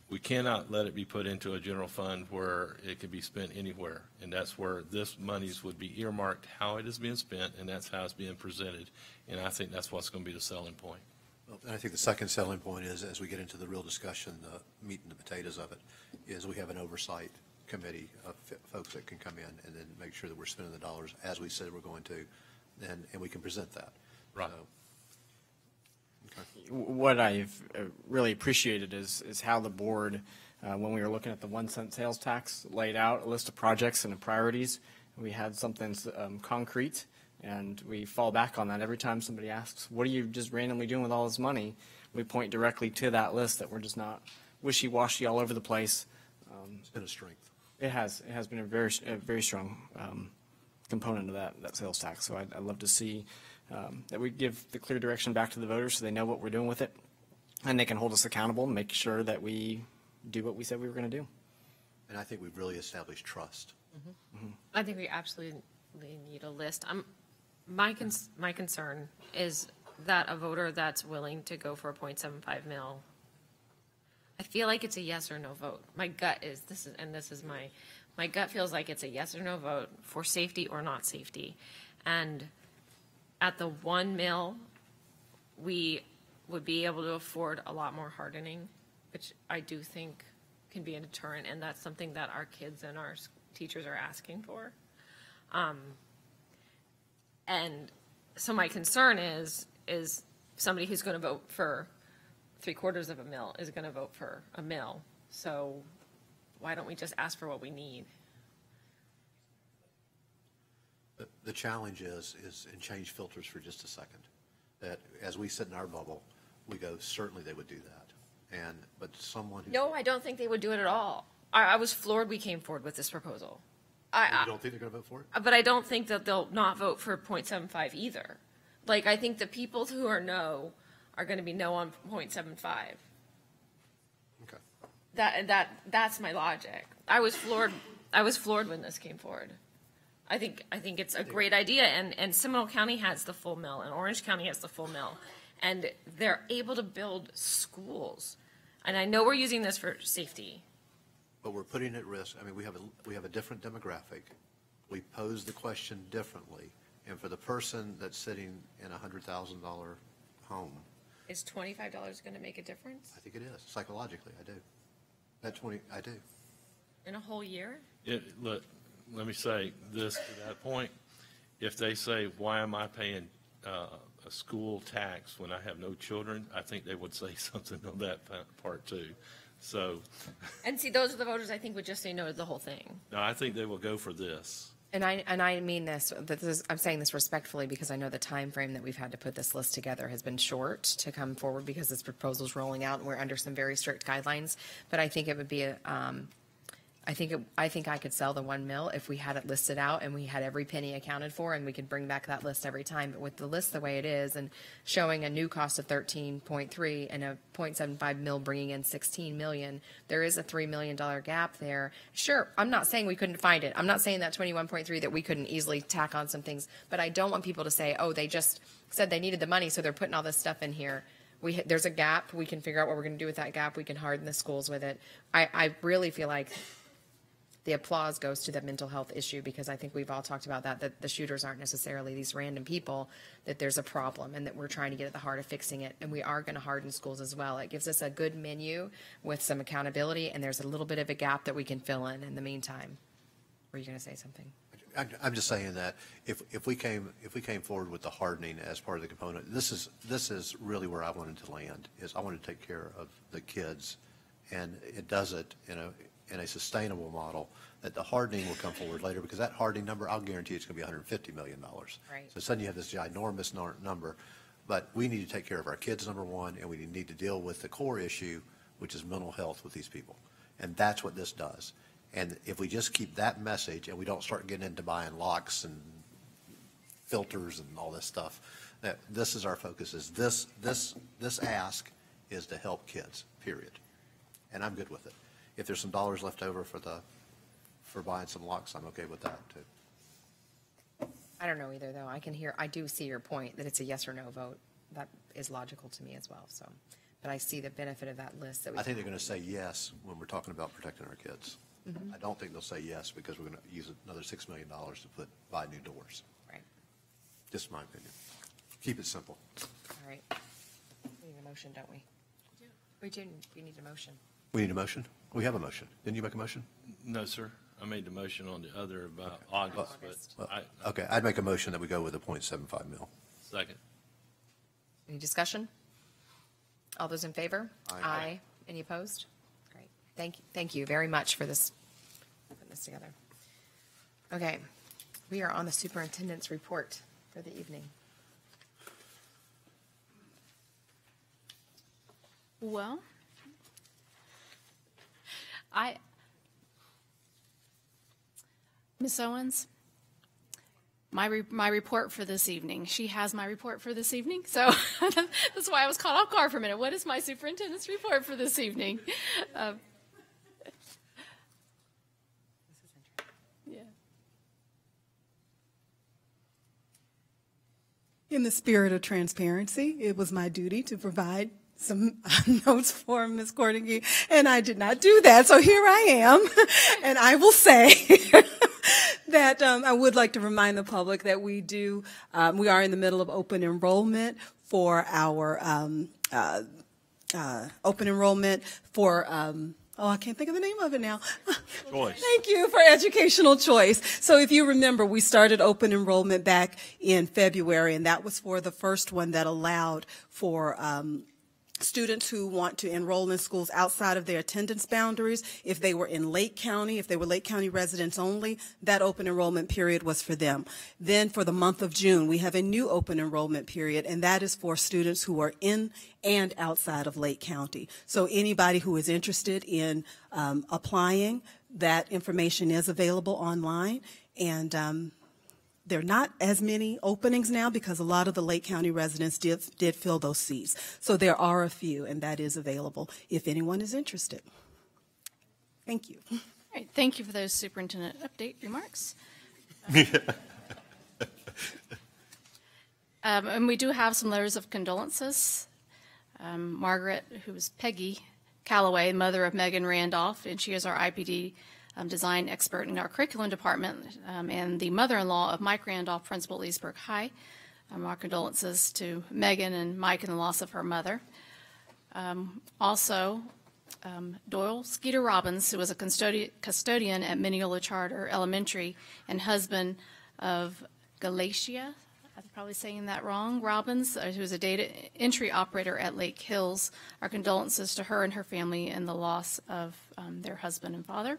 [SPEAKER 10] we cannot let it be put into a general fund where it can be spent anywhere, and that's where this monies would be earmarked, how it is being spent, and that's how it's being presented, and I think that's what's going to be the selling point.
[SPEAKER 3] Well, and I think the second selling point is, as we get into the real discussion, the meat and the potatoes of it, is we have an oversight committee of folks that can come in and then make sure that we're spending the dollars as we said we're going to, and we can present that.
[SPEAKER 10] Right.
[SPEAKER 3] So, okay.
[SPEAKER 9] What I've really appreciated is how the board, when we were looking at the 1 cent sales tax, laid out a list of projects and priorities. We had something concrete, and we fall back on that every time somebody asks, what are you just randomly doing with all this money? We point directly to that list, that we're just not wishy-washy all over the place.
[SPEAKER 3] It's been a strength.
[SPEAKER 9] It has been a very strong component of that sales tax. So I'd love to see that we give the clear direction back to the voters so they know what we're doing with it, and they can hold us accountable and make sure that we do what we said we were going to do.
[SPEAKER 3] And I think we've really established trust.
[SPEAKER 12] Mm-hmm. I think we absolutely need a list. My concern is that a voter that's willing to go for a 0.75 mil, I feel like it's a yes or no vote. My gut is my gut feels like it's a yes or no vote for safety or not safety. And at the 1 mil, we would be able to afford a lot more hardening, which I do think can be a deterrent, and that's something that our kids and our teachers are asking for. And so my concern is somebody who's going to vote for 3/4 of a mil is going to vote for a mil. So why don't we just ask for what we need?
[SPEAKER 3] The challenge is, and change filters for just a second, that as we sit in our bubble, we go, certainly they would do that. but someone who.
[SPEAKER 12] No, I don't think they would do it at all. I was floored we came forward with this proposal.
[SPEAKER 3] You don't think they're going to vote for it?
[SPEAKER 12] But I don't think that they'll not vote for 0.75 either. Like, I think the people who are no are going to be no on 0.75.
[SPEAKER 3] Okay.
[SPEAKER 12] That's my logic. I was floored when this came forward. I think it's a great idea, and Seminole County has the full mill, and Orange County has the full mill, and they're able to build schools. And I know we're using this for safety.
[SPEAKER 3] But we're putting at risk, I mean, we have a different demographic. We pose the question differently. And for the person that's sitting in a $100,000 home.
[SPEAKER 12] Is $25 going to make a difference?
[SPEAKER 3] I think it is, psychologically, I do. I do.
[SPEAKER 12] In a whole year?
[SPEAKER 10] Look, let me say this to that point. If they say, why am I paying a school tax when I have no children, I think they would say something on that part too. So.
[SPEAKER 12] And see, those are the voters I think would just say no to the whole thing.
[SPEAKER 10] No, I think they will go for this.
[SPEAKER 4] And I mean this, I'm saying this respectfully because I know the time frame that we've had to put this list together has been short to come forward because this proposal is rolling out and we're under some very strict guidelines. But I think it would be I think I could sell the 1 mill if we had it listed out and we had every penny accounted for, and we could bring back that list every time. But with the list the way it is and showing a new cost of 13.3 and a 0.75 mill bringing in 16 million, there is a $3 million gap there. Sure, I'm not saying we couldn't find it. I'm not saying that 21.3 that we couldn't easily tack on some things, but I don't want people to say, oh, they just said they needed the money, so they're putting all this stuff in here. There's a gap. We can figure out what we're going to do with that gap. We can harden the schools with it. I really feel like the applause goes to the mental health issue because I think we've all talked about that the shooters aren't necessarily these random people, that there's a problem and that we're trying to get at the heart of fixing it. And we are going to harden schools as well. It gives us a good menu with some accountability, and there's a little bit of a gap that we can fill in the meantime. Were you going to say something?
[SPEAKER 3] I'm just saying that if we came forward with the hardening as part of the component, this is really where I wanted to land, is I wanted to take care of the kids, and it does it in a sustainable model, that the hardening will come forward later, because that hardening number, I'll guarantee it's going to be $150 million.
[SPEAKER 4] Right.
[SPEAKER 3] So suddenly you have this ginormous number, but we need to take care of our kids, number one, and we need to deal with the core issue, which is mental health with these people. And that's what this does. And if we just keep that message and we don't start getting into buying locks and filters and all this stuff, that this is our focus, is this ask is to help kids, period. And I'm good with it. If there's some dollars left over for buying some locks, I'm okay with that too.
[SPEAKER 4] I don't know either, though. I do see your point that it's a yes or no vote. That is logical to me as well. So, but I see the benefit of that list. I
[SPEAKER 3] think they're going to say yes when we're talking about protecting our kids. Mm-hmm. I don't think they'll say yes because we're going to use another $6 million to buy new doors.
[SPEAKER 4] Right.
[SPEAKER 3] Just my opinion. Keep it simple.
[SPEAKER 4] All right. We need a motion, don't we? We do. We need a motion.
[SPEAKER 3] We need a motion? We have a motion. Didn't you make a motion?
[SPEAKER 10] No, sir. I made the motion on the other about August. But
[SPEAKER 3] okay, I'd make a motion that we go with a 0.75 mil.
[SPEAKER 10] Second.
[SPEAKER 4] Any discussion? All those in favor?
[SPEAKER 3] Aye.
[SPEAKER 4] Any opposed? Great. Thank you very much for this, putting this together. Okay. We are on the superintendent's report for the evening.
[SPEAKER 2] Well, Ms. Owens, my report for this evening. She has my report for this evening, so that's why I was caught off guard for a minute. What is my superintendent's report for this evening?
[SPEAKER 20] In the spirit of transparency, it was my duty to provide some notes for Ms. Cordingy, and I did not do that, so here I am. And I will say that I would like to remind the public that we are in the middle of open enrollment for our I can't think of the name of it now.
[SPEAKER 10] Choice.
[SPEAKER 20] Thank you, for educational choice. So if you remember, we started open enrollment back in February, and that was for the first one that allowed for students who want to enroll in schools outside of their attendance boundaries. If they were in Lake County, if they were Lake County residents only, that open enrollment period was for them. Then for the month of June, we have a new open enrollment period, and that is for students who are in and outside of Lake County. So anybody who is interested in applying, that information is available online, and there are not as many openings now because a lot of the Lake County residents did fill those seats. So there are a few, and that is available if anyone is interested. Thank you.
[SPEAKER 2] All right, thank you for those superintendent update remarks. And we do have some letters of condolences. Margaret, who is Peggy Calloway, mother of Megan Randolph, and she is our IPD design expert in our curriculum department, and the mother-in-law of Mike Randolph, principal at Leesburg High. Our condolences to Megan and Mike in the loss of her mother. Also, Doyle Skeeter Robbins, who was a custodian at Mineola Charter Elementary and husband of Galatia, I'm probably saying that wrong, Robbins, who was a data entry operator at Lake Hills. Our condolences to her and her family in the loss of their husband and father.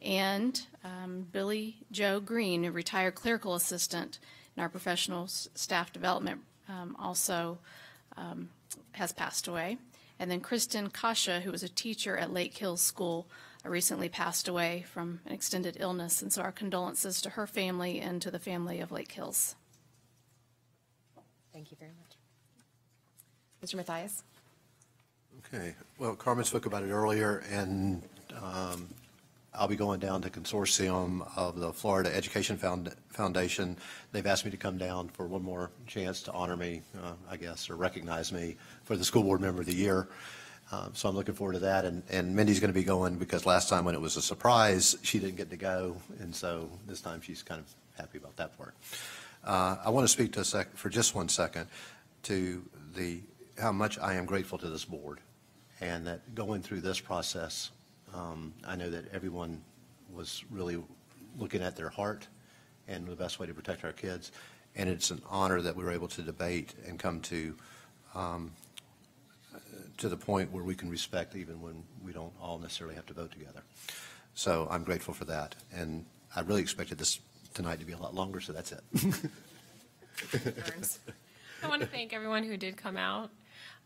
[SPEAKER 2] And Billy Joe Green, a retired clerical assistant in our professional staff development, also has passed away. And then Kristen Kasha, who was a teacher at Lake Hills School, recently passed away from an extended illness. And so our condolences to her family and to the family of Lake Hills.
[SPEAKER 4] Thank you very much. Mr. Mathias?
[SPEAKER 3] Okay. Well, Carmen spoke about it earlier, and I'll be going down to consortium of the Florida Education Foundation. They've asked me to come down for one more chance to honor me, I guess, or recognize me for the School Board Member of the Year. So I'm looking forward to that. And Mindy's going to be going because last time when it was a surprise, she didn't get to go. And so this time she's kind of happy about that part. I want to speak to for just 1 second to how much I am grateful to this board, and that going through this process, I know that everyone was really looking at their heart and the best way to protect our kids, and it's an honor that we were able to debate and come to the point where we can respect even when we don't all necessarily have to vote together. So I'm grateful for that, and I really expected this tonight to be a lot longer, so that's it.
[SPEAKER 12] I want to thank everyone who did come out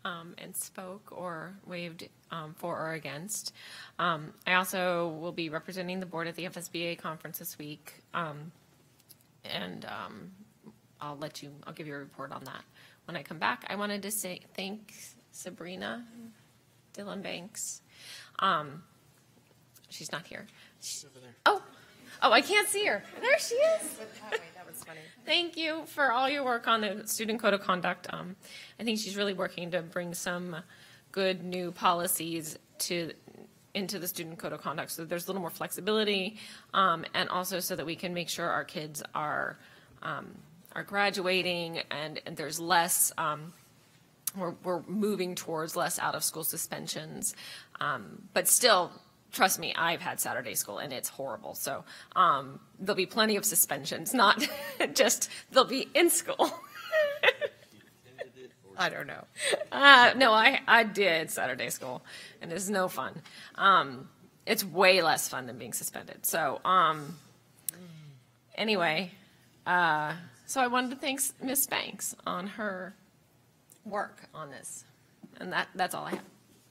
[SPEAKER 12] and spoke or waved for or against. I also will be representing the board at the FSBA conference this week, and I'll give you a report on that when I come back. I wanted to thank Sabrina Dillon Banks. She's not here. She's over there. Oh, I can't see her. There she is.
[SPEAKER 4] That was funny.
[SPEAKER 12] Thank you for all your work on the Student Code of Conduct. I think she's really working to bring some good new policies into the Student Code of Conduct so that there's a little more flexibility, and also so that we can make sure our kids are graduating and there's less, we're moving towards less out-of-school suspensions. But still, trust me, I've had Saturday school, and it's horrible. So there'll be plenty of suspensions, not just they'll be in school.
[SPEAKER 4] I don't know.
[SPEAKER 12] No, I did Saturday school, and it's no fun. It's way less fun than being suspended. So anyway, so I wanted to thank Ms. Banks on her work on this. And that's all I have.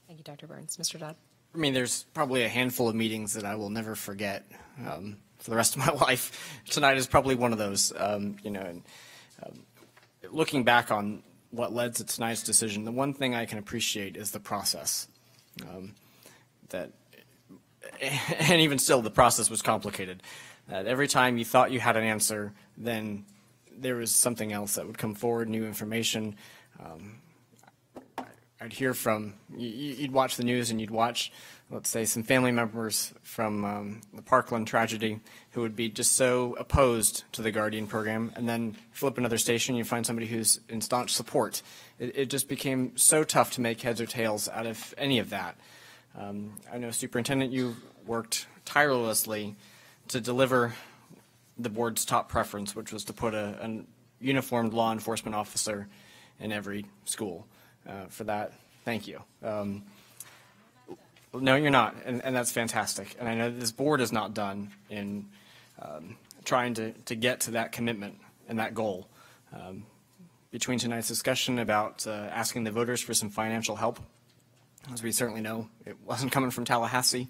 [SPEAKER 4] Thank you, Dr. Burns. Mr. Dodd?
[SPEAKER 9] I mean, there's probably a handful of meetings that I will never forget for the rest of my life. Tonight is probably one of those, looking back on what led to tonight's decision, the one thing I can appreciate is the process. And even still, the process was complicated. That every time you thought you had an answer, then there was something else that would come forward, new information. I'd hear from, you'd watch the news and you'd watch, let's say, some family members from the Parkland tragedy who would be just so opposed to the Guardian program, and then flip another station, you find somebody who's in staunch support. It just became so tough to make heads or tails out of any of that. I know, Superintendent, you worked tirelessly to deliver the board's top preference, which was to put a uniformed law enforcement officer in every school. For that, Thank you. No, you're not, and that's fantastic. And I know this board is not done in trying to get to that commitment and that goal. Between tonight's discussion about asking the voters for some financial help, as we certainly know, it wasn't coming from Tallahassee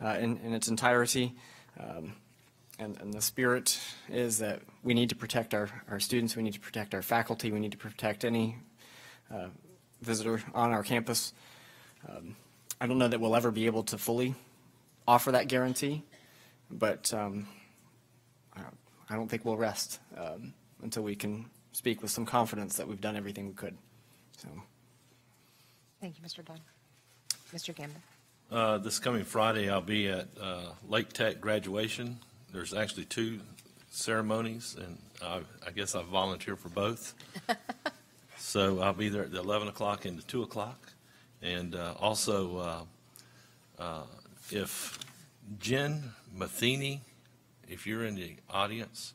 [SPEAKER 9] in its entirety. And the spirit is that we need to protect our students, we need to protect our faculty, we need to protect any visitor on our campus. I don't know that we'll ever be able to fully offer that guarantee, but I don't think we'll rest until we can speak with some confidence that we've done everything we could. So,
[SPEAKER 4] thank you, Mr. Dunn. Mr. Gamble.
[SPEAKER 10] This coming Friday, I'll be at Lake Tech graduation. There's actually 2 ceremonies, and I guess I volunteer for both. So I'll be there at 11 o'clock and 2 o'clock. And also, if Jen Matheny, if you're in the audience,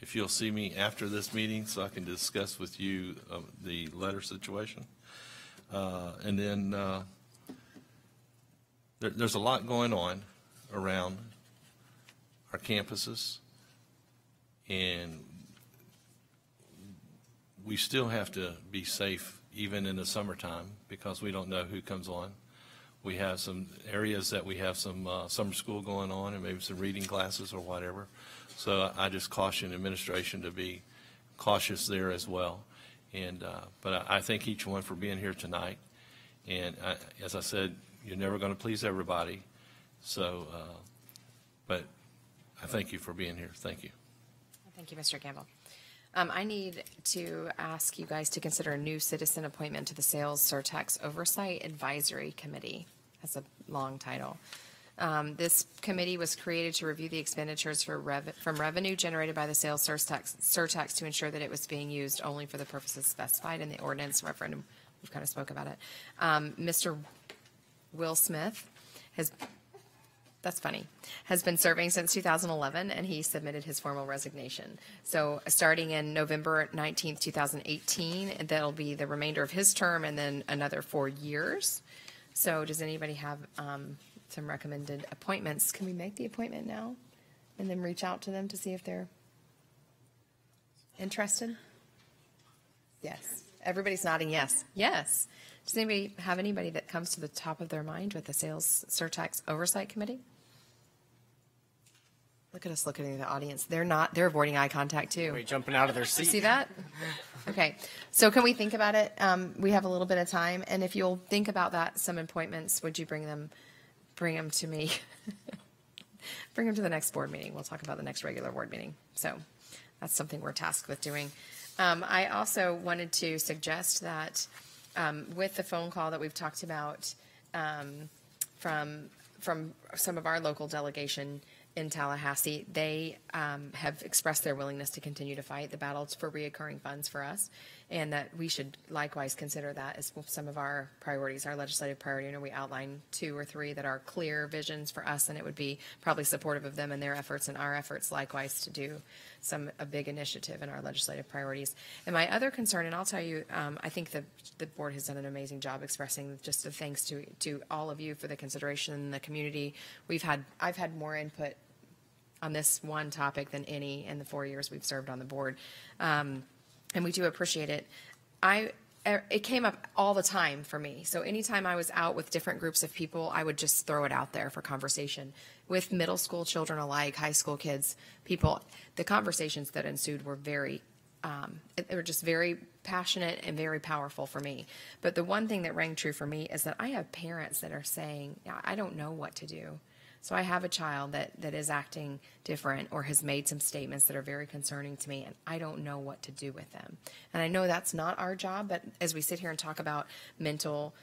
[SPEAKER 10] if you'll see me after this meeting so I can discuss with you the letter situation. And then there's a lot going on around our campuses, and we still have to be safe even in the summertime because we don't know who comes on. We have some areas that we have some summer school going on and maybe some reading classes or whatever. So I just caution administration to be cautious there as well. And but I thank each one for being here tonight. And as I said, you're never going to please everybody. So, but I thank you for being here. Thank you.
[SPEAKER 4] Thank you, Mr. Gamble. I need to ask you guys to consider a new citizen appointment to the Sales Surtax Oversight Advisory Committee. That's a long title. This committee was created to review the expenditures from revenue generated by the sales surtax to ensure that it was being used only for the purposes specified in the ordinance referendum. We've kind of spoke about it. Mr. Will Smith has been serving since 2011, and he submitted his formal resignation. So starting in November 19th, 2018, that'll be the remainder of his term and then another 4 years. So does anybody have some recommended appointments? Can we make the appointment now and then reach out to them to see if they're interested? Yes. Everybody's nodding yes. Yes. Does anybody have anybody that comes to the top of their mind with the Sales Surtax Oversight Committee? Look at us looking at the audience. They're avoiding eye contact too.
[SPEAKER 9] Wait, jumping out of their seat.
[SPEAKER 4] You see that? Okay. So can we think about it? We have a little bit of time, and if you'll think about that, some appointments, would you bring them to me? Bring them to the next board meeting. We'll talk about the next regular board meeting. So that's something we're tasked with doing. I also wanted to suggest that with the phone call that we've talked about from some of our local delegation in Tallahassee, they have expressed their willingness to continue to fight the battles for reoccurring funds for us, and that we should likewise consider that as some of our priorities, our legislative priority. I know we outlined 2 or 3 that are clear visions for us, and it would be probably supportive of them and their efforts and our efforts likewise to do a big initiative in our legislative priorities. And my other concern, and I'll tell you, I think the board has done an amazing job expressing just the thanks to all of you for the consideration in the community. I've had more input on this one topic than any in the 4 years we've served on the board. And we do appreciate it. It came up all the time for me. So anytime I was out with different groups of people, I would just throw it out there for conversation. With middle school children alike, high school kids, people, the conversations that ensued were they were just very passionate and very powerful for me. But the one thing that rang true for me is that I have parents that are saying, I don't know what to do. So I have a child that is acting different or has made some statements that are very concerning to me, and I don't know what to do with them. And I know that's not our job, but as we sit here and talk about mental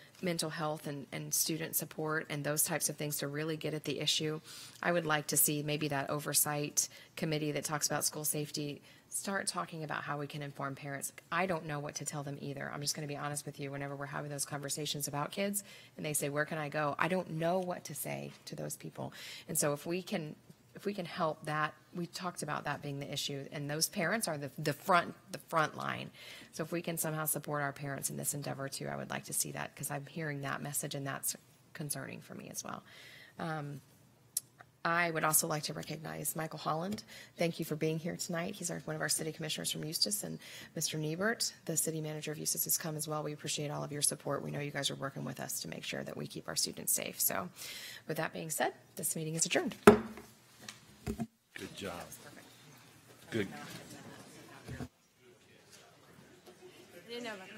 [SPEAKER 4] health and student support and those types of things to really get at the issue, I would like to see maybe that oversight committee that talks about school safety start talking about how we can inform parents. I don't know what to tell them either. I'm just going to be honest with you. Whenever we're having those conversations about kids and they say, where can I go? I don't know what to say to those people. And so if we can if we can help that, we talked about that being the issue, and those parents are the front line. So if we can somehow support our parents in this endeavor too, I would like to see that, because I'm hearing that message, and that's concerning for me as well. I would also like to recognize Michael Holland. Thank you for being here tonight. He's one of our city commissioners from Eustis, and Mr. Niebert, the city manager of Eustis, has come as well. We appreciate all of your support. We know you guys are working with us to make sure that we keep our students safe. So with that being said, this meeting is adjourned.
[SPEAKER 10] Good job. Good.
[SPEAKER 8] I didn't know about the